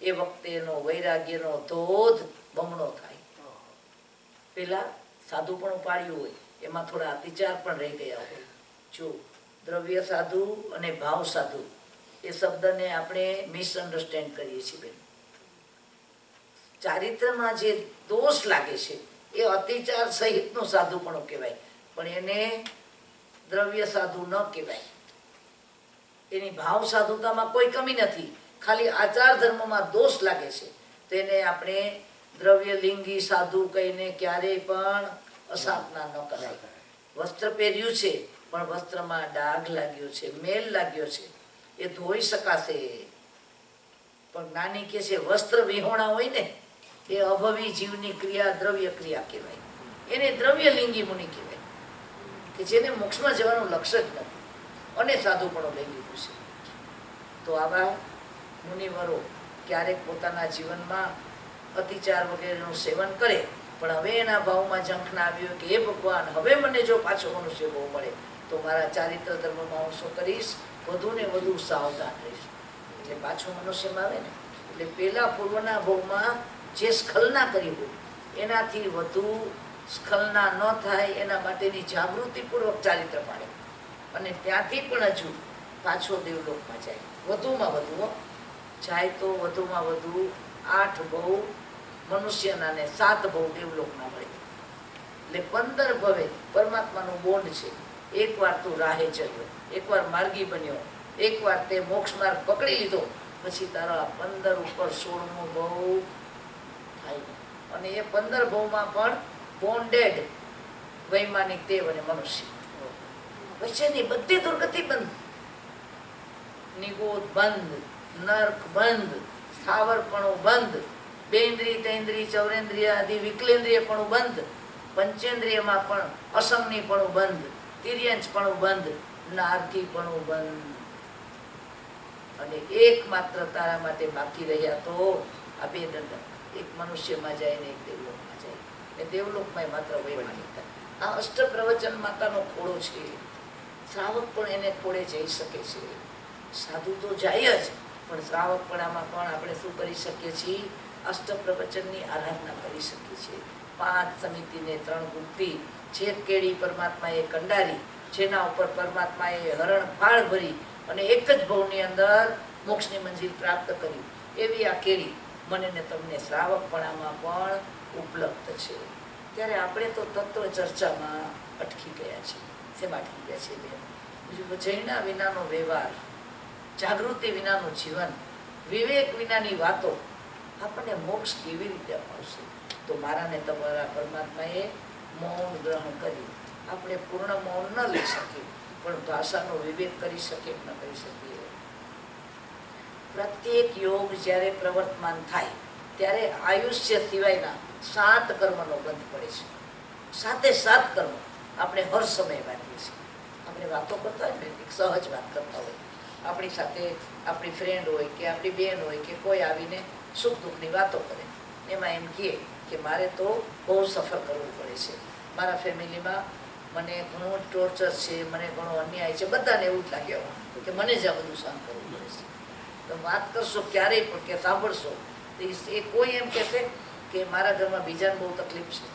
[SPEAKER 1] એ વખતે એનો વૈરાગ્યનો ધોધ બમણો થાય. પેલા સાધુ પણ પાડ્યું હોય, એમાં થોડા અતિચાર પણ રહી ગયા હોય. જો દ્રવ્ય સાધુ અને ભાવ સાધુ એ શબ્દને આપણે મિસઅન્ડરસ્ટેન્ડ કરીએ છીએ બેન. ચારિત્રમાં જે દોષ લાગે છે એ અતિચાર સહિતનું સાધુપણું કહેવાય, પણ એને દ્રવ્ય સાધુ ન કહેવાય. એની ભાવ સાધુતામાં કોઈ કમી નથી, ખાલી આચાર ધર્મમાં દોષ લાગે છે. તેને આપણે દ્રવ્ય લિંગી સાધુ કહીને ક્યારેય પણ અસાધના ન કરાય. વસ્ત્ર પહેર્યું છે પણ વસ્ત્રમાં ડાઘ લાગ્યો છે, મેલ લાગ્યો છે, એ ધોઈ શકાશે. પણ જ્ઞાની કે છે વસ્ત્ર વિહોણા હોય ને એ અભવી જીવની ક્રિયા દ્રવ્ય ક્રિયા કહેવાય, એને દ્રવ્ય લિંગી મુનિ કહેવાય, કે જેને મોક્ષમાં જવાનું લક્ષ્ય જ નથી અને સાધુપણું લઈ લીધું છે. તો આવા મુનિવરો ક્યારેક પોતાના જીવનમાં અતિચાર વગેરેનું સેવન કરે, પણ હવે એના ભાવમાં ઝંખ ના આવ્યો કે હે ભગવાન, હવે મને જો પાછો મનુષ્ય ભાવ મળે તો મારા ચારિત્ર ધર્મમાં હું શું કરીશ, વધુ ને વધુ સાવધાન રહીશ. એટલે પાછો મનુષ્યમાં આવે ને એટલે પેલા પૂર્વના ભાવમાં જે સ્ખલના કરી હોય એનાથી વધુ સ્ખલના ન થાય એના માટેની જાગૃતિપૂર્વક ચારિત્ર પાડે, અને ત્યાંથી પણ હજુ પાછો દેવલોકમાં જાય. વધુમાં વધુ જાય તો વધુમાં વધુ 8 ભવ મનુષ્યના ને 7 ભવ દેવલોકના મળે. એટલે 15 ભવે પરમાત્માનું બોન્ડ છે. એકવાર તું રાહે ચડ્યો, એકવાર માર્ગી બન્યો, એકવાર તે મોક્ષ માર્ગ પકડી લીધો, પછી તારા 15 ઉપર 16મો ભવ થાય. અને એ 15 ભવમાં પણ બોન્ડેડ વૈમાનિક દેવ અને મનુષ્ય વચ્ચેની બધી દુર્ગતિ બંધ, નિગોદ બંધ, નર્ક બંધ, સ્થાવરપણું બંધ, બેન્દ્રિય તૈન્દ્રિય ચૌરેન્દ્રિય આદિ વિકલેન્દ્રિયપણું બંધ, પંચેન્દ્રિયમાં પણ અસંગનીપણું બંધ, તિર્યંચપણું બંધ, નારકીપણું બંધ. અને એકમાત્ર તારા માટે બાકી રહ્યા તો આ બે દંડ, એક મનુષ્યમાં જાય ને એક દેવલોકમાં જાય. એ દેવલોકમાં માત્ર વૈમાનિકતા. આ અષ્ટ પ્રવચન માતાનો ખોળો છે. શ્રાવક પણ એને ખોળે જઈ શકે છે. સાધુ તો જાય જ, પણ શ્રાવકપણામાં પણ આપણે શું કરી શકીએ છીએ, અષ્ટ પ્રવચનની આરાધના કરી શકીએ છીએ. 5 સમિતિને 3 ગુપ્તિ, જે કેળી પરમાત્માએ કંડારી, જેના ઉપર પરમાત્માએ હરણ ફાળ ભરી અને એક જ ભવની અંદર મોક્ષની મંજિલ પ્રાપ્ત કરી, એવી આ કેળી મને ને તમને શ્રાવકપણામાં પણ ઉપલબ્ધ છે. ત્યારે આપણે તો તત્વ ચર્ચામાં અટકી ગયા છીએ. શેમાં અટકી ગયા છીએ? બીજું જૈના વિનાનો વ્યવહાર, જાગૃતિ વિનાનું જીવન, વિવેક વિનાની વાતો આપણને મોક્ષ કેવી રીતે અપાવશે? તો મારા ને તમારા પરમાત્માએ મૌન ગ્રહણ કરી. આપણે પૂર્ણ મૌન ન લઈ શકીએ, પણ ભાષાનો વિવેક કરી શકીએ ન કરી શકીએ. પ્રત્યેક યોગ જ્યારે પ્રવર્તમાન થાય ત્યારે આયુષ્ય સિવાયના 7 કર્મનો બંધ પડે છે. 7 કર્મ આપણે હર સમય વાંચીએ છીએ. આપણે વાતો કરતા હોય ને, એક સહજ વાત કરતા હોય, આપણી સાથે આપણી ફ્રેન્ડ હોય કે આપણી બેન હોય કે કોઈ આવીને સુખ દુઃખની વાતો કરે, એમાં એમ કહે કે મારે તો બહુ સફર કરવું પડે છે, મારા ફેમિલીમાં મને ઘણું ટોર્ચર છે, મને ઘણો અન્યાય છે, બધાને એવું જ લાગે કે મને જ આ બધું સહન કરવું પડે છે. તો વાત કરશો ક્યારેય પણ કે સાંભળશો તો એ કોઈ એમ કહેશે કે મારા ઘરમાં બીજાને બહુ તકલીફ છે.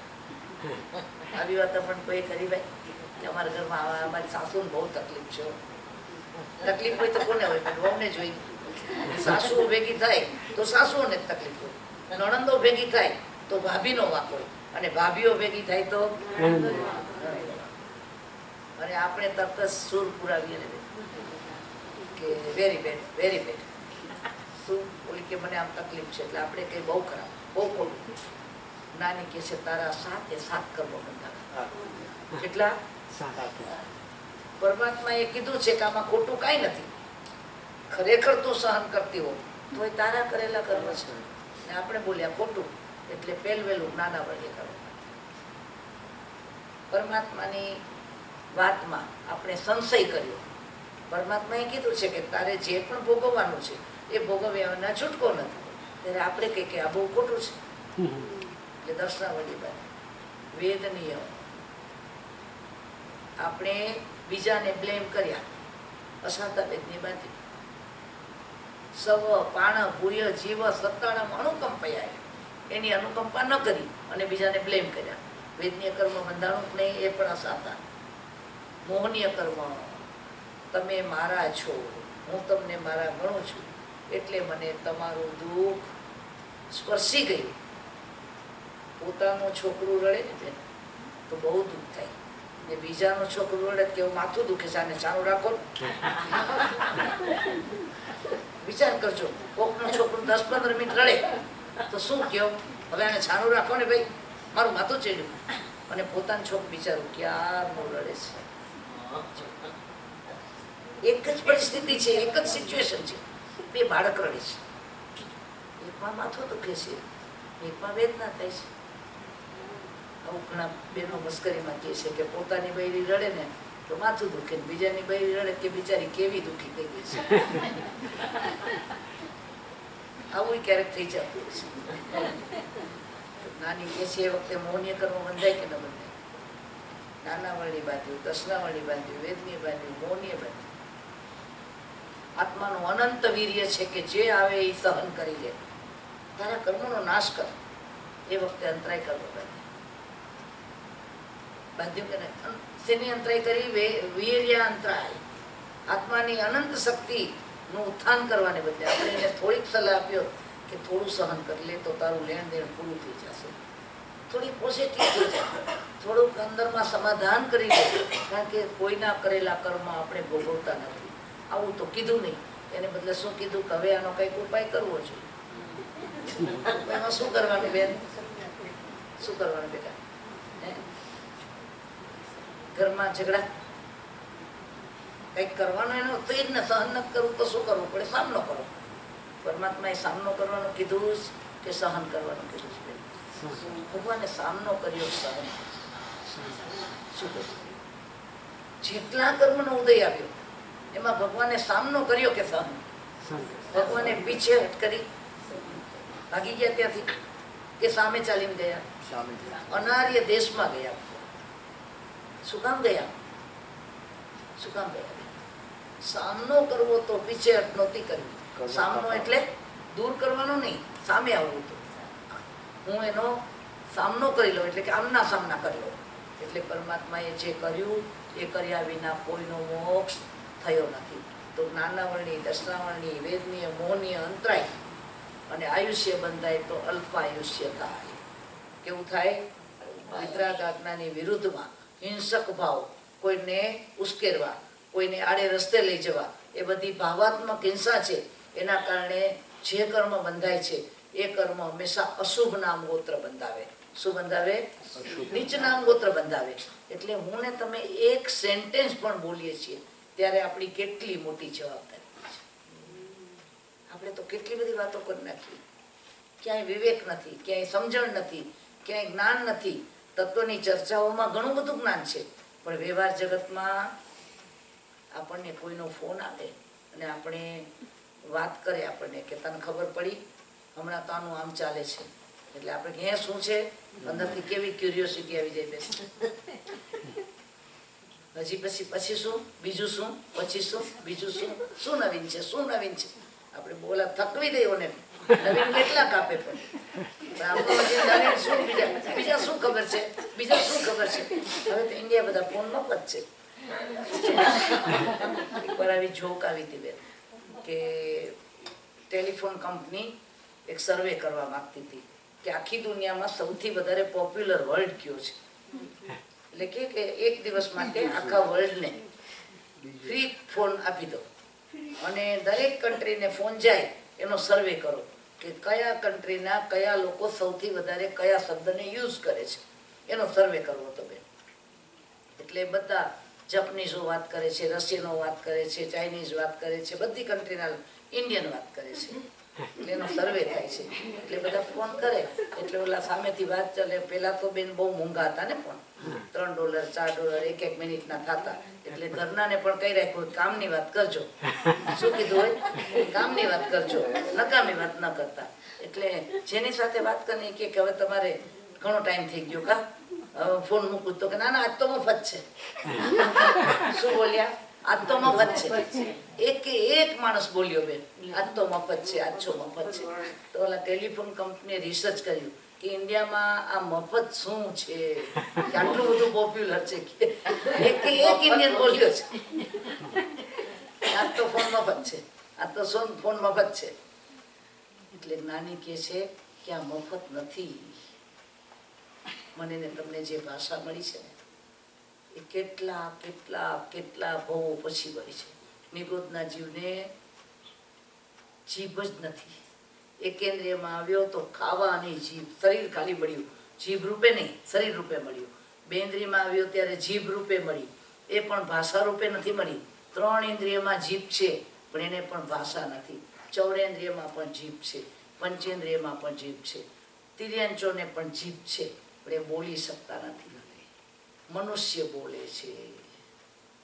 [SPEAKER 1] આવી વાત પણ કોઈ કરી ભાઈ કે અમારા ઘરમાં અમારી સાસુને બહુ તકલીફ છે. તકલીફ હોય તો કોને હોય? વહુને જ હોય. સાસુઓ ભેગી થાય તો સાસુઓને જ તકલીફ હોય, નણંદો ભેગી થાય તો ભાભીનો વાંક હોય, અને ભાભીઓ ભેગી થાય તો અને આપણે તરત જ સૂર પુરાવીએ ને કે વેરી બેડ, વેરી બેડ. શું બોલી કે મને આમ તકલીફ છે, એટલે આપણે કઈ બહુ ખરાબ, બહુ ખોટું. નાની કે છે તારા 7 કર્મ બંધાણા. કેટલા? 7. પરમાત્માએ કીધું છે કે આમાં ખોટું કાંઈ નથી, ખરેખર તું સહન કરતી હો તો એ તારા કરેલા કર્મ છે. ને આપણે બોલ્યા ખોટું, એટલે પહેલવેલું નાના વર્ગે કરવા. પરમાત્માની વાતમાં આપણે સંશય કર્યો. પરમાત્માએ કીધું છે કે તારે જે પણ ભોગવવાનું છે એ ભોગવ્યાના છૂટકો નથી, ત્યારે આપણે કહીએ કે આ બહુ ખોટું છે. એટલે દર્શનાવલી બાદ વેદ નિયમ આપણે બીજાને બ્લેમ કર્યા. અશાંતા વેદની બાંધી સવ પાણ ભૂય જીવ સત્તાણમ અનુકંપયા, એની અનુકંપા ન કરી અને બીજાને બ્લેમ કર્યા. વેદનીય કર્મ બંધાણું નહીં, એ પણ અસાતા. મોહનીય કર્મ, તમે મારા છો, હું તમને મારા ગણું છું, એટલે મને તમારું દુઃખ સ્પર્શી ગયું. પોતાનું છોકરું રડે ને તો બહુ દુઃખ થાય, ને બીજાનું છોકરું રડે કેવું માથું દુખે છે, આને ચાલુ રાખો. વિચાર કરજો, કોકનું છોકરું 10-15 મિનિટ રડે તો શું કહો, હવે આને છાનું રાખો ને ભાઈ, મારું માથું ચડ્યું અને પોતાનું છોક બિચારું ક્યારનું રડે છે. એક જ પરિસ્થિતિ છે, એક જ સિચ્યુએશન છે, બે બાળક રડે છે. એકમાં માથું દુખે છે, એકમાં વેદના થાય છે. આવું ઘણા બેનો મસ્કરીમાં કહે છે કે પોતાની બૈરી રડે ને તો માથું દુખે, બીજાની બૈરી રડે કે બિચારી કેવી દુખી થઈ ગઈ છે. આવું ક્યારેક થઈ જતું છે. નાની કે છે એ વખતે મૌન્ય કર્મ બંધાય કે ન બંધાય? નાના વળી બાંધ્યું, દસના વળી બાંધ્યું, વેદની બાંધ્યું, મૌન્ય બાંધ્યું. આત્માનું અનંત વીર્ય છે કે જે આવે એ સહન કરી લે. તારા કર્મોનો નાશ કર, એ વખતે અંતરાય કરવો બાંધ્યું કે નહીં? શેની અંતરાય કરી? વીર્ય અંતરાય. આત્માની અનંત શક્તિ નું ઉત્થાન કરવાને બદલે આપણે એને થોડીક સલાહ આપ્યો કે થોડું સહન કરી લે તો તારું લેણ દેણ પૂરું થઈ જશે, થોડી પોઝિટિવ થઈ જાય, થોડુંક અંદરમાં સમાધાન કરી લે. કારણ કે કોઈના કરેલા કર્મ આપણે ભોગવતા નથી. આવું તો કીધું નહીં, એને બદલે શું કીધું કે હવે આનો કંઈક ઉપાય કરવો જોઈએ. એમાં શું કરવાનું બેન? શું કરવાનું બેટા? ઘરમાં ઝઘડા કંઈક કરવાનું, એનો તો જ ને સહન નથી કરવું તો શું કરવું પડે? સામનો કરો. પરમાત્માએ સામનો કરવાનું કીધું કે સહન કરવાનું કીધું છે? ભગવાને સામનો કર્યો, સહન શું કર્યું? જેટલા કર્મનો ઉદય આવ્યો એમાં ભગવાને સામનો કર્યો કે સહન? ભગવાને પીછેહટ કરી, ભાગી ગયા ત્યાંથી કે સામે ચાલીને ગયા? અનાર્ય દેશમાં ગયા. શું કામ ગયા? શું કામ ગયા? સામનો કરવો તો પીછેહટ નહોતી કરવી. સામનો એટલે દૂર કરવાનો નહીં, સામે આવવું હતું. હું એનો સામનો કરી લઉં એટલે કે આમના સામના કરી લઉં. એટલે પરમાત્માએ જે કર્યું એ કર્યા વિના કોઈનો મોક્ષ થયો નથી. તો જ્ઞાનાવરણી, દર્શનાવરણી, વેદનીય, મોહનીય અંતરાય અને આયુષ્ય બંધાય તો અલ્પાયુષ્ય થાય. કેવું થાય? વિતરાગ આજ્ઞાની વિરુદ્ધમાં હિંસક ભાવ, કોઈને ઉશ્કેરવા, કોઈને આડે રસ્તે લઈ જવા, એ બધી ભાવાત્મક હિંસા છે. એના કારણે જે કર્મ બંધાય છે એ કર્મ હંમેશા અશુભ નામ ગોત્ર બંધાવે. શું બંધાવે? નીચ નામ ગોત્ર બંધાવે. એટલે હું ને તમે એક સેન્ટેન્સ પણ બોલીએ છીએ ત્યારે આપણી કેટલી મોટી જવાબદારી છે. આપણે તો કેટલી બધી વાતો કરી નાખી, ક્યાંય વિવેક નથી, ક્યાંય સમજણ નથી, ક્યાંય જ્ઞાન નથી. તત્વની ચર્ચાઓમાં ઘણું બધું જ્ઞાન છે, પણ વ્યવહાર જગતમાં આપણને કોઈનો ફોન આવે અને આપણે વાત કરે આપણને કે તને ખબર પડી હમણાં તો આનું આમ ચાલે છે, એટલે આપણે ક્યાં શું છે અંદરથી કેવી ક્યુરિયોસિટી આવી જાય બેસી. હજી પછી શું, બીજું શું, પછી શું, બીજું શું, શું નવીન છે, શું નવીન છે. આપણે બોલા થકવી દઈએ ને, નવીન કેટલા કાપે પણ નવીન શું, બીજા શું ખબર છે, બીજા શું ખબર છે. હવે તો ઇન્ડિયા બધા ફોન મફત છે. એકવાર આવી જોક આવી હતી બેન કે ટેલિફોન કંપની એક સર્વે કરવા માંગતી હતી કે આખી દુનિયામાં સૌથી વધારે પોપ્યુલર વર્ડ કયો છે. એટલે કે એક દિવસ માટે આખા વર્લ્ડને ફ્રી ફોન આપી દો અને દરેક કન્ટ્રીને ફોન જાય એનો સર્વે કરો કે કયા કન્ટ્રીના કયા લોકો સૌથી વધારે કયા શબ્દને યુઝ કરે છે, એનો સર્વે કરવો હતો બેન. એટલે બધા જાપાનીઝો વાત કરે છે, રશિયનો વાત કરે છે, ચાઇનીઝ વાત કરે છે, બધી કન્ટ્રીના ઇન્ડિયન વાત કરે છે. એટલે એનો સર્વે થાય છે. એટલે બધા ફોન કરે એટલે ઓલા સામેથી વાત ચાલે. પેલા તો બેન બહુ મોંઘા હતા ને ફોન, $3, $4 એક મિનિટના થતા. એટલે ઘરનાને પણ કહી રાખ્યું કામની વાત કરજો. શું કીધું હોય? કામની વાત કરજો, નકામી વાત ન કરતા. એટલે જેની સાથે વાત કરવી કે હવે તમારે ઘણો ટાઈમ થઈ ગયો કા ફોન મૂકું તો કે ના ના આજ તો મફત છે. શું બોલ્યા? આજ તો મફત છે. એક માણસ બોલ્યો બેન આજ તો મફત છે, આજ છો મફત છે. તો ઓલા ટેલિફોન કંપનીએ રિસર્ચ કર્યું કે ઇન્ડિયામાં આ મફત શું છે કે આટલું બધું પોપ્યુલર છે. એક ઇન્ડિયન બોલ્યો છે આજ તો ફોન મફત છે, આજ તો ફોન મફત છે. એટલે જ્ઞાની કહે છે કે આ મફત નથી. મને ને તમને જે ભાષા મળી છે ને એ કેટલા કેટલા કેટલા ભવો પછી મળી છે. નિગોદના જીવને જીભ જ નથી. એકેન્દ્રિયમાં આવ્યો તો ખાવાની જીભ, શરીર ખાલી મળ્યું જીભ રૂપે નહીં, શરીર રૂપે મળ્યું. બેન્દ્રીમાં આવ્યો ત્યારે જીભ રૂપે મળી, એ પણ ભાષા રૂપે નથી મળી. 3 ઇન્દ્રિયમાં જીભ છે પણ એને પણ ભાષા નથી. ચૌરેન્દ્રિયમાં પણ જીભ છે, પંચેન્દ્રિયમાં પણ જીભ છે, તિર્યંચોને પણ જીભ છે પણ એ બોલી શકતા નથી. મનુષ્ય બોલે છે.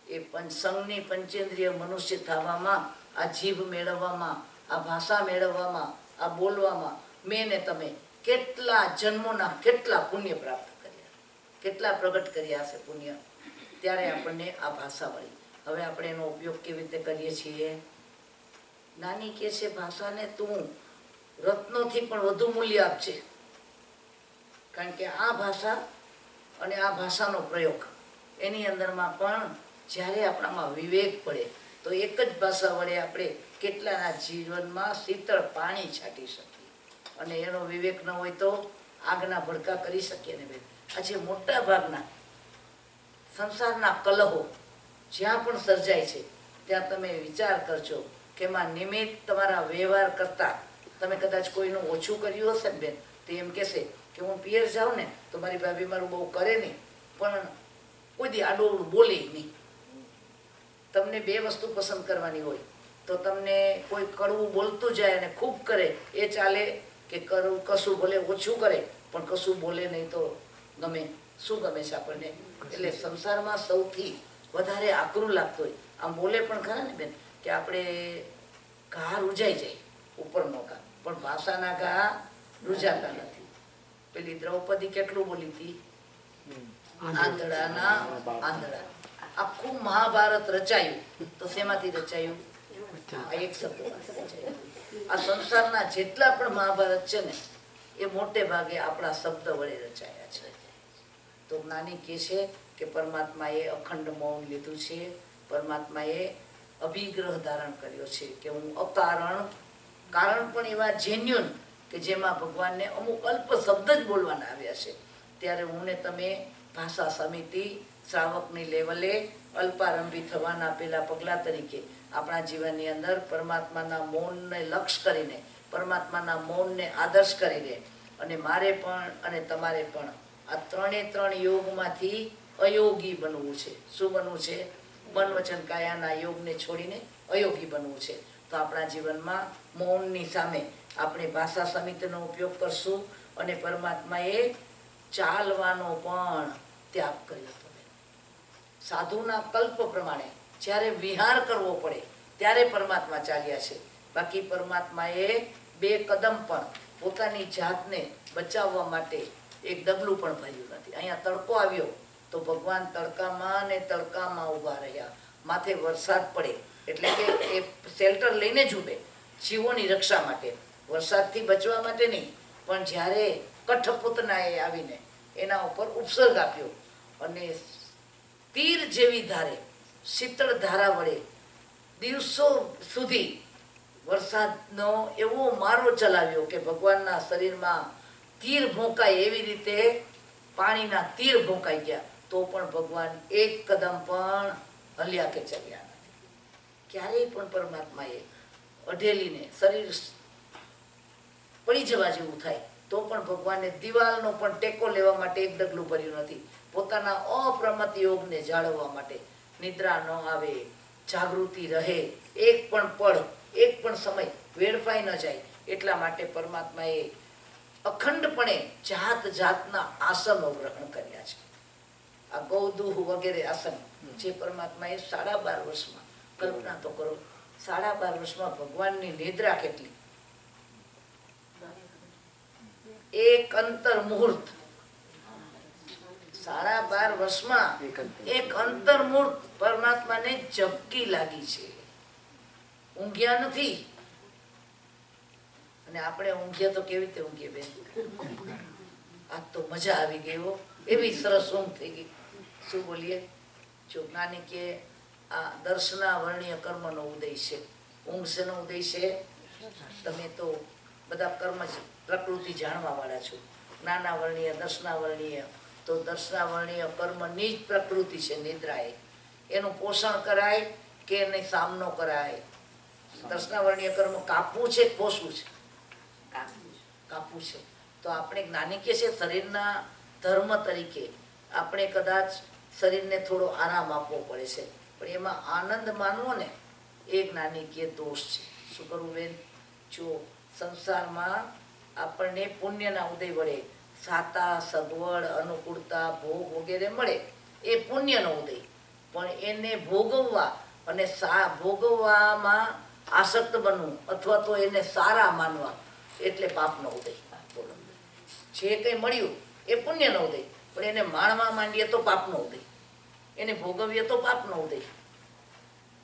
[SPEAKER 1] એ સંઘની પંચેન્દ્રિય મનુષ્ય થવામાં, આ જીભ મેળવવામાં, આ ભાષા મેળવવામાં, આ બોલવામાં મેં ને તમે કેટલા જન્મોના કેટલા પુણ્ય પ્રાપ્ત કર્યા, કેટલા પ્રગટ કર્યા છે પુણ્ય, ત્યારે આપણને આ ભાષા મળી. હવે આપણે એનો ઉપયોગ કેવી રીતે કરીએ છીએ? નાની કહે છે ભાષાને તું રત્નોથી પણ વધુ મૂલ્ય આપજે, કારણ કે આ ભાષા અને આ ભાષાનો પ્રયોગ એની અંદરમાં પણ જ્યારે આપણામાં વિવેક પડે તો એક જ ભાષા વડે આપણે કેટલાના જીવનમાં શીતળ પાણી છાંટી શકીએ. અને એનો વિવેક ન હોય તો આગના ભડકા કરી શકીએ ને બેન. આજે મોટા ભાગના સંસારના કલહો જ્યાં પણ સર્જાય છે ત્યાં તમે વિચાર કરજો કે એમાં નિમિત્ત તમારા વ્યવહાર કરતા તમે કદાચ કોઈનું ઓછું કર્યું હશે ને બેન, તો એમ કહેશે કે હું પિયર જાઉં ને તો મારી ભાભી મારું બહુ કરે નહીં, પણ કોઈ દી આડોવડું બોલે નહીં. તમને 2 વસ્તુ પસંદ કરવાની હોય તો તમને કોઈ કડવું બોલતું જાય અને ખૂબ કરે એ ચાલે, કે કશું ભલે ઓછું કરે પણ કશું બોલે નહીં તો ગમે? શું ગમે છે આપણને? એટલે સંસારમાં સૌથી વધારે આકરું લાગતું હોય, આમ બોલે પણ ખરા ને બેન, કે આપણે ઘા રૂજાઈ જાય ઉપરનો ઘા, પણ ભાષાના ઘા રૂજાતા નથી. પેલી દ્રૌપદી કેટલું બોલી હતી? આંધળાના આંધળા. આખું મહાભારત રચાયું તો શેમાંથી રચાયું? આ એક શબ્દમાંથી રચાયું. આ સંસારના જેટલા પણ મહાભારત છે ને એ મોટે ભાગે આપણા શબ્દ વડે રચાયા છે. તો જ્ઞાની કહે છે કે પરમાત્માએ અખંડ મૌન લીધું છે, પરમાત્માએ અભિગ્રહ ધારણ કર્યો છે કે હું અકારણ, કારણ પણ એવા જેન્યુન કે જેમાં ભગવાનને અમુક અલ્પ શબ્દ જ બોલવાના આવ્યા છે. ત્યારે હું ને તમે ભાષા સમિતિ શ્રાવકની લેવલે અલ્પારંભી થવાના પેલા પગલા તરીકે આપણા જીવનની અંદર પરમાત્માના મૌનને લક્ષ્ય કરીને, પરમાત્માના મૌનને આદર્શ કરીને, અને મારે પણ અને તમારે પણ આ 3 યોગમાંથી અયોગી બનવું છે. શું બનવું છે? મન વચન કાયાના યોગને છોડીને અયોગી બનવું છે. તો આપણા જીવનમાં મૌનની સામે આપણે ભાષા સમિતિનો ઉપયોગ કરશું અને પરમાત્માએ ચાલવાનો પણ ત્યાગ કર્યો હતો. સાધુના કલ્પ પ્રમાણે જ્યારે વિહાર કરવો પડે ત્યારે પરમાત્મા ચાલ્યા છે. બાકી પરમાત્માએ 2 કદમ પણ પોતાની જાતને બચાવવા માટે એક ડગલું પણ ભર્યું નથી. અહીંયા તડકો આવ્યો તો ભગવાન તડકામાં ને તડકામાં ઊભા રહ્યા. માથે વરસાદ પડે એટલે કે એ શેલ્ટર લઈને જ ઊભે, જીવોની રક્ષા માટે, વરસાદથી બચવા માટે નહીં. પણ જ્યારે કઠપૂતનાએ આવીને એના ઉપર ઉપસર્ગ આપ્યો અને તીર જેવી ધારે શીતળ ધારા વડે દિવસો સુધી વરસાદનો એવો મારો ચલાવ્યો કે ભગવાનના શરીરમાં તીર ભોંકાય એવી રીતે પાણીના તીર ભોંકાઈ ગયા, તો પણ ભગવાન એક કદમ પણ હલ્યા કે ચાલ્યા નથી. ક્યારેય પણ પરમાત્માએ અઢેલીને શરીર પડી જવા જેવું થાય તો પણ ભગવાનને દિવાલનો પણ ટેકો લેવા માટે એક ડગલું ભર્યું નથી. પોતાના અપ્રમત યોગને જાળવવા માટે નિદ્રા ન આવે, જાગૃતિ રહે, એક પણ પળ, એક પણ સમય વેડફાઈ ન જાય એટલા માટે પરમાત્માએ અખંડપણે જાત જાતના આસનો ગ્રહણ કર્યા છે. આ ગૌદૂહ વગેરે આસન જે પરમાત્માએ 12.5 વર્ષમાં, કલ્પના તો કરો, 12.5 વર્ષમાં ભગવાનની નિદ્રા કેટલી, એક અંતર મુહૂર્ત, 12.5 વર્ષમાં એક અંતર મુહૂર્ત પરમાત્માને ઝબકી લાગી છે. ઊંઘ્યા નથી. અને આપણે ઊંઘીએ તો કેવી રીતે ઊંઘીએ બેન? આજ તો મજા આવી ગઈ હો, એવી સરસ ઊંઘ થઈ ગઈ. શું બોલીએ? જો જ્ઞાની કે આ દર્શના વર્ણ્ય કર્મનો ઉદય છે. ઊંઘ શેનો ઉદય છે? તમે તો બધા કર્મ પ્રકૃતિ જાણવા વાળા છો. જ્ઞાના વર્ણ્ય, દર્શના વર્ણ્ય, તો દર્શના વર્ણ્ય કર્મની જ પ્રકૃતિ છે નિદ્રા. એનું પોષણ કરાય કે એને સામનો કરાય? દર્શના વર્ણ્ય કર્મ કાપવું છે, પોષવું છે? કાપવું છે. તો આપણે જ્ઞાની કે છે શરીરના ધર્મ તરીકે આપણે કદાચ શરીરને થોડો આરામ આપવો પડે છે, પણ એમાં આનંદ માનવો ને એ જ્ઞાની કે દોષ છે. શું કરવું બેન? જો સંસારમાં આપણને પુણ્યના ઉદય વડે સાતા સગવડ અનુકૂળતા ભોગ વગેરે મળે એ પુણ્યનો ઉદય, પણ એને ભોગવવા અને ભોગવવામાં આસક્ત બનવું અથવા તો એને સારા માનવા એટલે પાપનો ઉદય. બોલો, જે કંઈ મળ્યું એ પુણ્યનો ઉદય, પણ એને માણવા માંડીએ તો પાપનો ઉદય, એને ભોગવીએ તો પાપનો ઉદય.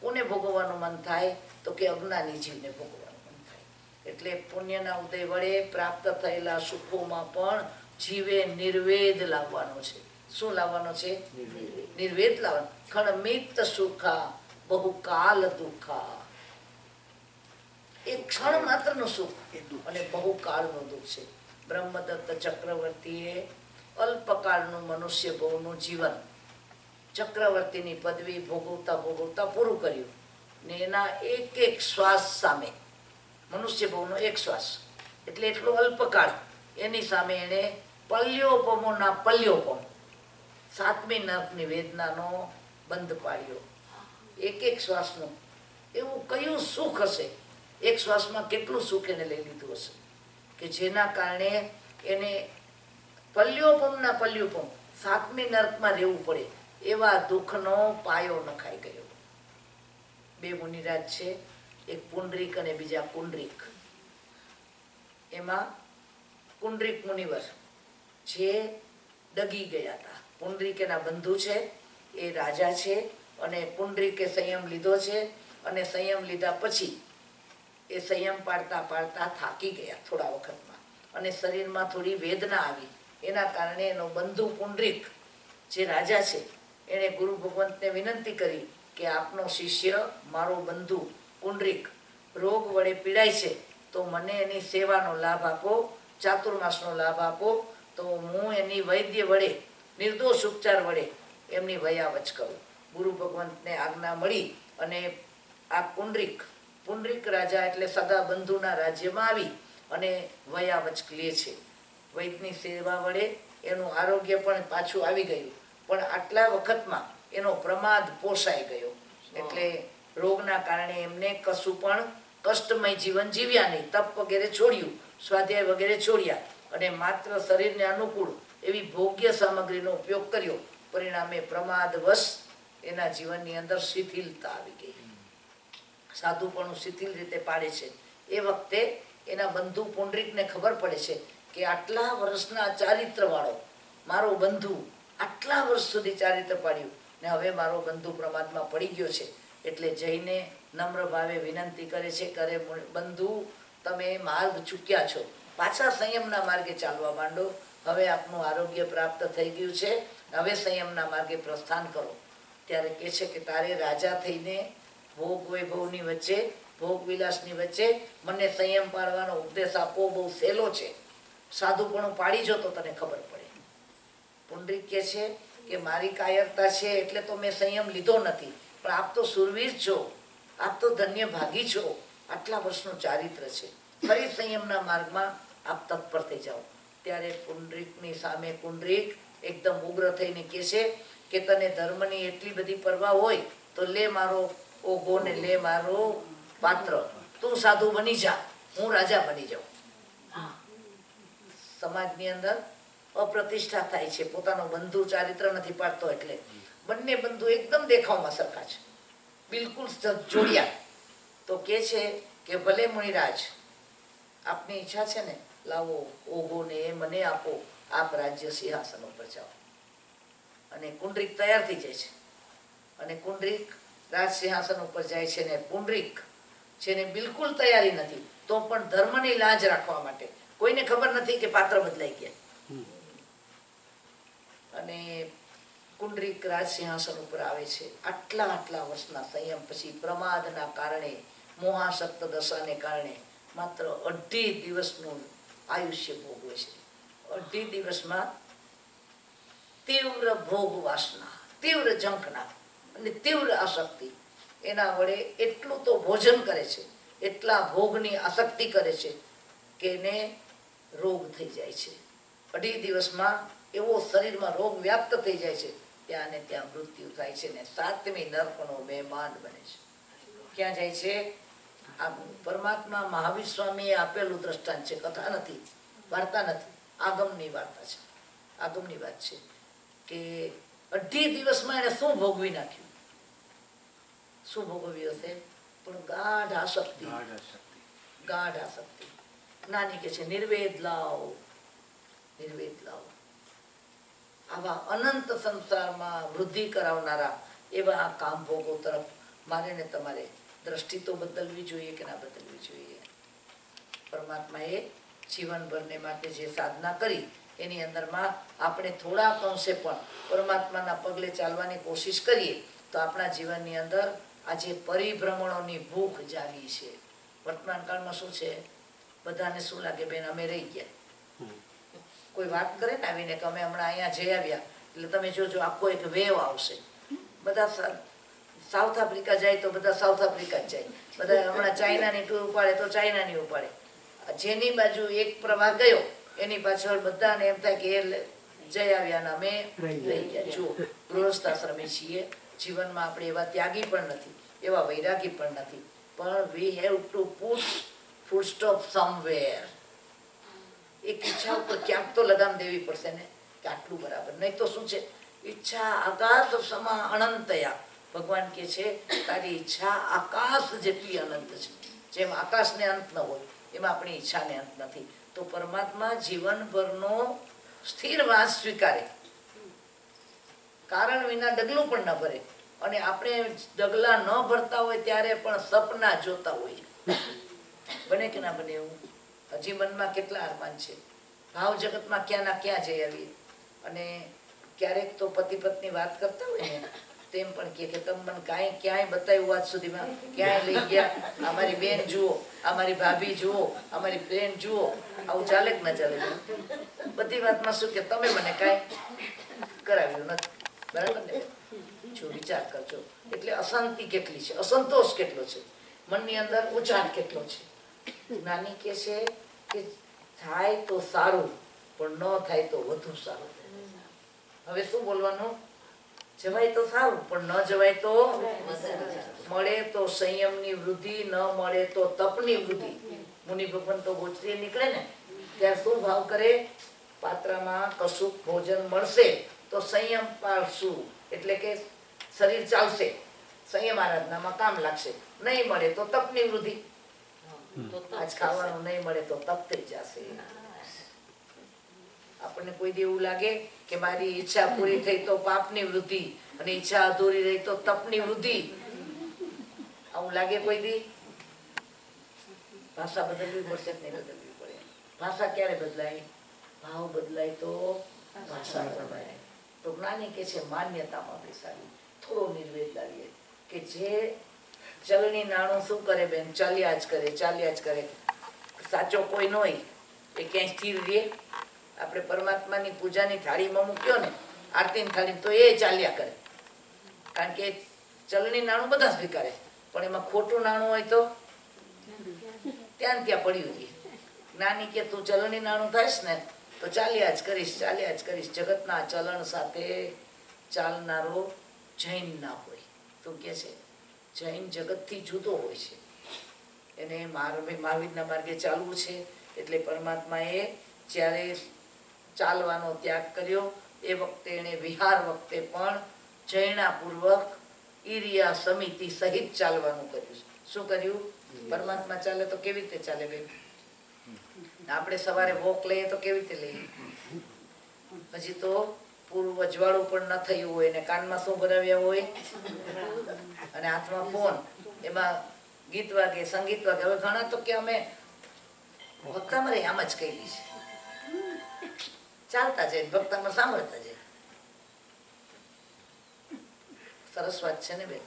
[SPEAKER 1] કોને ભોગવવાનું મન થાય? તો કે અજ્ઞાની જીવને ભોગવવાનું મન થાય. એટલે પુણ્યના ઉદય વડે પ્રાપ્ત થયેલા સુખોમાં પણ જીવે નિર્વેદ લાવવાનો છે. શું લાવવાનો છે? નિર્વેદ લાવવાનો. ખણમિત સુખા બહુ કાલ દુઃખા. એક ક્ષણ માત્રનું સુખ અને બહુ કાળનું દુઃખ છે. બ્રહ્મદત્ત ચક્રવર્તીએ અલ્પકાળનું મનુષ્ય ભવનું જીવન ચક્રવર્તીની પદવી ભોગવતા ભોગવતા પૂરું કર્યું ને એના એક એક શ્વાસ સામે, મનુષ્ય ભવનો એક શ્વાસ એટલે એટલો અલ્પકાળ, એની સામે એને પલ્યોપમોના પલ્યોપમ, સાતમી નરકની વેદનાનો બંધ પાડ્યો. એક એક શ્વાસનું એવું કયું સુખ હશે, એક શ્વાસમાં કેટલું સુખ એને લઈ લીધું હશે કે જેના કારણે એને પલ્યોપમના પલ્યોપમ, સાતમી નરકમાં રહેવું પડે એવા દુઃખનો પાયો નખાઈ ગયો. બે મુનિરાજ છે, એક પુંડરીક અને બીજા કુંડરીક. એમાં કુંડરીક મુનિવર જે ડગી ગયા હતા. પુંડરીક એના બંધુ છે, એ રાજા છે, અને પુંડરીકે સંયમ લીધો છે, અને સંયમ લીધા પછી એ સંયમ પાડતા પાડતા થાકી ગયા થોડા વખતમાં, અને શરીરમાં થોડી વેદના આવી. એના કારણે એનો બંધુ પુંડરીક જે રાજા છે એણે ગુરુ ભગવંતને વિનંતી કરી કે આપનો શિષ્ય મારો બંધુ પુંડરીક રોગ વડે પીડાય છે, તો મને એની સેવાનો લાભ આપો, ચાતુર્માસનો લાભ આપો, તો હું એની વૈદ્ય વડે નિર્દોષ ઉપચાર વડે એમની વયાવચ કરું. ગુરુ ભગવંતને આજ્ઞા મળી અને આ પુંડરીક રાજા એટલે સગા બંધુના રાજ્યમાં આવી અને વયાવચ લે છે. વૈદ્યની સેવા વડે એનું આરોગ્ય પણ પાછું આવી ગયું, પણ આટલા વખતમાં એનો પ્રમાદ પોસાઈ ગયો. એટલે રોગના કારણે એમને કશું પણ કષ્ટમય જીવન જીવ્યા નહીં. તપ વગેરે છોડ્યું, સ્વાધ્યાય વગેરે છોડ્યા, અને માત્ર શરીરને અનુકૂળ એવી ભોગ્ય સામગ્રીનો ઉપયોગ કર્યો. પરિણામે પ્રમાદવશ એના જીવનની અંદર શિથિલતા આવી ગઈ. સાધુપણું શિથિલ રીતે પાડે છે. એ વખતે એના બંધુ પુંડરીકને ખબર પડે છે કે આટલા વર્ષના ચારિત્રવાળો મારો બંધુ આટલા વર્ષ સુધી ચારિત્ર પાડ્યું ને હવે મારો બંધુ પ્રમાદમાં પડી ગયો છે. એટલે જઈને નમ્ર ભાવે વિનંતી કરે છે કે અરે બંધુ, તમે માર્ગ ચૂક્યા છો, પાછા સંયમના માર્ગે ચાલવા માંડો. હવે આપનું આરોગ્ય પ્રાપ્ત થઈ ગયું છે, હવે સંયમના માર્ગે પ્રસ્થાન કરો. ત્યારે કહે છે કે તારે રાજા થઈને ભોગ વૈભવની વચ્ચે, ભોગ વિલાસની વચ્ચે મને સંયમ પાડવાનો ઉપદેશ આપવો બહુ સહેલો છે. સાધુપણું પાડી જો તો તને ખબર પડે. પુંડરીક કહે છે કે મારી કાયરતા છે એટલે તો મેં સંયમ લીધો નથી, પણ આપ તો સુરવીર છો, આપ તો ધન્ય ભાગી છો, આટલા વર્ષનું ચારિત્ર છે, ફરી સંયમના માર્ગમાં આપ તત્પર થઈ જાઓ. ત્યારે પુંડરીકની સામે કુંડરીક એકદમ ઉગ્ર થઈને કહે છે કે તને ધર્મની એટલી બધી પરવા હોય તો લે મારો ઓઘો ને લે મારો પાત્ર, તું સાધુ બની જા, હું રાજા બની જાઉં. સમાજની અંદર અપ્રતિષ્ઠા થાય છે, પોતાનો બંધુ ચારિત્ર નથી પાડતો એટલે. બંને બંધુ એકદમ દેખાવમાં સરખા છે, બિલકુલ જોડિયા. તો કે છે કે ભલે મુનિરાજ, આપની ઈચ્છા છે ને, લાવો ઓઘો ને એ મને આપો, આપ રાજ્ય સિંહાસન ઉપર જાઓ. અને કુંડરીક તૈયાર થઈ જાય છે, અને કુંડરીક રાજ સિંહાસન ઉપર જાય છે, ને પુંડરીક જેને બિલકુલ તૈયારી નથી તો પણ ધર્મની લાજ રાખવા માટે, કોઈને ખબર નથી કે પાત્ર બદલાઈ ગયા, અને કુંડરીક રાજ સિંહાસન ઉપર આવે છે. આટલા વર્ષના સંયમ પછી પ્રમાદના કારણે, મોહાસક્ત દશાને કારણે માત્ર 2.5 દિવસનું આયુષ્ય ભોગવે છે. 2.5 દિવસમાં તીવ્ર ભોગ વાસના, તીવ્ર ઝંખના અને તીવ્ર આસક્તિ એના વડે એટલું તો ભોજન કરે છે, એટલા ભોગની આસક્તિ કરે છે કે એને રોગ થઈ જાય છે. 2.5 દિવસમાં એવો શરીરમાં રોગ વ્યાપ્ત થઈ જાય છે, ત્યાં ને ત્યાં મૃત્યુ થાય છે ને 7મી નરકનો મહેમાન બને છે. ક્યાં જાય છે? આ પરમાત્મા મહાવીર સ્વામીએ આપેલું દ્રષ્ટાંત છે, કથા નથી, વાર્તા નથી, આગમની વાર્તા છે, આગમની વાત છે કે 2.5 દિવસમાં એને શું ભોગવી નાખ્યું, શું ભોગવ્યું હશે? પણ ગાઢ આસક્તિ, ગાઢ આસક્તિ. નાની કે છે નિર્વેદ લાવો, નિર્વેદ લાવો. આવા અનંત સંસારમાં વૃદ્ધિ કરાવનારા એવા આ કામ ભોગો તરફ મારે ને તમારે દ્રષ્ટિ તો બદલવી જોઈએ કે ના બદલવી જોઈએ? પરમાત્માએ જીવનભરને માટે જે સાધના કરી એની અંદરમાં આપણે થોડા અંશે પણ પરમાત્માના પગલે ચાલવાની કોશિશ કરીએ તો આપણા જીવનની અંદર આજે પરિભ્રમણોની ભૂખ જાગી છે. વર્તમાન કાળમાં શું છે, બધાને શું લાગે બેન અમે રહી ગયા. કોઈ વાત કરે ને આવીને કે અમે હમણાં અહીંયા જઈ આવ્યા, એટલે તમે જોજો આખો એક વેવ આવશે. બધા સાઉથ આફ્રિકા જાય તો બધા સાઉથ આફ્રિકા જ જાય, બધા હમણાં ચાઇનાની ટૂર ઉપાડે તો ચાઇનાની ઉપાડે. જેની બાજુ એક પ્રવાહ ગયો એની પાછળ બધાને એમ થાય કે એ જઈ આવ્યા ને અમે રહી ગયા. જુઓ, ગૃહસ્થાશ્રમી છીએ, જીવનમાં આપણે એવા ત્યાગી પણ નથી, એવા વૈરાગી પણ નથી, પણ we have to put full stop somewhere. એક ઈચ્છા ઉપર ક્યાંક તો લગામ દેવી પડશે ને કે આટલું બરાબર. નહીં તો શું છે, ઈચ્છા આકાશ સમા અનંતયા. ભગવાન કે છે તારી ઈચ્છા આકાશ જેટલી અનંત છે. જેમ આકાશને અંત ન હોય એમાં આપણી ઈચ્છાને અંત નથી. તો પરમાત્મા જીવનભરનો સ્થિર વાસ સ્વીકારે, કારણ વિના ડગલું પણ ન ભરે. અને આપણે ડગલા ન ભરતા હોય ત્યારે પણ સપના જોતા હોઈએ. બને કે ના બને એવું? હજી મનમાં કેટલા અરમાન છે, ભાવ જગતમાં ક્યાં ના ક્યાં જઈ આવીએ. અને ક્યારેક તો પતિ પત્ની વાત કરતા હોય ને તેમ પણ કે તમે મને કાંઈ ક્યાંય બતાવ્યું આજ સુધીમાં, ક્યાંય લઈ ગયા, અમારી બેન જુઓ, અમારી ભાભી જુઓ, અમારી ફ્રેન્ડ જુઓ. આવું ચાલે કે ના ચાલે? બધી વાતમાં શું કે તમે મને કાંઈ કરાવ્યું નથી. બરાબર ને? જો વિચાર કરજો. એટલે અશાંતિ કેટલી છે, અસંતોષ કેટલો છે, મનની અંદર ઉચાટ કેટલો છે. નાની કે છે કે થાય તો સારું, પણ ન થાય તો વધુ સારું. હવે શું બોલવાનું? જવાય તો સારું, પણ ન જવાય તો મળે તો સંયમની વૃદ્ધિ, ન મળે તો તપની વૃદ્ધિ. મુનિ ભગવાન તો ગોચરીએ નીકળે ને ત્યારે શું ભાવ કરે? પાત્રમાં કશુંક ભોજન મળશે તો સંયમ પાળશું, એટલે કે શરીર ચાલશે, સંયમ આરાધનામાં કામ લાગશે. નહીં મળે તો તપની વૃદ્ધિ. આજ ખાવાનું નહીં મળે તો તપ થઈ જશે. આપણને કોઈ દી એવું લાગે કે મારી ઈચ્છા પૂરી થઈ તો પાપની વૃદ્ધિ, અને ઈચ્છા અધૂરી રહી તો તપની વૃદ્ધિ? આવું લાગે કોઈ દી? ભાષા બદલવી પડશે કે નહીં બદલવી પડે? ભાષા ક્યારે બદલાય? ભાવ બદલાય તો ભાષા બદલાય. તો જ્ઞાની કે છે માન્યતામાં બેસાડી થોડો નિર્વેદ લાવીએ કે જે ચલણી નાણું શું કરે બેન? ચાલ્યા જ કરે, ચાલ્યા જ કરે. સાચો કોઈ ન હોય એ ક્યાંય સ્થિર રહે? આપણે પરમાત્માની પૂજાની થાળીમાં મૂક્યો ને, આરતીની થાળી, તો એ ચાલ્યા કરે. કારણ કે ચલણી નાણું બધા સ્વીકારે, પણ એમાં ખોટું નાણું હોય તો ત્યાં ત્યાં પડ્યું રહે. જ્ઞાની કે તું ચલણી નાણું થાયશ ને તો ચાલ્યા જ કરીશ, ચાલ્યા જ કરીશ. જગતના ચલણ સાથે ચાલનારો જૈન ના હોય. તો કે છે જૈન જગતથી જુદો હોય છે, એને મહાવીરના માર્ગે ચાલવું છે. એટલે પરમાત્માએ જ્યારે ચાલવાનો ત્યાગ કર્યો એ વખતે એને વિહાર વખતે પણ જૈનાપૂર્વક ઈરિયા સમિતિ સહિત ચાલવાનું કર્યું. શું કર્યું? પરમાત્મા ચાલે તો કેવી રીતે ચાલે બેન? આપણે સવારે વોક લઈએ તો કેવી રીતે લઈએ? હજી તો પૂરું અજવાળું પણ ન થયું હોય ને કાનમાં શું ભરાવ્યા હોય અને હાથમાં ફોન, એમાં ગીત વાગે, સંગીત વાગે. હવે ઘણા તો કે અમે ભક્તામાં રહી આમ જ કહેલી છે, ચાલતા જાય ભક્તામાં સાંભળતા જાય. સરસ વાત છે ને બેન?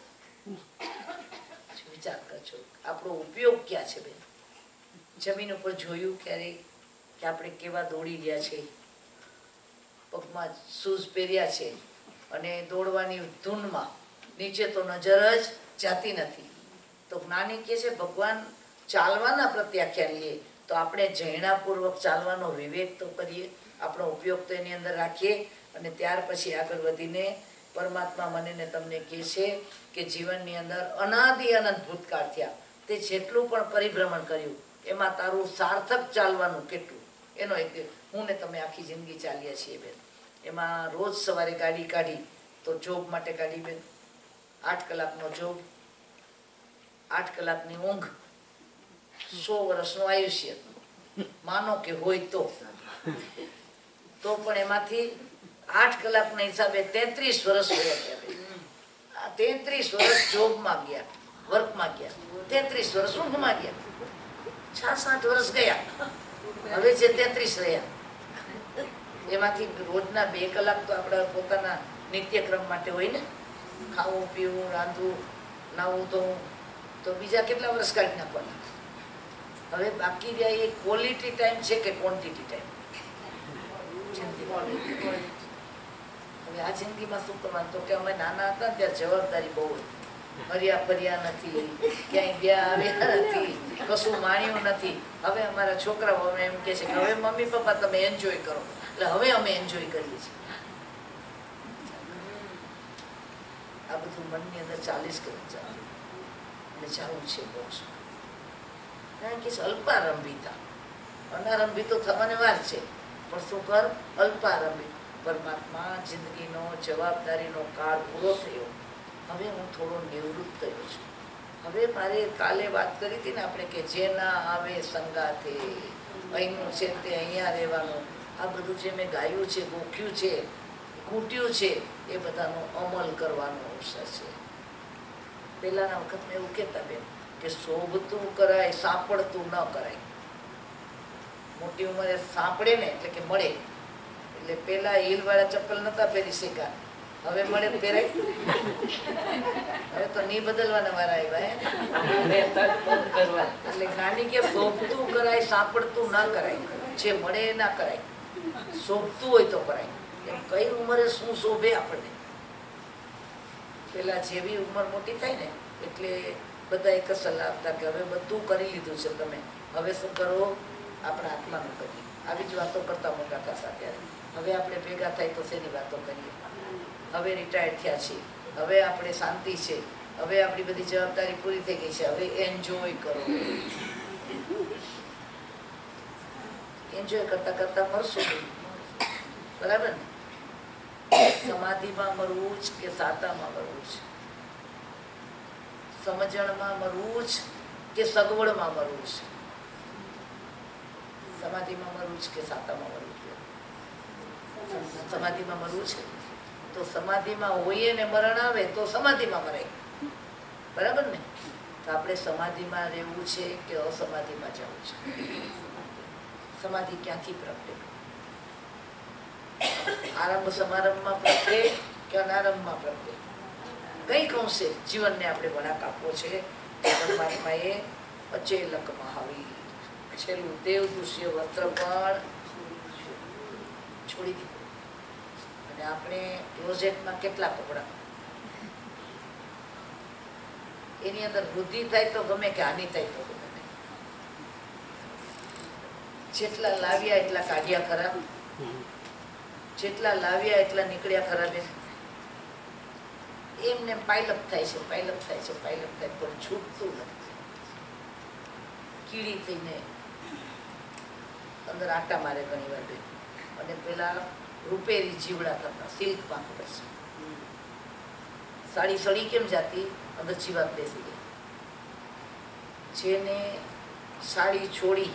[SPEAKER 1] વિચાર કરજો આપણો ઉપયોગ ક્યાં છે બેન? જમીન ઉપર જોયું ક્યારેક કે આપણે કેવા દોડી રહ્યા છે, પગમાં શૂઝ પહેર્યા છે અને દોડવાની ધૂનમાં નીચે તો નજર જ જાતી નથી. તો જ્ઞાની કહે છે ભગવાન ચાલવાના પ્રત્યાખ્યાન લે તો આપણે જૈણાપૂર્વક ચાલવાનો વિવેક તો કરીએ, આપણો ઉપયોગ તો એની અંદર રાખીએ, અને ત્યાર પછી આગળ વધીને પરમાત્મા મને ને તમને કહે છે કે જીવનની અંદર અનાદિ અનંત ભૂતકાળ થયા, તે જેટલું પણ પરિભ્રમણ કર્યું એમાં તારું સાર્થક ચાલવાનું કેટલું, એનો એક હું ને તમે આખી જિંદગી ચાલીએ છીએ બેન. એમાં રોજ સવારે ગાડી કાઢી તો જોબ માટે કાઢી બેન, 8 કલાકનો જોબ, 8 કલાકની ઊંઘ, 100 વર્ષનું આયુષ્ય માનો કે હોય તો પણ એમાંથી 8 કલાકના હિસાબે 33 વર્ષ ગયા. 33 વર્ષ જોબમાં ગયા, વર્કમાં ગયા, 33 વર્ષ ઊંઘમાં ગયા, 6-7 વર્ષ ગયા, હવે જે 33 રહ્યા એમાંથી રોજના 2 કલાક તો આપણા પોતાના નિત્યક્રમ માટે હોય ને, ખાવું પીવું રાંધવું નાવું ધોવું, તો બીજા કેટલા વર્ષ કાઢી નાખવાના. હવે બાકી રહ્યા એ ક્વોલિટી ટાઈમ છે કે ક્વોન્ટિટી ટાઈમ? હવે આ જિંદગીમાં શું કરવાનું? તો કે અમે નાના હતા ત્યારે જવાબદારી બહુ હતી, ફર્યા ફર્યા નથી, ક્યાંય ગયા આવ્યા નથી, કશું માણ્યું નથી. હવે અમારા છોકરાઓ અમે એમ કે છે કે હવે મમ્મી પપ્પા તમે એન્જોય કરો, એટલે હવે અમે એન્જોય કરીએ છીએ. આ બધું મનની અંદર 40 કલાક ચાલે અને જવું છે મોક્ષમાં. કારણ કે અલ્પારંભિતા, અનારંભી તો થવાની વાર છે, પણ શું કર? અલ્પારંભી. પરમાત્મા જિંદગીનો જવાબદારીનો કાળ પૂરો થયો, હવે હું થોડો નિવૃત્ત થયો છું. હવે મારે કાલે વાત કરી હતી ને આપણે કે જે ના આવે સંગાથે, અહીંનું છે તે અહીંયા રહેવાનું, આ બધું જે મેં ગાયું છે, ગોખ્યું છે, કૂટ્યું છે, એ બધાનો અમલ કરવાનો અવસર છે. પહેલાના વખતમાં એવું કહેતા બેન કે શોભતું કરાય, સાંપડતું ન કરાય. મોટી ઉંમરે સાંપડે ને એટલે કે મળે, એટલે પેલા હીલવાળા ચપ્પલ નતા પહેરી શેકા, હવે મળે પહેરાય. હવે તો ની બદલવાના વાળા આવ્યા. એટલે નાની કે શોભતું કરાય, સાંપડતું ના કરાય, જે મળે એ ના કરાય, શોભતું હોય તો કરાય. એમ કઈ ઉંમરે શું શોભે આપણને? પેલા જેવી ઉંમર મોટી થાય ને એટલે બધા એક જ સલાહ આપતા કે હવે બધું કરી લીધું છે તમે, હવે શું કરો? આપણા આત્માનું કરીએ. આવી જ વાતો કરતા મોટા થતા ત્યારે. હવે આપણે ભેગા થાય તો શેની વાતો કરીએ? હવે રિટાયર્ડ થયા છીએ, હવે આપણે શાંતિ છે, હવે આપણી બધી જવાબદારી પૂરી થઈ ગઈ છે, હવે એન્જોય કરો. એન્જોય કરતા કરતા મરશું, બરાબર ને? સમાધિમાં મરવું જ કે સાતામાં મરવું છે? સમજણમાં મરવું જ કે સગવડમાં મરવું છે? સમાધિમાં મરવું જ કે સાતામાં મરવું છે? સમાધિમાં મરવું છે. તો સમાધિમાં હોઈએ ને મરણ આવે તો સમાધિમાં મરાય, બરાબર ને? તો આપણે સમાધિમાં રહેવું છે કે અસમાધિમાં જવું છે? સમાધિ ક્યાંથી પ્રગટે? આરંભ સમારંભમાં પ્રગટે કે અનારંભમાં પ્રગટે? કઈક અંશે જીવનને આપણે વળાંક આપવો છે. પરમાત્માએ અચેલક મહાવીર, છેલ્લું દેવ દૃશ્ય વસ્ત્ર પણ છોડી દીધું. અને આપણે ક્લોઝેટમાં કેટલા કપડા, એની અંદર વૃદ્ધિ થાય તો ગમે કે હાનિ થાય તો ગમે. જેટલા લાવ્યા એટલા કાઢ્યા ખરા, જેટલા લાવ્યા એટલા નીકળ્યા ખરા. બેન એમને પાયલપ થાય છે, પાયલપ થાય છે, પાયલપ થાય પણ છૂટતું નથી. કીડી થઈને અંદર આટા મારે ઘણી વાર બેન. અને પેલા રૂપેરી જીવડા થતા, સિલ્કમાં ખબર છે, સાડી સડી કેમ જાતી? અંદર જીવાત બેસી ગઈ. જેને સાડી છોડી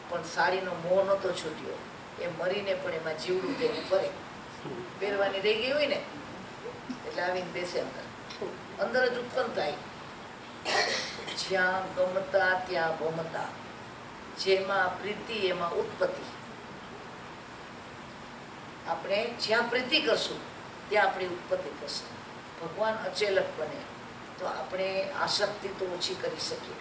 [SPEAKER 1] પણ સાડીનો મોહ નહોતો છૂટ્યો, એ મરીને પણ એમાં જીવડું થઈને ફરે. પહેરવાની રહી ગઈ હોય ને એટલે આવીને બેસે અંદર, અંદર જ ઉત્પન્ન થાય. જ્યાં ગમતા ત્યાં ભમતા, જેમાં પ્રીતિ એમાં ઉત્પત્તિ. આપણે જ્યાં પ્રીતિ કરશું ત્યાં આપણી ઉત્પત્તિ થશે. ભગવાન અચેલક બને તો આપણે આસક્તિ તો ઓછી કરી શકીએ.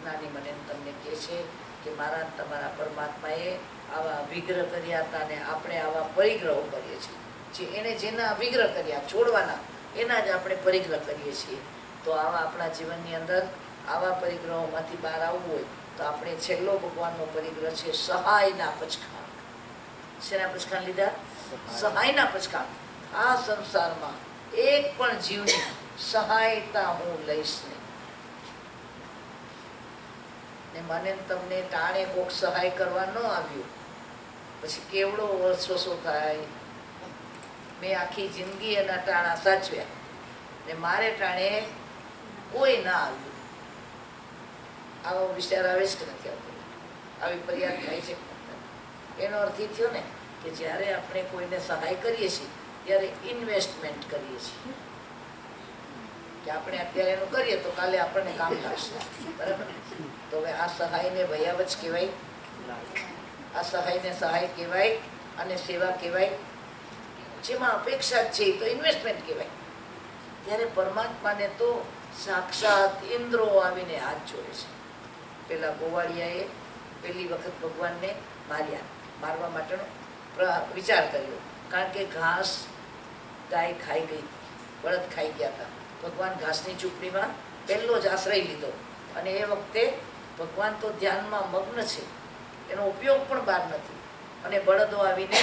[SPEAKER 1] નાની મને તમને કહે છે કે મારા તમારા પરમાત્માએ આવા વિગ્રહ કર્યા હતા ને આપણે આવા પરિગ્રહો કરીએ છીએ. જે એને જેના વિગ્રહ કર્યા છોડવાના એના જ આપણે પરિગ્રહ કરીએ છીએ. તો આવા આપણા જીવનની અંદર આવા પરિગ્રહોમાંથી બહાર આવવું હોય તો આપણે છેલ્લો ભગવાનનો પરિગ્રહ છે સહાયના પચખાણ. શેના પચખાણ લીધા? સહાયના પચખાણ. આ સંસારમાં એક પણ જીવની સહાયતા હું લઈશ નહીં. ને મને તમને ટાણે કોક સહાય કરવા ન આવ્યું પછી કેવડો વસવસો થાય. મેં આખી જિંદગી એના ટાણા સાચવ્યા ને મારે ટાણે કોઈ ના આવ્યું. આવો વિચાર આવે છે કે નથી આવતો? આવી ફરિયાદ થાય છે? એનો અર્થ એ થયો ને કે જ્યારે આપણે કોઈને સહાય કરીએ છીએ ત્યારે ઇન્વેસ્ટમેન્ટ કરીએ છીએ કે આપણે અત્યારે એનું કરીએ તો કાલે આપણને કામ લાગશે. બરાબર? તો હવે આ સહાયને ભયાવચ કહેવાય, આ સહાયને સહાય કહેવાય અને સેવા કહેવાય. જેમાં અપેક્ષા છે તો ઇન્વેસ્ટમેન્ટ કહેવાય. ત્યારે પરમાત્માને તો સાક્ષાત ઇન્દ્રો આવીને હાથ જોડે છે. પેલા ગોવાળિયાએ પહેલી વખત ભગવાનને માર્યા. મારવા માટેનો વિચાર કર્યો કારણ કે ઘાસ ગાય ખાઈ ગઈ, બળદ ખાઈ ગયા હતા. ભગવાન ઘાસની ઝૂંપડીમાં પહેલો જ આશ્રય લીધો અને એ વખતે ભગવાન તો ધ્યાનમાં મગ્ન છે, એનો ઉપયોગ પણ બહાર નથી. અને બળદો આવીને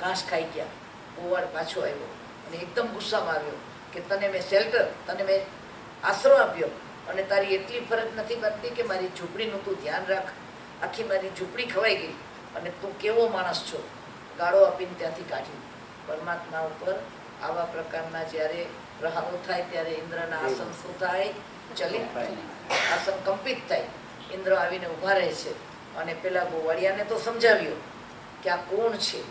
[SPEAKER 1] ઘાસ ખાઈ ગયા. ગોવાળ પાછો આવ્યો અને એકદમ ગુસ્સામાં આવ્યો કે તને મેં શેલ્ટર, તને મેં આશરો આપ્યો અને તારી એટલી ફરજ નથી બનતી કે મારી ઝૂંપડીનું તું ધ્યાન રાખ. આખી મારી ઝૂંપડી ખવાઈ ગઈ અને તું કેવો માણસ છો? ગાળો આપીને ત્યાંથી કાઢી. પરમાત્મા ઉપર આવા પ્રકારના જ્યારે પ્રહારો થાય ત્યારે ઇન્દ્રના આસન શું થાય? ચલિત થાય, આસન કંપિત થાય. ઇન્દ્ર આવીને ઊભા રહે છે અને પેલા ગોવાળિયાને તો સમજાવ્યો કે આ કોણ છે?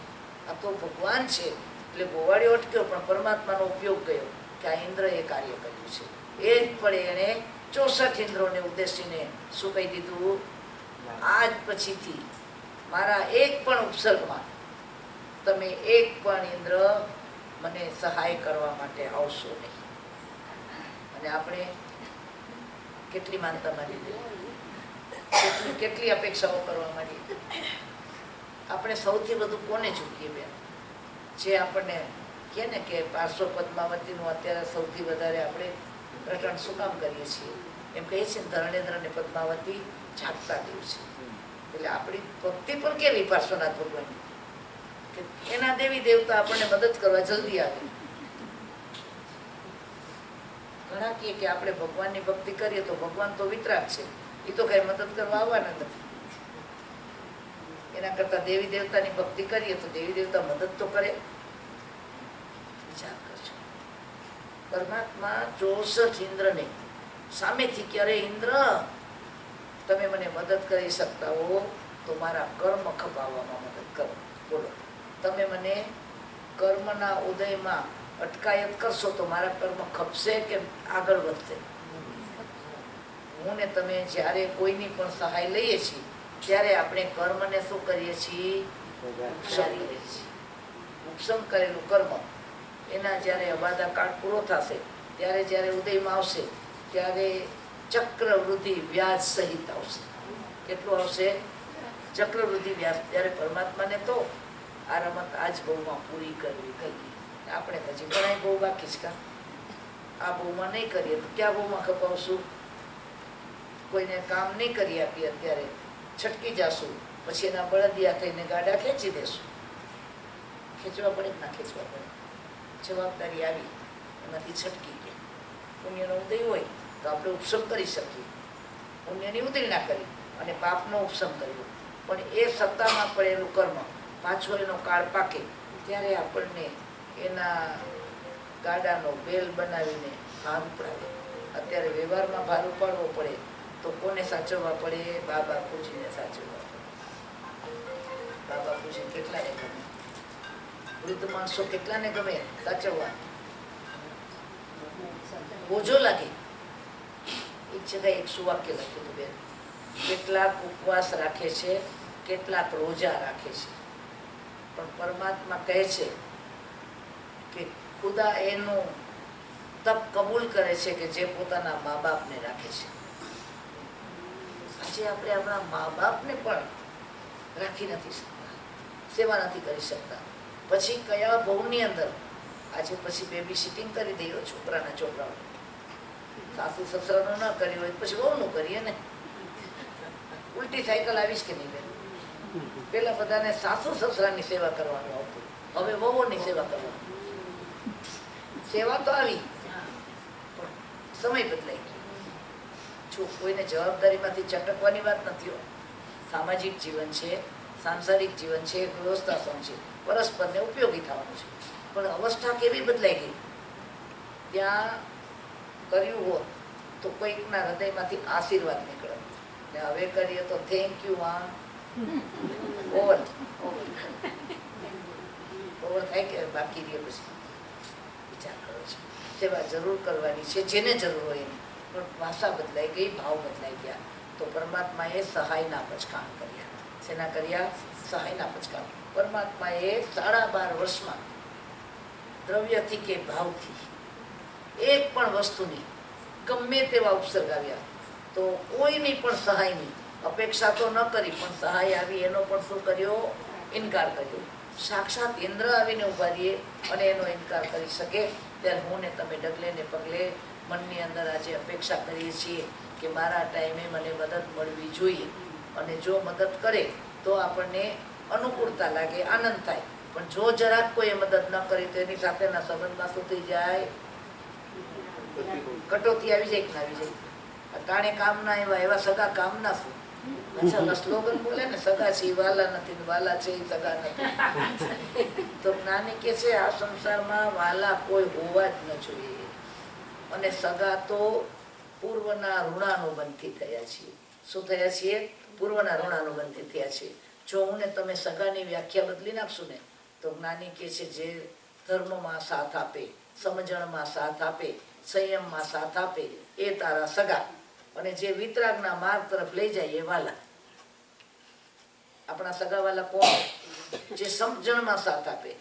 [SPEAKER 1] આ તો ભગવાન છે. એટલે ગોવાળિયો અટક્યો પણ પરમાત્માનો ઉપયોગ ગયો કે આ ઇન્દ્રએ કાર્ય કર્યું છે. એ જ પડે એણે 64 ઇન્દ્રોને ઉદ્દેશીને શું કહી દીધું? આજ પછીથી મારા એક પણ ઉપસર્ગમાં તમે એક પણ ઇન્દ્ર મને સહાય કરવા માટે આવશો નહીં. અને આપણે કેટલી માનતા માની લીધી, કેટલી અપેક્ષાઓ કરવા માંડીએ. આપણે સૌથી વધુ કોને ચૂકીએ બેન? જે આપણને કહે ને કે પાર્શ્વ પદ્માવતીનું અત્યારે સૌથી વધારે આપણે રટણ શું કામ કરીએ છીએ? એમ કહીએ છીએ ને ધરણેન્દ્ર ને પદ્માવતી જાગતા દેવ છે. એટલે આપણી ભક્તિ પણ કેવી પાર્શ્વનાથ ભગવાનની કે એના દેવી દેવતા આપણને મદદ કરવા જલ્દી આવે. ઘણા કહે કે આપણે ભગવાનની ભક્તિ કરીએ તો ભગવાન તો વિતરાગ છે, એ તો કઈ મદદ કરવા આવવાના નથી. એના કરતા દેવી દેવતાની ભક્તિ કરીએ તો દેવી દેવતા મદદ તો કરે. વિચાર કરજો. પરમાત્મા 64 ઇન્દ્રને સામેથી ક્યારે ઇન્દ્ર તમે મને મદદ કરી શકતા હો તો મારા કર્મ ખપાવવામાં મદદ કરો. બોલો, તમે મને કર્મના ઉદયમાં અટકાયત કરશો તો મારા કર્મ ખપશે કે આગળ વધશે? હું ને તમે જ્યારે કોઈની પણ સહાય લઈએ છીએ ત્યારે આપણે કર્મને શું કરીએ છીએ? ઉપસમ કરેલું કર્મ એના જ્યારે અબાધા કાળ પૂરો થશે ત્યારે જ્યારે ઉદયમાં આવશે ત્યારે ચક્રવૃદ્ધિ વ્યાજ સહિત આવશે. કેટલું આવશે? ચક્રવૃદ્ધિ વ્યાજ. ત્યારે પરમાત્માને તો આ રમત આજ બહુમાં પૂરી કરવી ગઈ. આપણે હજી ઘણા બહુ બાકી છે. આ બહુમાં નહીં કરીએ તો ક્યાં બહુમાં ખપાવશું? કોઈને કામ નહીં કરી આપીએ અત્યારે છટકી જશું, પછી એના બળદિયા થઈને ગાડા ખેંચી દેશું. ખેંચવા પડે કે ના ખેંચવા પડે? જવાબદારી આવી, એમાંથી છટકી ગયા. પુણ્યનો ઉદય હોય તો આપણે ઉપસમ કરી શકીએ. પુણ્યની ઉદય ના કરી અને પાપનો ઉપસમ કર્યો, પણ એ સત્તામાં પડેલું કર્મ પાછો એનો કાળ પાકે ત્યારે આપણને એના ગાડાનો બેલ બનાવીને ભાર ઉપાડે. અત્યારે વ્યવહારમાં ભાર ઉપાડવો પડે તો કોને સાચવવા પડે? બા બાપુજીને સાચવવા પડે. બા બાપુજી કેટલાને ગમે? વૃદ્ધ માણસો કેટલાને ગમે સાચવવા? બોજો લાગે. એક જગ્યાએ એક સુવાક્ય લખ્યું હતું બેન, કેટલાક ઉપવાસ રાખે છે, કેટલાક રોજા રાખે છે, પણ પરમાત્મા કહે છે કે ખુદા એનું તપ કબૂલ કરે છે કે જે પોતાના મા બાપને રાખે છે. આજે આપણે આપણા મા બાપને પણ રાખી નથી શકતા, સેવા નથી કરી શકતા. પછી કયા ભવની અંદર આજે પછી બેબી સિટિંગ કરી દઈએ છોકરાના છોકરાઓ. સાસુ સસરાનું ન કર્યું હોય પછી વહુનું કરીએ ને. ઉલટી સાયકલ આવીશ કે નહીં બેન? પેલા બધાને સાસુ સસરાની સેવા કરવાનું આવતું, હવે વહુની સેવા કરવાનું. સેવા તો આવી પણ સમય બદલાઈ ગયો. જો કોઈને જવાબદારીમાંથી ચટકવાની વાત નથી હોતી. સામાજિક જીવન છે, સાંસારિક જીવન છે, ગૃહસ્થાશ્રમ છે, પરસ્પરને ઉપયોગી થવાનું છે. પણ અવસ્થા કેવી બદલાઈ ગઈ. ત્યાં કર્યું હોત તો કોઈકના હૃદયમાંથી આશીર્વાદ નીકળે, ને હવે કરીએ તો થેન્ક યુ ઓવર થાય કે બાકી રહે. પછી વિચાર કરો છો, સેવા જરૂર કરવાની છે જેને જરૂર હોય એની, પણ ભાષા બદલાઈ ગઈ, ભાવ બદલાઈ ગયા. તો પરમાત્માએ સહાયના પચકાણ કર્યા. શેના કર્યા? સહાયના પચકાણ. પરમાત્માએ 12.5 વર્ષમાં દ્રવ્યથી કે ભાવથી એક પણ વસ્તુની ગમે તેવા ઉપસર્ગ આવ્યા તો કોઈની પણ સહાયની અપેક્ષા તો ન કરી, પણ સહાય આવી એનો પણ શું કર્યો? ઇનકાર કર્યો. સાક્ષાત ઇન્દ્ર આવીને ઉભા રહીએ અને એનો ઇનકાર કરી શકે, ત્યારે હું ને તમે ડગલે ને પગલે મનની અંદર આજે અપેક્ષા કરીએ છીએ કે મારા ટાઈમે મને મદદ મળવી જોઈએ. અને જો મદદ કરે તો આપણને અનુકૂળતા લાગે, આનંદ થાય. પણ જો જરાક કોઈ મદદ ન કરી તો એની સાથેના સંબંધમાં શું થઈ જાય? કટોતી આવી જાય કે ના આવી જાય? ટાણે કામ ના એવા એવા સગા કામ ના શું? અચ્છા, સ્લોગન બોલે ને, સગા છે વાલા નથી, વાલા છે સગા નથી. તો જ્ઞાની કે છે આ સંસારમાં વાલા કોઈ હોવા જ ન જોઈએ. અને સગા તો પૂર્વના ઋણાનુબંધથી થયા છીએ. શું થયા છીએ? પૂર્વના ઋણાનુબંધથી થયા છીએ. જો હું ને તમે સગાની વ્યાખ્યા બદલી નાખશું ને તો જ્ઞાની કે છે જે ધર્મમાં સાથ આપે, સમજણમાં સાથ આપે, સંયમમાં સાથ આપે એ તારા સગા. અને જે વિતરાગના માર્ગ તરફ લઈ જાય એ વાલા. આપણા સગા વાલા કોણ? જે સમજણમાં સાથ આપે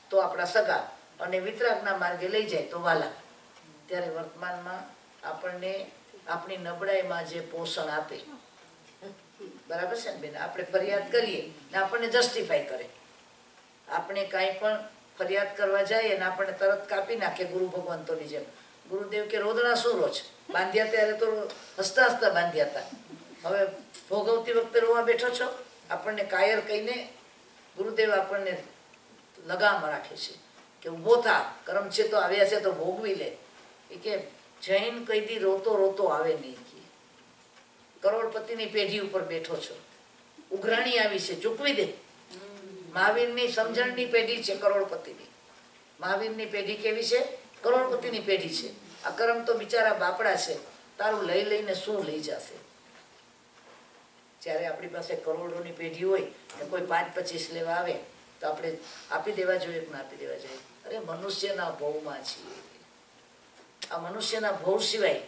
[SPEAKER 1] તો આપણા સગા, અને વિતરાગના માર્ગે લઈ જાય તો વાલા. ત્યારે વર્તમાનમાં આપણને આપણી નબળાઈમાં જે પોષણ આપે, બરાબર છે ને બેન? આપણે ફરિયાદ કરીએ ને આપણને જસ્ટિફાઈ કરે. આપણે કાંઈ પણ ફરિયાદ કરવા જઈએ ને આપણને તરત કાપી નાખે ગુરુ ભગવંતોની જેમ. ગુરુદેવ કે રોદણા શું રોજ બાંધ્યા ત્યારે તો હસતા હસતા બાંધ્યા હતા, હવે ભોગવતી વખતે રોવા બેઠો છો? આપણને કાયર કહીને ગુરુદેવ આપણને લગામ રાખે છે કે ઊભો થા, કર્મ છે તો આવ્યા છે તો ભોગવી લે. એ કે જૈન કઈદી રોતો રોતો આવે નહીં. કરોડપતિની પેઢી ઉપર બેઠો છો, ઉઘરાણી આવી છે, ચૂકવી દે. મહાવીરની સમજણની પેઢી છે કરોડપતિની. મહાવીરની પેઢી કેવી છે? કરોડપતિની પેઢી છે. આ કર્મ તો બિચારા બાપડા છે, તારું લઈ લઈને શું લઈ જશે? જ્યારે આપણી પાસે કરોડોની પેઢી હોય ને કોઈ 5-25 લેવા આવે તો આપણે આપી દેવા જોઈએ કે ના આપી દેવા જોઈએ? અરે મનુષ્યના ભવમાં છીએ. આ મનુષ્યના ભવ સિવાય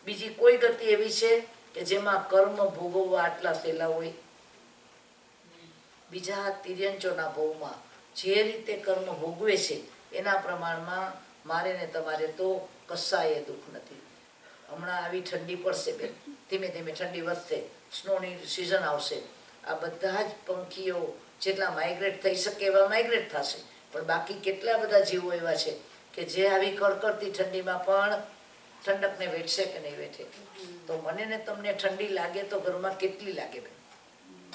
[SPEAKER 1] બીજી કોઈ ગતિ એવી છે કે જેમાં કર્મ ભોગવવા આટલા સહેલા હોય? બીજા તિર્યંચોના ભવમાં જે રીતે કર્મ ભોગવે છે એના પ્રમાણમાં મારે ને તમારે તો કશાય દુઃખ નથી. હમણાં આવી ઠંડી પડશે બેન, ધીમે ધીમે ઠંડી વધશે, સ્નોની સિઝન આવશે. આ બધા જ પંખીઓ જેટલા માઇગ્રેટ થઈ શકે એવા માઇગ્રેટ થશે. પણ બાકી કેટલા બધા જીવો એવા છે કે જે આવી કડકડતી ઠંડીમાં પણ ઠંડકને વેઠશે કે નહીં વેઠે? તો મને ને તમને ઠંડી લાગે તો ઘરમાં કેટલી લાગે બેન?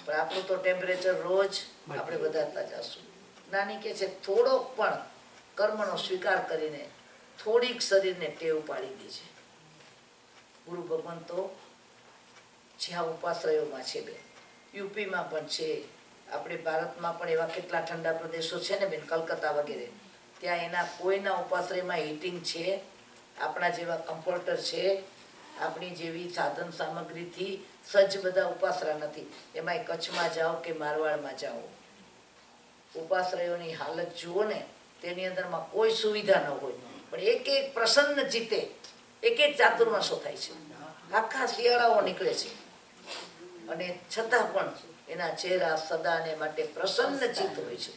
[SPEAKER 1] પણ આપણું તો ટેમ્પરેચર રોજ આપણે વધારતા જશું. નાની કે છે થોડોક પણ કર્મનો સ્વીકાર કરીને થોડીક શરીરને ટેવ પાડી દે છે. ગુરુ ભગવાન તો જ્યાં ઉપાશ્રયોમાં છે બેન, યુપીમાં પણ છે, આપણે ભારતમાં પણ એવા કેટલા ઠંડા પ્રદેશો છે ને બેન, કલકત્તા વગેરે, ત્યાં એના કોઈના ઉપાશ્રયમાં હીટિંગ છે? આપણા જેવા કમ્ફર્ટર છે? આપણી જેવી સાધન સામગ્રીથી સજ્જ બધા ઉપાસરા નથી. એમાંય કચ્છમાં જાઓ કે મારવાડમાં જાઓ, ઉપાશ્રયોની હાલત જુઓ ને, તેની અંદરમાં કોઈ સુવિધા ન હોય, પણ એક એક પ્રસન્ન ચિત્તે એક એક ચાતુર્માસો થાય છે. આખા શિયાળાઓ નીકળે છે અને છતાં પણ એના ચહેરા સદાને માટે પ્રસન્ન ચિત્ત હોય છે.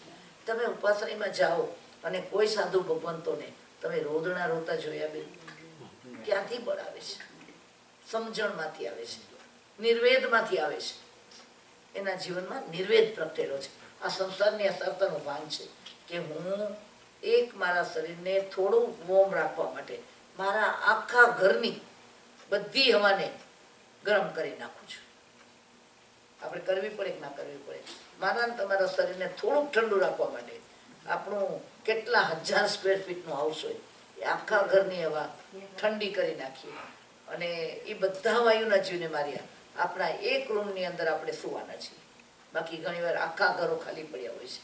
[SPEAKER 1] તમે ઉપાશ્રયમાં જાઓ અને કોઈ સાધુ ભગવંતોને તમે રોદણા રોતા જોયા બેન? ક્યાંથી બળ આવે છે? સમજણમાંથી આવે છે, નિર્વેદમાંથી આવે છે. એના જીવનમાં નિર્વેદ પ્રગટેલો છે. આ સંસારની અસરતાનું ભાન છે કે હું એક મારા શરીરને થોડું વોર્મ રાખવા માટે મારા આખા ઘરની બધી હવાને ગરમ કરી નાખું છું. આપણે કરવી પડે કે ના કરવી પડે. મારા ને તમારા શરીરને થોડુંક ઠંડુ રાખવા માટે આપણું કેટલા 1000 સ્ક્વેર ફીટનું હાઉસ હોય એ આખા ઘરની હવા ઠંડી કરી નાખીએ અને એ બધા વાયુના જીવને માર્યા આપણા એક રૂમની અંદર આપણે સુવાના છીએ. બાકી ઘણીવાર આખા ઘરો ખાલી પડ્યા હોય છે.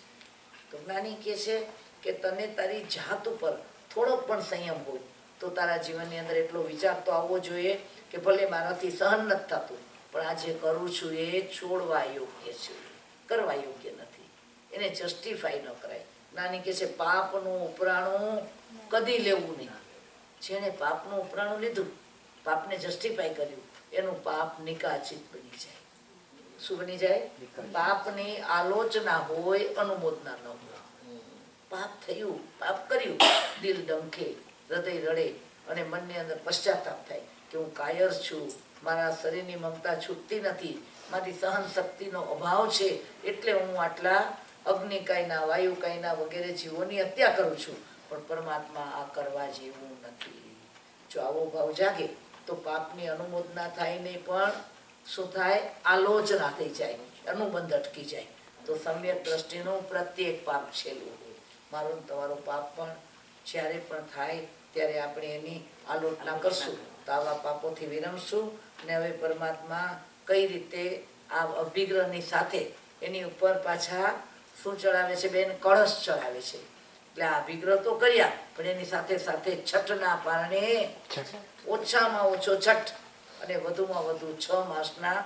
[SPEAKER 1] તો જ્ઞાની કહે છે કે તને તારી જાત ઉપર થોડોક પણ સંયમ હોય તો તારા જીવનની અંદર એટલો વિચાર તો આવવો જોઈએ કે ભલે મારાથી સહન નથી થતું પણ આ જે કરું છું એ છોડવા યોગ્ય છે, કરવા યોગ્ય નથી, એને જસ્ટિફાઈ ન કરાય. જ્ઞાની કહે છે પાપનું ઉપરાણું કદી લેવું નહીં. જેણે પાપનું ઉપરાણું લીધું, પાપને જસ્ટિફાઈ કર્યું, એનું પાપ નિકાચિત બની જાય. શું બની જાય? પાપની આલોચના હોય, અનુમોદના ન હોય. પાપ થયું, પાપ કર્યું, દિલ ડંખે, હૃદય રડે અને મનની અંદર પશ્ચાતાપ થાય કે હું કાયર છું, મારા શરીરની મમતા છૂટતી નથી, મારી સહન શક્તિનો અભાવ છે, એટલે હું આટલા અગ્નિકાયના, વાયુકાયના વગેરે જીવોની હત્યા કરું છું. પણ પરમાત્મા આ કરવા જેવું નથી. જો આવો ભાવ જાગે તો પાપની અનુમોદના થાય નહીં, પણ શું થાય? આલોચના થઈ જાય, અનુબંધ અટકી જાય. તો સમ્યક દ્રષ્ટિનું પ્રત્યેક પાપ છેલ્લું હોય. મારું તમારું પાપ પણ જ્યારે પણ થાય ત્યારે આપણે એની આલોચના કરશું તો આવા પાપોથી વિરમશું. અને હવે પરમાત્મા કઈ રીતે આ અભિગ્રહની સાથે એની ઉપર પાછા શું ચડાવે છે બેન? કળશ ચડાવે છે. એટલે આ અભિગ્રહ તો કર્યા પણ એની સાથે સાથે છઠના પારણે ઓછામાં ઓછો છઠ અને વધુમાં વધુ 6 માસના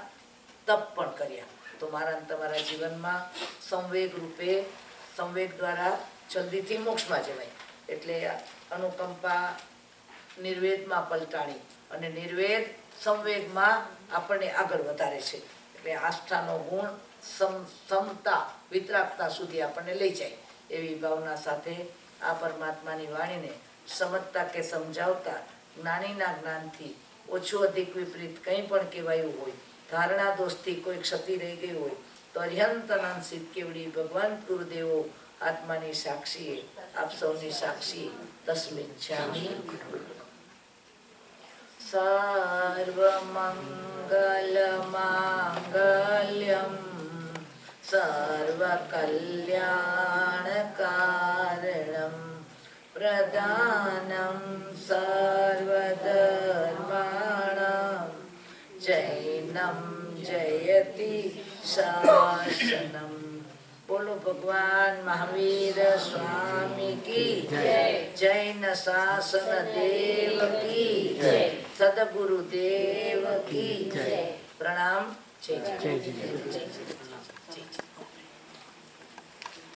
[SPEAKER 1] તપ પણ કર્યા. તો મારા તમારા જીવનમાં સંવેગ રૂપે, સંવેગ દ્વારા જલ્દીથી મોક્ષમાં જવાય. એટલે અનુકંપા નિર્વેદમાં પલટાણી અને નિર્વેદ સંવેગમાં આપણને આગળ વધારે છે. એટલે આસ્થાનો ગુણ સમતા, વિતરાગતા સુધી આપણને લઈ જાય. એવી ભાવના સાથે આ પરમાત્માની વાણીને સમજતા કે સમજાવતા જ્ઞાનીના જ્ઞાનથી ઓછું અધિક વિપરીત કંઈ પણ કહેવાયું હોય, ધારણા દોષથી કોઈ ક્ષતિ રહી ગઈ હોય તો અર્યંત અનંત સિદ્ધ કેવડી ભગવાન ગુરુદેવો આત્માની સાક્ષીએ આપ સૌની સાક્ષી તસ્મિચ્છામિ. સર્વમંગલ માંગલ્યમ સર્વકલ્યાણકારણમ પ્રદાનમ સર્વધર્માણામ જૈનમ જયતિ શાસનમ. બોલો ભગવાન મહાવીર સ્વામી કી જય. જૈન શાસન દેવ કી જય. સદગુરુ દેવ કી જય. પ્રણામ. જય જય જય જય જય.